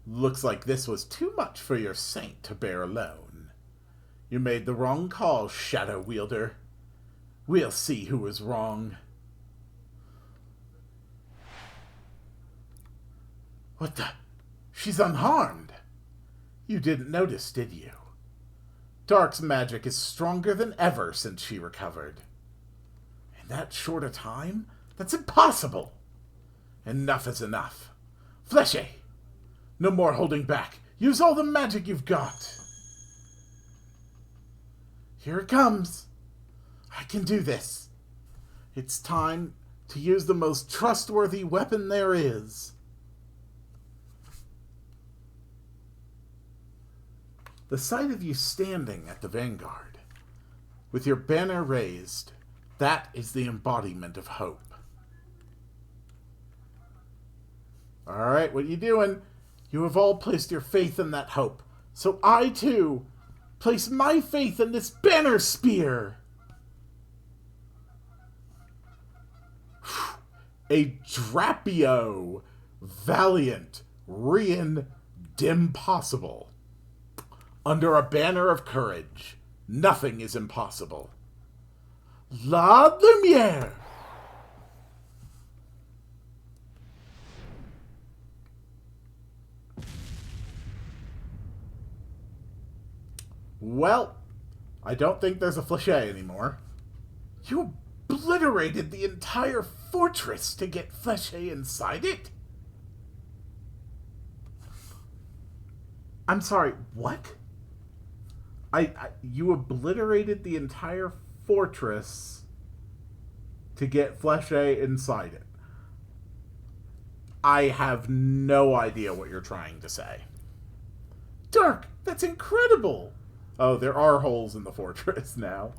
Speaker 1: Looks like this was too much for your saint to bear alone. You made the wrong call, Shadow Wielder. We'll see who was wrong. What the? She's unharmed. You didn't notice, did you? Dark's magic is stronger than ever since she recovered. In that short a time? That's impossible! Enough is enough. Flechet! No more holding back. Use all the magic you've got. Here it comes. I can do this. It's time to use the most trustworthy weapon there is. The sight of you standing at the vanguard, with your banner raised, that is the embodiment of hope. All right, what are you doing? You have all placed your faith in that hope. So I, too, place my faith in this banner spear. A Drapio, valiant, Rian, dimpossible. Under a banner of courage, nothing is impossible. La Lumiere! Well, I don't think there's a Flechet anymore. You obliterated the entire fortress to get Flechet inside it? I'm sorry, what? You obliterated the entire fortress to get Flechet inside it. I have no idea what you're trying to say. Dark, that's incredible! Oh, there are holes in the fortress now.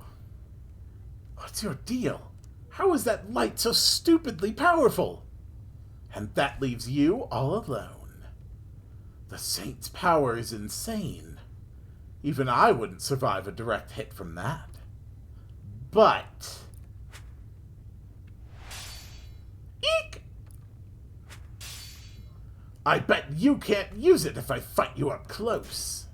Speaker 1: What's your deal? How is that light so stupidly powerful? And that leaves you all alone. The Saint's power is insane. Even I wouldn't survive a direct hit from that. But... Eek! I bet you can't use it if I fight you up close.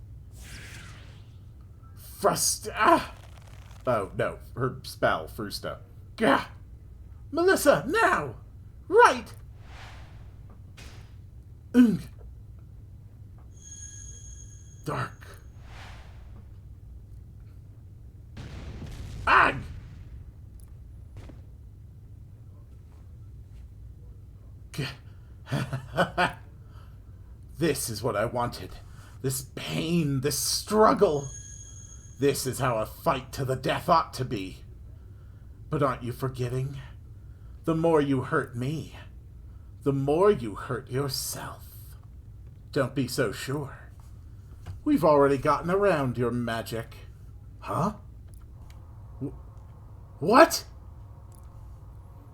Speaker 1: Oh, no. Her spell, Frusta. Gah! Melissa, now! Right! Dark. Ag! This is what I wanted. This pain, this struggle. This is how a fight to the death ought to be. But aren't you forgetting? The more you hurt me, the more you hurt yourself. Don't be so sure. We've already gotten around your magic. Huh? What?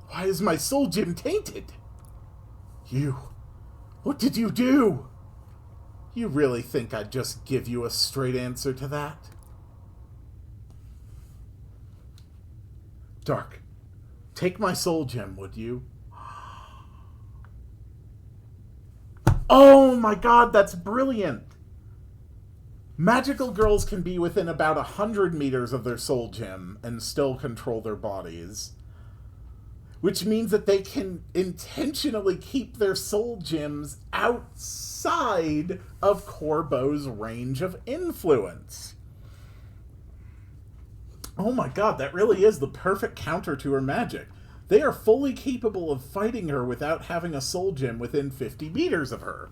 Speaker 1: Why is my soul gem tainted? You. What did you do? You really think I'd just give you a straight answer to that? Dark, take my soul gem, would you? Oh my god, that's brilliant! Magical girls can be within about 100 meters of their soul gem and still control their bodies. Which means that they can intentionally keep their soul gems outside of Corbo's range of influence. Oh my god, that really is the perfect counter to her magic. They are fully capable of fighting her without having a soul gem within 50 meters of her.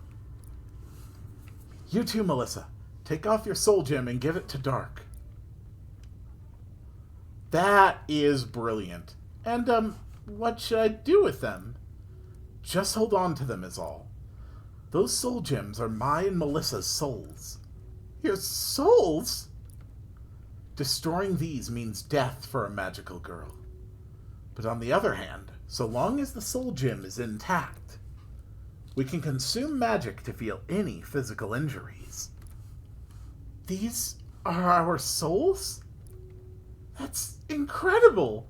Speaker 1: You too, Melissa. Take off your soul gem and give it to Dark. That is brilliant. And, what should I do with them? Just hold on to them is all. Those soul gems are my and Melissa's souls. Your souls? Destroying these means death for a magical girl. But on the other hand, so long as the soul gem is intact, we can consume magic to feel any physical injuries. These are our souls? That's incredible!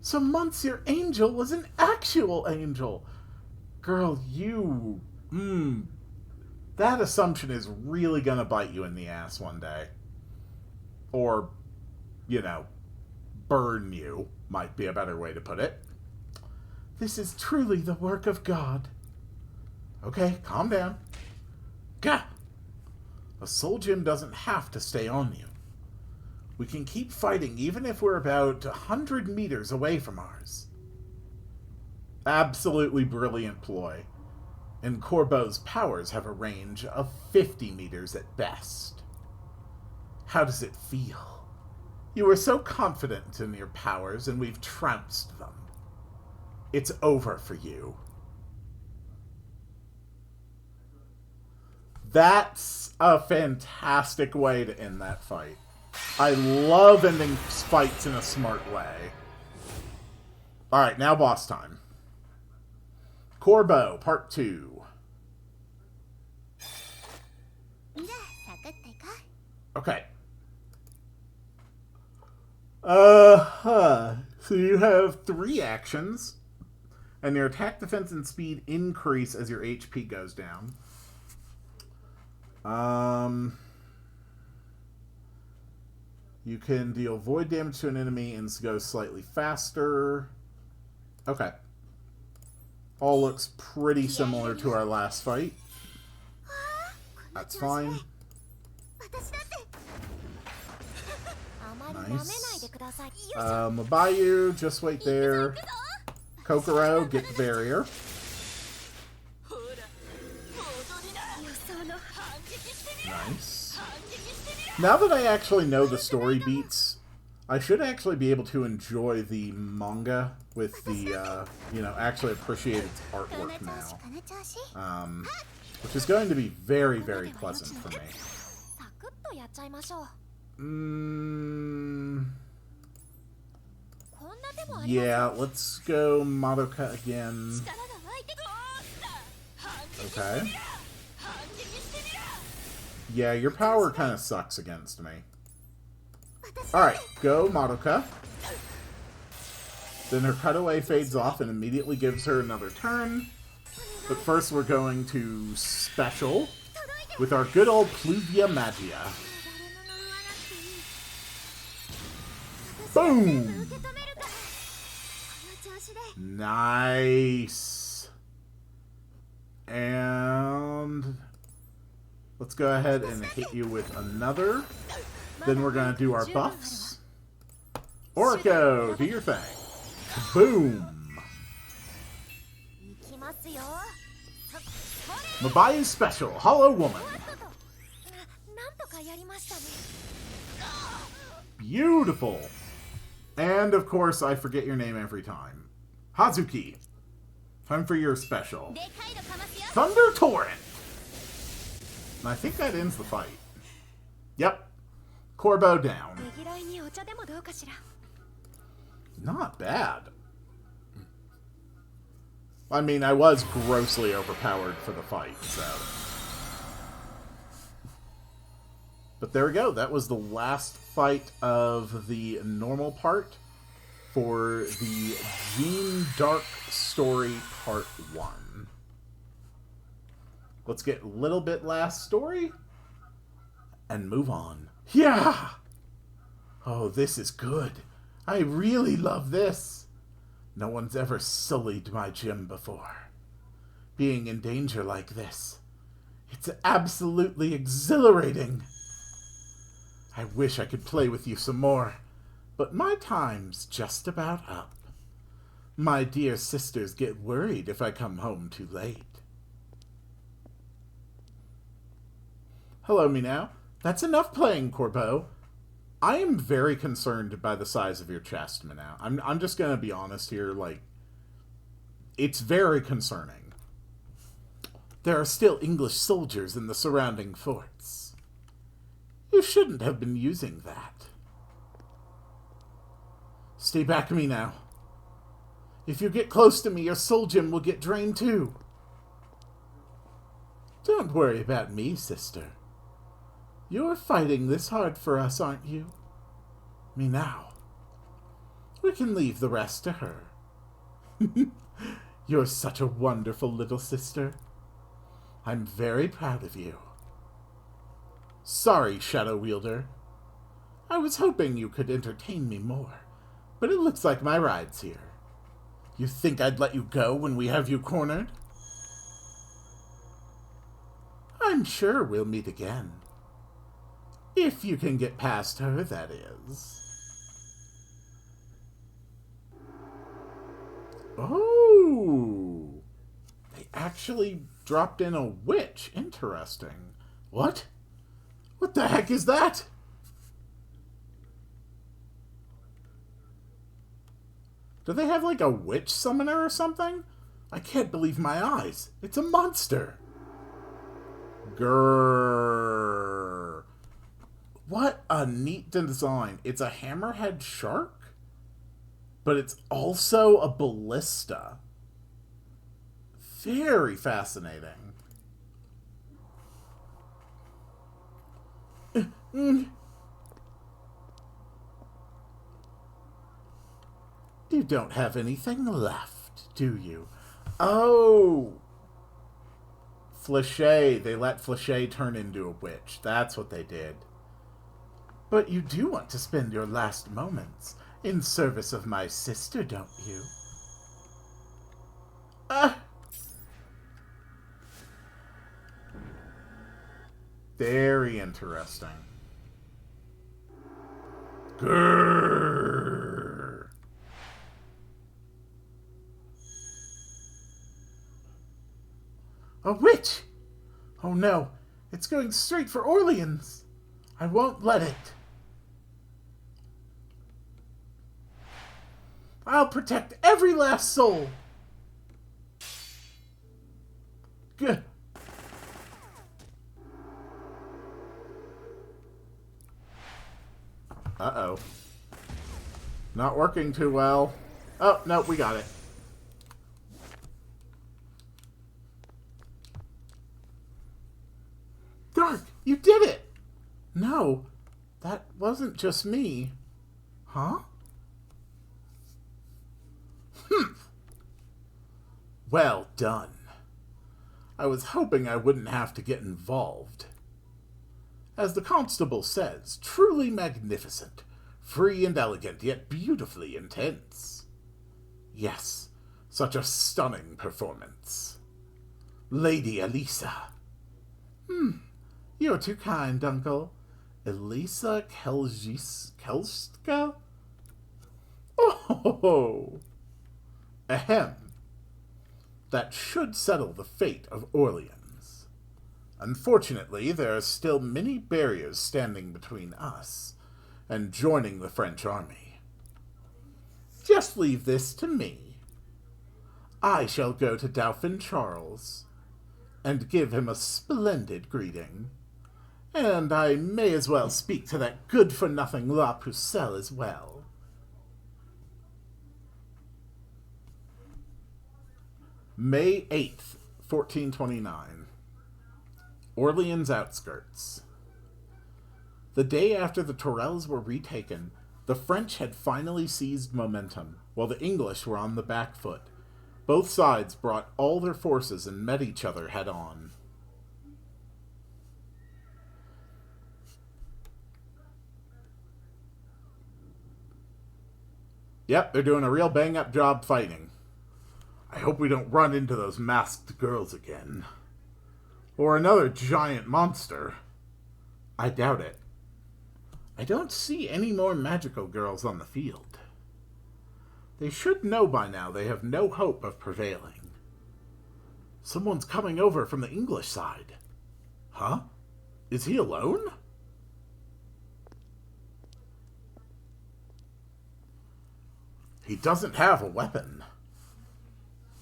Speaker 1: So Monsieur Angel was an actual angel. Girl, you... that assumption is really gonna bite you in the ass one day. Or, burn you, might be a better way to put it. This is truly the work of God. Okay, calm down. Gah! A soul gem doesn't have to stay on you. We can keep fighting even if we're about 100 meters away from ours. Absolutely brilliant ploy. And Corbeau's powers have a range of 50 meters at best. How does it feel? You were so confident in your powers, and we've trounced them. It's over for you. That's a fantastic way to end that fight. I love ending fights in a smart way. Alright, now boss time. Corbeau, Part 2. Okay. So you have 3 actions, and your attack, defense, and speed increase as your HP goes down. You can deal void damage to an enemy and go slightly faster. Okay. All looks pretty similar to our last fight. That's fine. Nice. Mabayu, just wait there. Kokoro, get the barrier. Nice. Now that I actually know the story beats, I should actually be able to enjoy the manga with the, actually appreciate its artwork now. Which is going to be very, very pleasant for me. Yeah, let's go Madoka again. Okay. Yeah, your power kind of sucks against me. Alright, go Madoka. Then her cutaway fades off and immediately gives her another turn. But first we're going to special with our good old Pluvia Magia. Boom! Nice. And let's go ahead and hit you with another. Then we're going to do our buffs. Oriko, do your thing. Boom! Mabayu Special, Hollow Woman. Beautiful! And, of course, I forget your name every time. Hazuki. Time for your special. Thunder Torrent! And I think that ends the fight. Yep. Corbeau down. Not bad. I mean, I was grossly overpowered for the fight, so... But there we go. That was the last fight of the normal part for the Jean Dark Story Part 1. Let's get a little bit last story and move on. Yeah! Oh, this is good. I really love this. No one's ever sullied my gym before. Being in danger like this, it's absolutely exhilarating. I wish I could play with you some more, but my time's just about up. My dear sisters get worried if I come home too late. Hello, me now. That's enough playing, Corbeau. I am very concerned by the size of your chest, Manao. I'm just gonna be honest here, like, it's very concerning. There are still English soldiers in the surrounding forts. You shouldn't have been using that. Stay back of me now. If you get close to me, your soul gem will get drained too. Don't worry about me, sister. You're fighting this hard for us, aren't you? Me now. We can leave the rest to her. You're such a wonderful little sister. I'm very proud of you. Sorry, Shadow Wielder. I was hoping you could entertain me more, but it looks like my ride's here. You think I'd let you go when we have you cornered? I'm sure we'll meet again. If you can get past her, that is. Oh! They actually dropped in a witch. Interesting. What? What the heck is that? Do they have like a witch summoner or something? I can't believe my eyes. It's a monster. Grrr. What a neat design. It's a hammerhead shark, but it's also a ballista. Very fascinating. You don't have anything left, do you? Oh! Flechet. They let Flechet turn into a witch. That's what they did. But you do want to spend your last moments in service of my sister, don't you? Very interesting. Grrr. A witch! Oh no, it's going straight for Orleans. I won't let it. I'll protect every last soul. Good. Uh-oh. Not working too well. Oh, no, we got it. Dark, you did it! No, that wasn't just me. Huh? Well done. I was hoping I wouldn't have to get involved. As the constable says, truly magnificent, free and elegant, yet beautifully intense. Yes, such a stunning performance. Lady Elisa. You're too kind, Uncle. Elisa Kelska? Oh! Ahem. That should settle the fate of Orleans. Unfortunately, there are still many barriers standing between us and joining the French army. Just leave this to me. I shall go to Dauphin Charles and give him a splendid greeting. And I may as well speak to that good-for-nothing La Pucelle as well. May 8th, 1429. Orleans outskirts. The day after the Tourelles were retaken, the French had finally seized momentum, while the English were on the back foot. Both sides brought all their forces and met each other head-on. Yep, they're doing a real bang-up job fighting. I hope we don't run into those masked girls again. Or another giant monster. I doubt it. I don't see any more magical girls on the field. They should know by now they have no hope of prevailing. Someone's coming over from the English side. Huh? Is he alone? He doesn't have a weapon.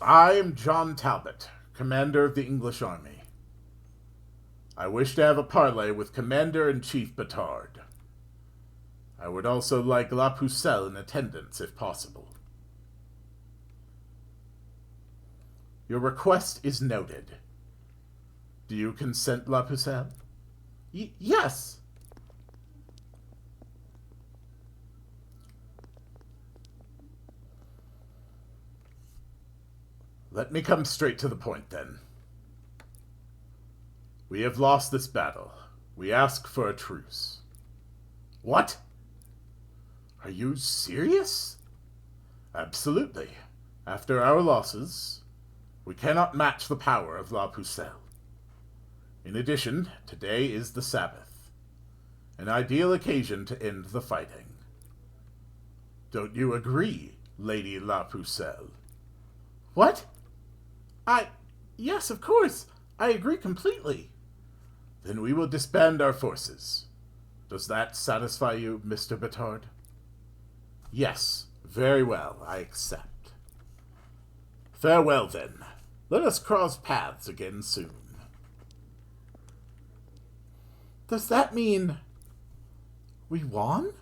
Speaker 1: I am John Talbot, commander of the English army. I wish to have a parley with Commander-in-Chief Batard. I would also like La Pucelle in attendance, if possible. Your request is noted. Do you consent, La Pucelle? Yes. Let me come straight to the point, then. We have lost this battle. We ask for a truce. What? Are you serious? Absolutely. After our losses, we cannot match the power of La Pucelle. In addition, today is the Sabbath, an ideal occasion to end the fighting. Don't you agree, Lady La Pucelle? What? Yes, of course. I agree completely. Then we will disband our forces. Does that satisfy you, Mr. Batard? Yes, very well, I accept. Farewell, then. Let us cross paths again soon. Does that mean we won?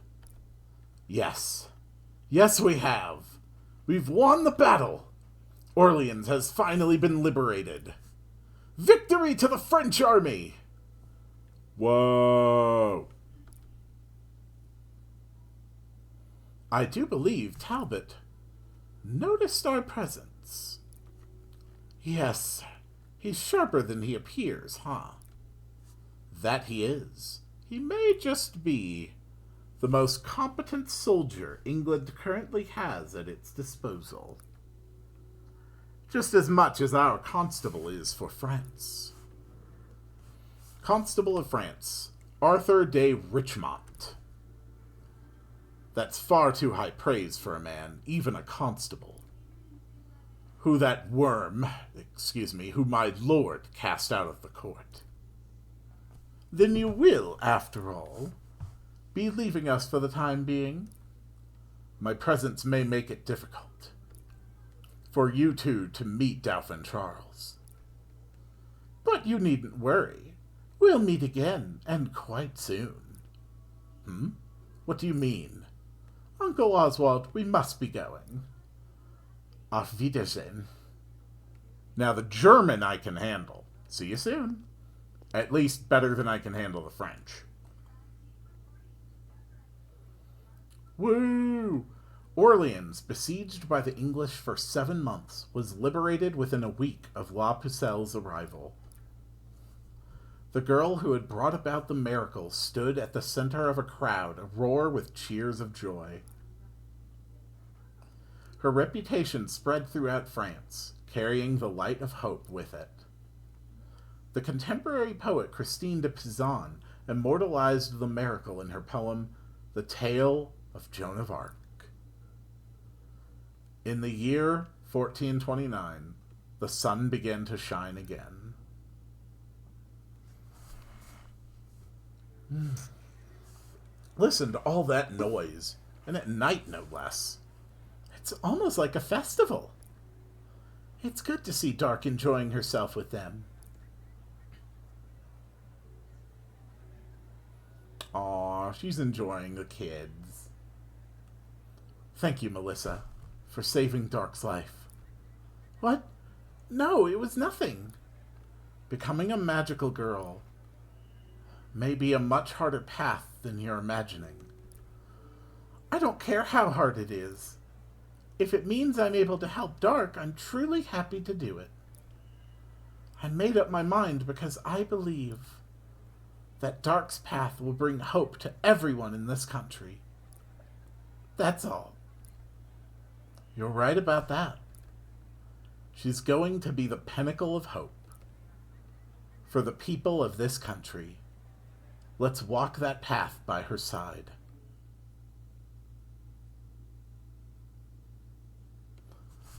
Speaker 1: Yes. Yes, we have. We've won the battle. Orleans has finally been liberated. Victory to the French army! Whoa! I do believe Talbot noticed our presence. Yes, he's sharper than he appears, huh? That he is. He may just be the most competent soldier England currently has at its disposal. Just as much as our constable is for France. Constable of France, Arthur de Richmont. That's far too high praise for a man, even a constable. Who my lord cast out of the court. Then you will, after all, be leaving us for the time being? My presence may make it difficult for you two to meet Dauphin Charles. But you needn't worry. We'll meet again, and quite soon. What do you mean? Uncle Oswald, we must be going. Auf Wiedersehen. Now the German I can handle. See you soon. At least better than I can handle the French. Woo! Orleans, besieged by the English for 7 months, was liberated within a week of La Pucelle's arrival. The girl who had brought about the miracle stood at the center of a crowd aroar with cheers of joy. Her reputation spread throughout France, carrying the light of hope with it. The contemporary poet Christine de Pizan immortalized the miracle in her poem, The Tale of Joan of Arc. In the year 1429, the sun began to shine again. Listen to all that noise, and at night no less. It's almost like a festival. It's good to see Dark enjoying herself with them. Aw, she's enjoying the kids. Thank you, Melissa, for saving Dark's life. What? No, it was nothing. Becoming a magical girl may be a much harder path than you're imagining. I don't care how hard it is. If it means I'm able to help Dark, I'm truly happy to do it. I made up my mind because I believe that Dark's path will bring hope to everyone in this country. That's all. You're right about that. She's going to be the pinnacle of hope for the people of this country. Let's walk that path by her side.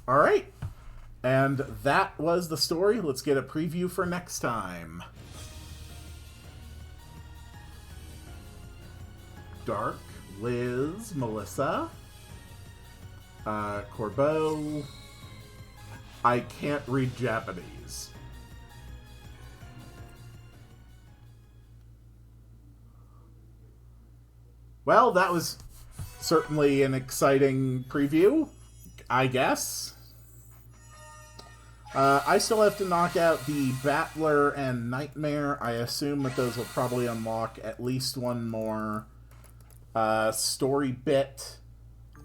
Speaker 1: All right. And that was the story. Let's get a preview for next time. Dark, Liz, Melissa. Corbeau. I can't read Japanese. Well, that was certainly an exciting preview, I guess. I still have to knock out the Battler and Nightmare. I assume that those will probably unlock at least one more story bit.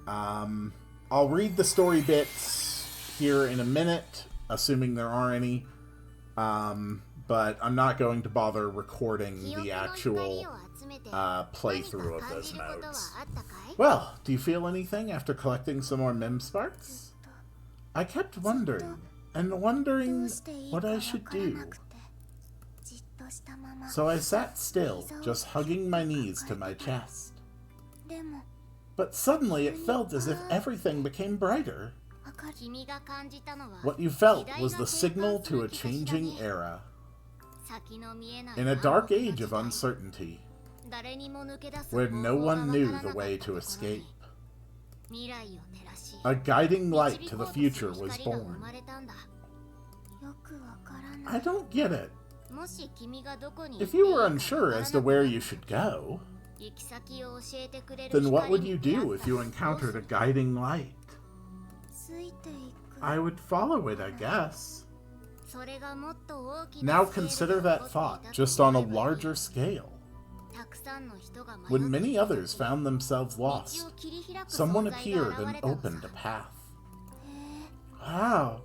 Speaker 1: I'll read the story bits here in a minute, assuming there are any. But I'm not going to bother recording the actual playthrough of those modes. Well, do you feel anything after collecting some more Mim Sparks? I kept wondering what I should do. So I sat still, just hugging my knees to my chest. But suddenly it felt as if everything became brighter. What you felt was the signal to a changing era. In a dark age of uncertainty, where no one knew the way to escape, a guiding light to the future was born. I don't get it. If you were unsure as to where you should go, then what would you do if you encountered a guiding light? I would follow it, I guess. Now consider that thought, just on a larger scale. When many others found themselves lost, someone appeared and opened a path. Wow,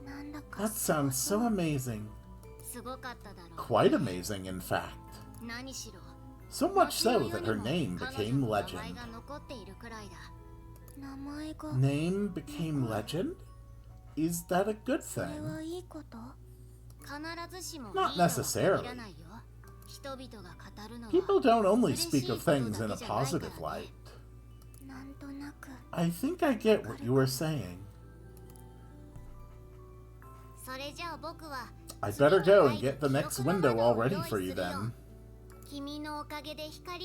Speaker 1: that sounds so amazing. Quite amazing, in fact. So much so that her name became legend. Name became legend? Is that a good thing? Not necessarily. People don't only speak of things in a positive light. I think I get what you were saying. I'd better go and get the next window all ready for you then.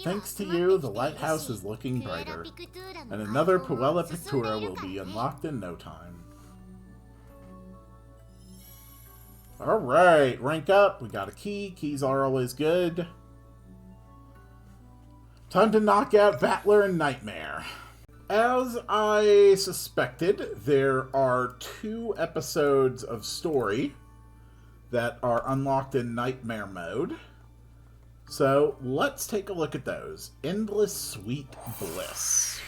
Speaker 1: Thanks to you, the lighthouse is looking brighter, and another Puella Pictura will be unlocked in no time. Alright, rank up. We got a key. Keys are always good. Time to knock out Battler and Nightmare. As I suspected, there are 2 episodes of story that are unlocked in Nightmare mode. So, let's take a look at those. Endless Sweet Bliss.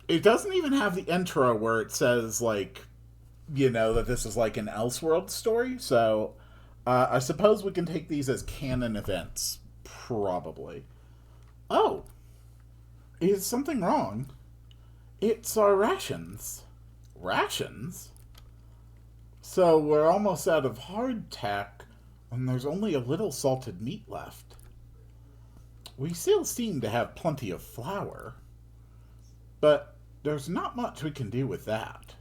Speaker 1: It doesn't even have the intro where it says, like, you know, that this is like an Elseworld story. So, I suppose we can take these as canon events. Probably. Oh. Is something wrong? It's our rations. Rations? So we're almost out of hardtack, and there's only a little salted meat left. We still seem to have plenty of flour, but there's not much we can do with that.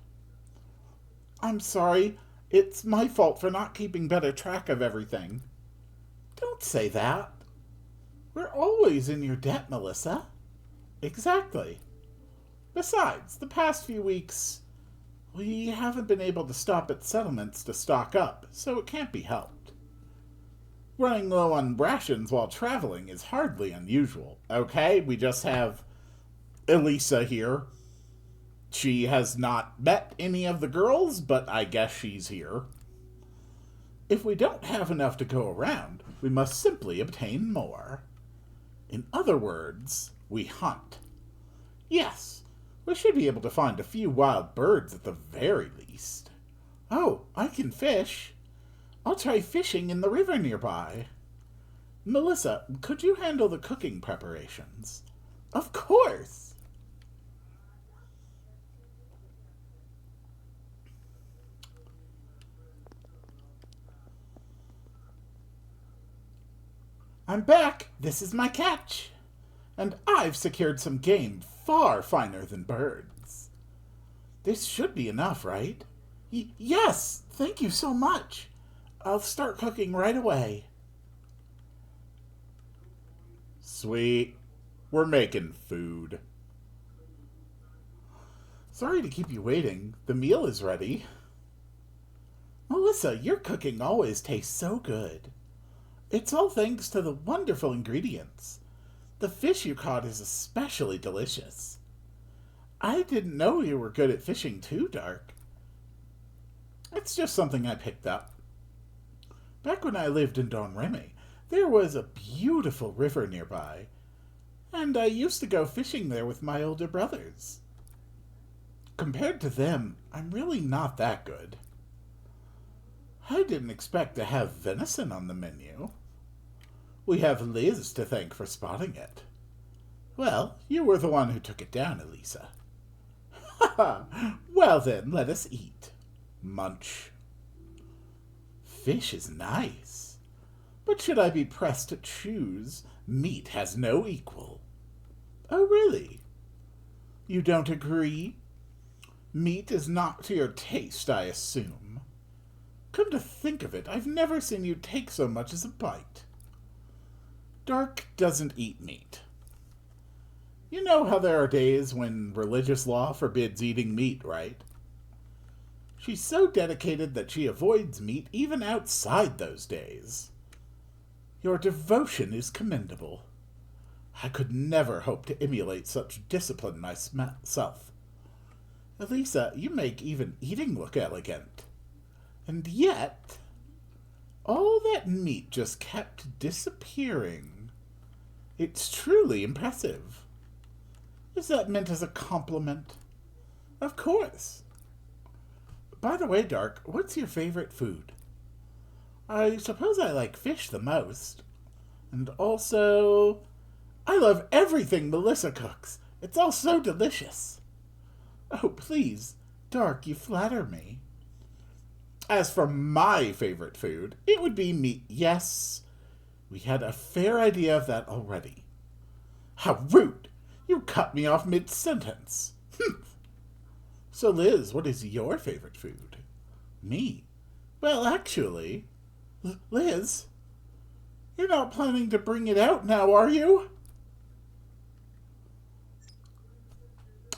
Speaker 1: I'm sorry, it's my fault for not keeping better track of everything. Don't say that. We're always in your debt, Melissa. Exactly. Besides, the past few weeks, we haven't been able to stop at settlements to stock up, so it can't be helped. Running low on rations while traveling is hardly unusual, okay? We just have Elisa here. She has not met any of the girls, but I guess she's here. If we don't have enough to go around, we must simply obtain more. In other words, we hunt. Yes. We should be able to find a few wild birds at the very least. Oh, I can fish. I'll try fishing in the river nearby. Melissa, could you handle the cooking preparations? Of course. I'm back. This is my catch. And I've secured some game far finer than birds. This should be enough, right? Yes, thank you so much. I'll start cooking right away. Sweet. We're making food. Sorry to keep you waiting. The meal is ready. Melissa, your cooking always tastes so good. It's all thanks to the wonderful ingredients. The fish you caught is especially delicious. I didn't know you were good at fishing too, Dark. It's just something I picked up. Back when I lived in Don Remy, there was a beautiful river nearby, and I used to go fishing there with my older brothers. Compared to them, I'm really not that good. I didn't expect to have venison on the menu. We have Liz to thank for spotting it. Well, you were the one who took it down, Elisa. Ha ha! Well then, let us eat. Munch. Fish is nice, but should I be pressed to choose, meat has no equal. Oh, really? You don't agree? Meat is not to your taste, I assume. Come to think of it, I've never seen you take so much as a bite. Dark doesn't eat meat. You know how there are days when religious law forbids eating meat, right? She's so dedicated that she avoids meat even outside those days. Your devotion is commendable. I could never hope to emulate such discipline myself. Elisa, you make even eating look elegant. And yet, all that meat just kept disappearing. It's truly impressive. Is that meant as a compliment? Of course. By the way, Dark, what's your favorite food? I suppose I like fish the most. And also, I love everything Melissa cooks. It's all so delicious. Oh, please, Dark, you flatter me. As for my favorite food, it would be meat. Yes, we had a fair idea of that already. How rude! You cut me off mid-sentence. So, Liz, what is your favorite food? Me? Well, actually, Liz, you're not planning to bring it out now, are you?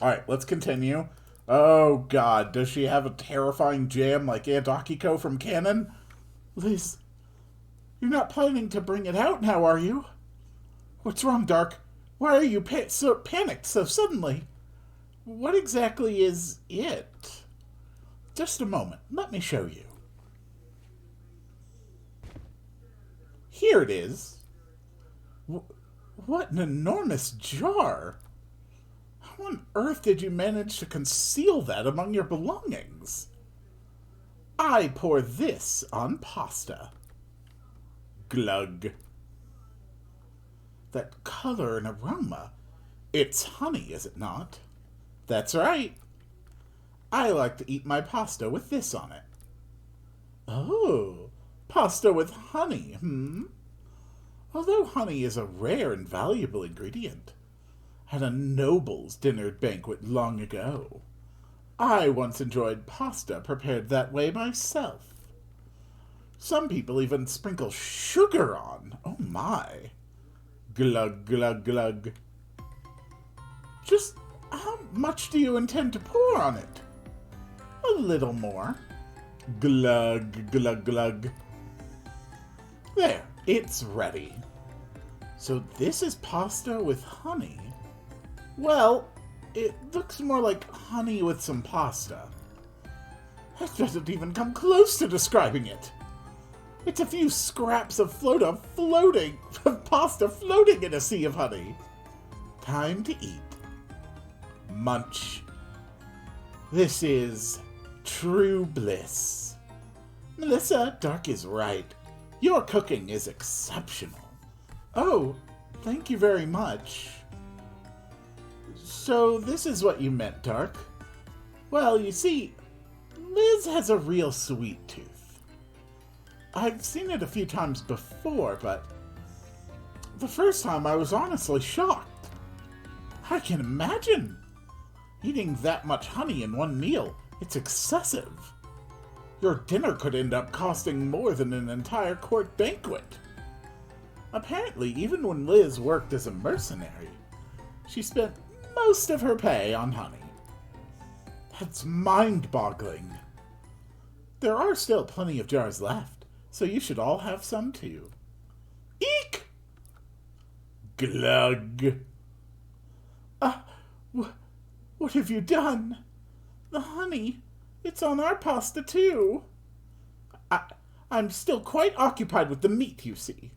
Speaker 1: Alright, let's continue. Oh, God, does she have a terrifying jam like Aunt Akiko from Canon? Liz, you're not planning to bring it out now, are you? What's wrong, Dark? Why are you so panicked so suddenly? What exactly is it? Just a moment. Let me show you. Here it is. What an enormous jar! How on earth did you manage to conceal that among your belongings? I pour this on pasta. Glug. That color and aroma. It's honey, is it not? That's right. I like to eat my pasta with this on it. Oh, pasta with honey, Although honey is a rare and valuable ingredient. At a noble's dinner banquet long ago, I once enjoyed pasta prepared that way myself. Some people even sprinkle sugar on. Oh my. Glug, glug, glug. Just how much do you intend to pour on it? A little more. Glug, glug, glug. There, it's ready. So this is pasta with honey? Well, it looks more like honey with some pasta. That doesn't even come close to describing it. It's a few scraps of pasta floating in a sea of honey. Time to eat. Munch. This is true bliss. Melissa, Dark is right. Your cooking is exceptional. Oh, thank you very much. So this is what you meant, Dark. Well, you see, Liz has a real sweet tooth. I've seen it a few times before, but the first time I was honestly shocked. I can imagine. Eating that much honey in one meal, it's excessive. Your dinner could end up costing more than an entire court banquet. Apparently, even when Liz worked as a mercenary, She spent most of her pay on honey. That's mind-boggling. There are still plenty of jars left, so you should all have some too. Eek! Glug. What have you done? The honey, it's on our pasta too. I'm still quite occupied with the meat, you see.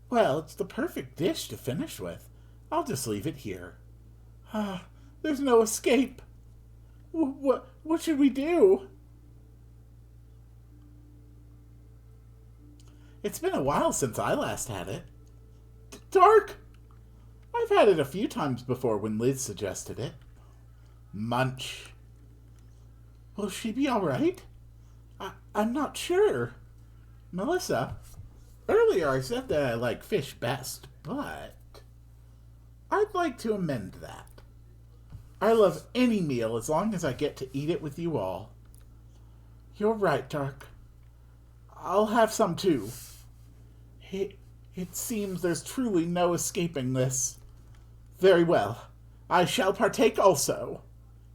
Speaker 1: Well, it's the perfect dish to finish with. I'll just leave it here. There's no escape. What should we do? It's been a while since I last had it. Dark! I've had it a few times before when Liz suggested it. Munch. Will she be alright? I'm not sure. Melissa, earlier I said that I like fish best, but I'd like to amend that. I love any meal as long as I get to eat it with you all. You're right, Dark. I'll have some too. It seems there's truly no escaping this. Very well. I shall partake also.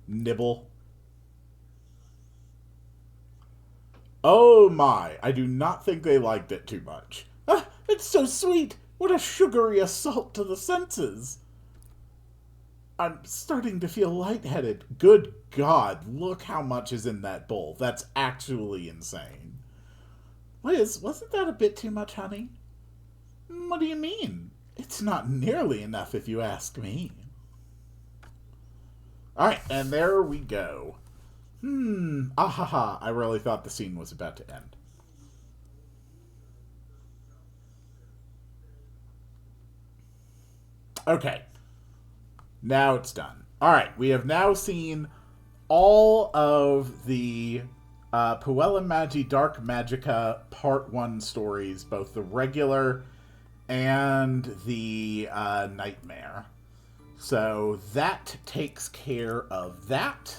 Speaker 1: Nibble. Oh my, I do not think they liked it too much. It's so sweet. What a sugary assault to the senses. I'm starting to feel lightheaded. Good God, look how much is in that bowl. That's actually insane. Liz, wasn't that a bit too much, honey? What do you mean? It's not nearly enough if you ask me. Alright, and there we go. I really thought the scene was about to end. Okay. Now it's done. Alright, we have now seen all of the Puella Magi Dark Magica Part 1 stories, both the regular and the Nightmare. So that takes care of that.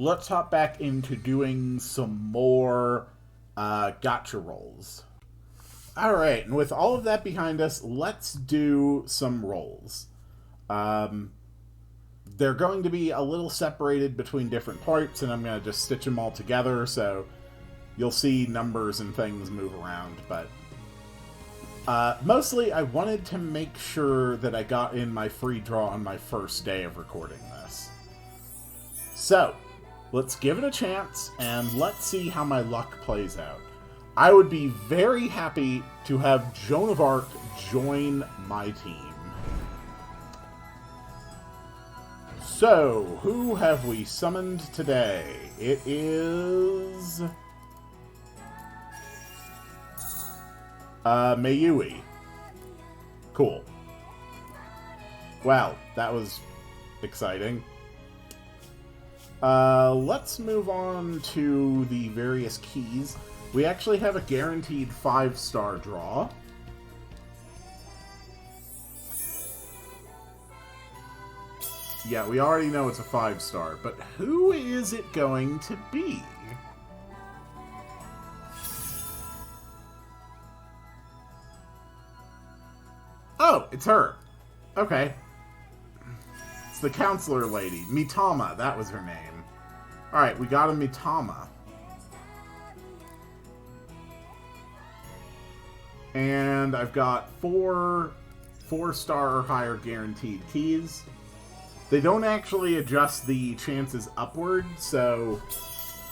Speaker 1: Let's hop back into doing some more gotcha rolls. Alright, and with all of that behind us, let's do some rolls. They're going to be a little separated between different parts, and I'm going to just stitch them all together, so you'll see numbers and things move around, but mostly I wanted to make sure that I got in my free draw on my first day of recording this. So, let's give it a chance, and let's see how my luck plays out. I would be very happy to have Joan of Arc join my team. So, who have we summoned today? It is Mayui. Cool. Wow, that was exciting. Let's move on to the various keys. We actually have a guaranteed 5-star draw. Yeah, we already know it's a 5-star, but who is it going to be? Oh, it's her. Okay. It's the counselor lady. Mitama, that was her name. Alright, we got a Mitama. And I've got 4-star or higher guaranteed keys. They don't actually adjust the chances upward, so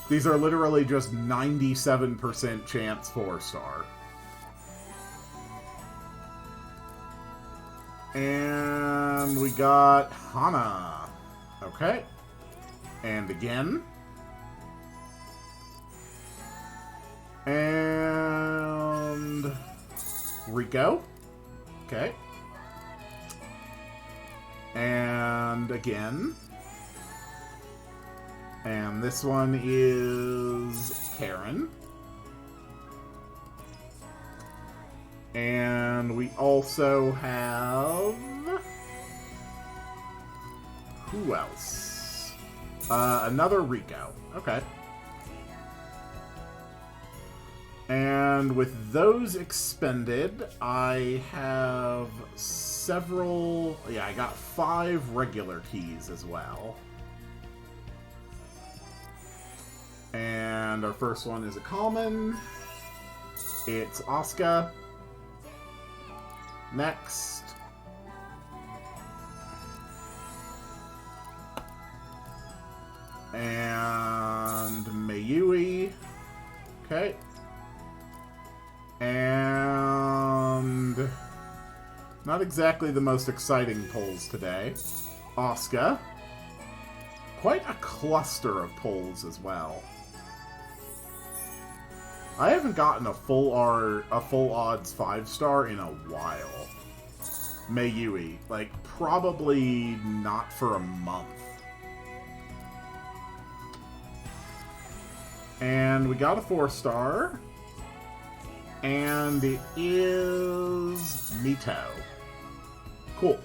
Speaker 1: these are literally just 97% chance 4-star. And we got Hana. Okay. And again. And Rico. Okay. And again. And this one is Karen. And we also have... who else? Another Rico. Okay. And with those expended, I have several... Yeah, I got 5 regular keys as well. And our first one is a common. It's Asuka. Next. And Mayui. Okay. And not exactly the most exciting pulls today. Asuka. Quite a cluster of pulls as well. I haven't gotten a full odds 5-star in a while. Mayui. Like, probably not for a month. And we got a 4-star. And it is Mito. Cool.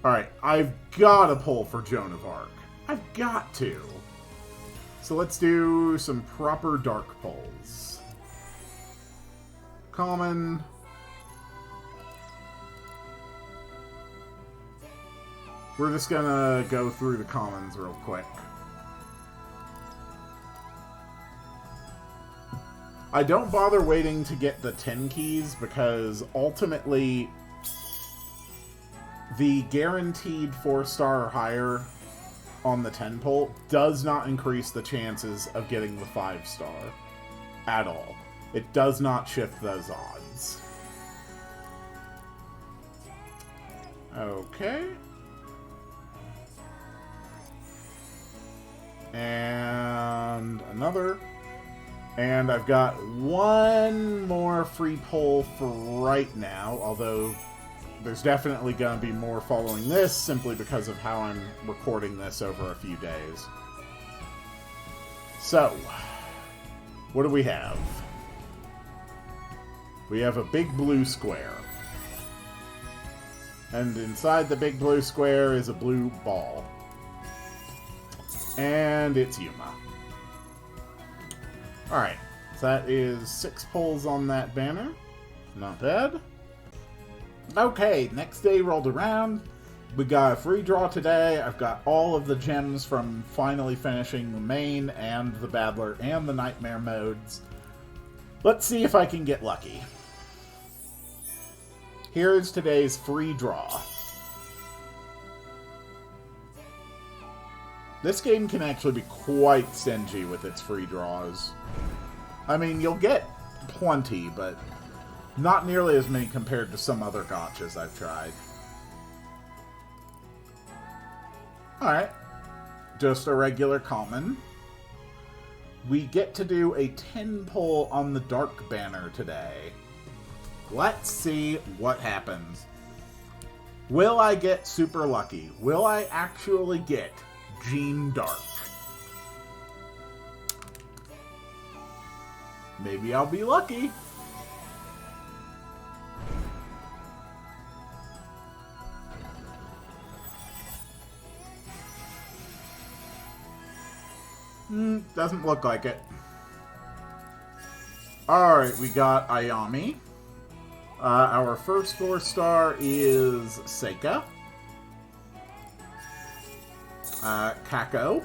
Speaker 1: Alright, I've got to pull for Joan of Arc. I've got to. So let's do some proper dark pulls. Common. We're just gonna go through the commons real quick. I don't bother waiting to get the 10 keys because ultimately the guaranteed 4-star or higher on the 10 pull does not increase the chances of getting the 5-star at all. It does not shift those odds. Okay. And another. And I've got one more free pull for right now, although there's definitely going to be more following this simply because of how I'm recording this over a few days. So, what do we have? We have a big blue square. And inside the big blue square is a blue ball. And it's Yuma. Alright, so that is 6 pulls on that banner. Not bad. Okay, next day rolled around. We got a free draw today. I've got all of the gems from finally finishing the main and the Battler and the Nightmare modes. Let's see if I can get lucky. Here's today's free draw. This game can actually be quite stingy with its free draws. I mean, you'll get plenty, but not nearly as many compared to some other gotchas I've tried. Alright. Just a regular common. We get to do a 10 pull on the Dark banner today. Let's see what happens. Will I get super lucky? Will I actually get Jean Dark? Maybe I'll be lucky. Doesn't look like it. Alright, we got Ayami. Our first 4-star is Seika. Kako.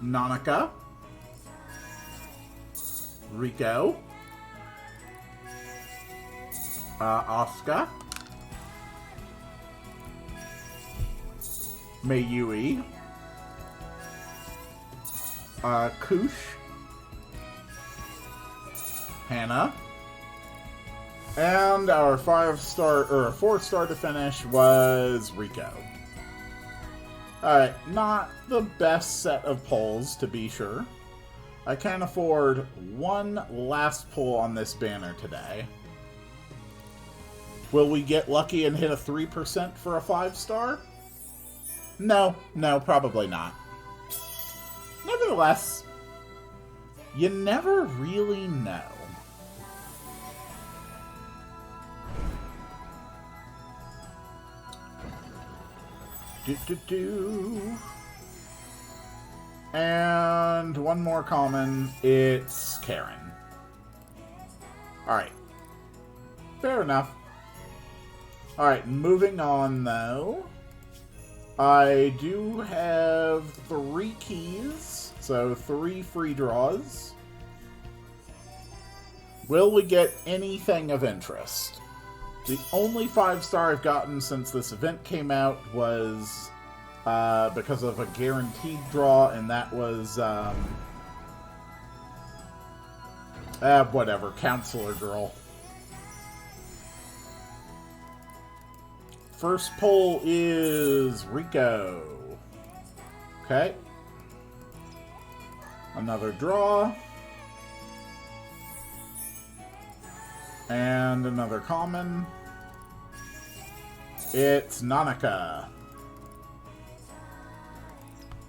Speaker 1: Nanaka. Rico. Asuka. Mayui. Kush. Hannah. And our 4-star to finish was Rico. Alright, not the best set of pulls, to be sure. I can afford one last pull on this banner today. Will we get lucky and hit a 3% for a 5-star? No, probably not. Nevertheless, you never really know. And one more common. It's Karen. Alright. Fair enough. Alright, moving on, though. I do have 3 keys, so 3 free draws. Will we get anything of interest? The only 5-star I've gotten since this event came out was because of a guaranteed draw, and that was, whatever, Counselor Girl. First pull is Rico. Okay. Another draw. And another common. It's Nanaka.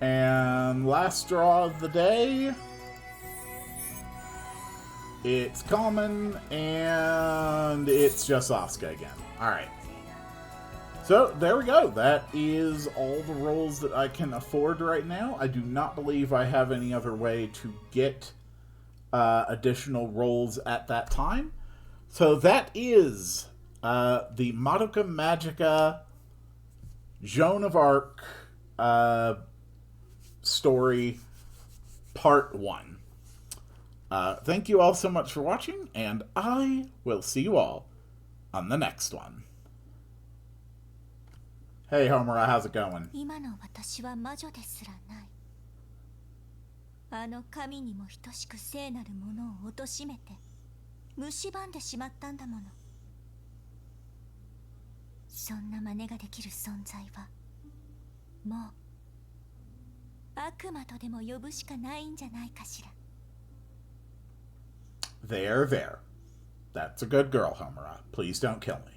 Speaker 1: And last draw of the day. It's common, and it's just Asuka again. Alright. So, there we go. That is all the rolls that I can afford right now. I do not believe I have any other way to get additional rolls at that time. So that is the Madoka Magica Joan of Arc story part 1. Thank you all so much for watching, and I will see you all on the next one. Hey Homura, how's it going?
Speaker 3: 今の私は魔女ですらない。あの神にも等しく聖なるものを貶めて蝕んでしまったんだもの。そんな真似ができる存在はもう悪魔とでも呼ぶしかないんじゃないかしら。
Speaker 1: There. That's a good girl, Homura. Please don't kill me.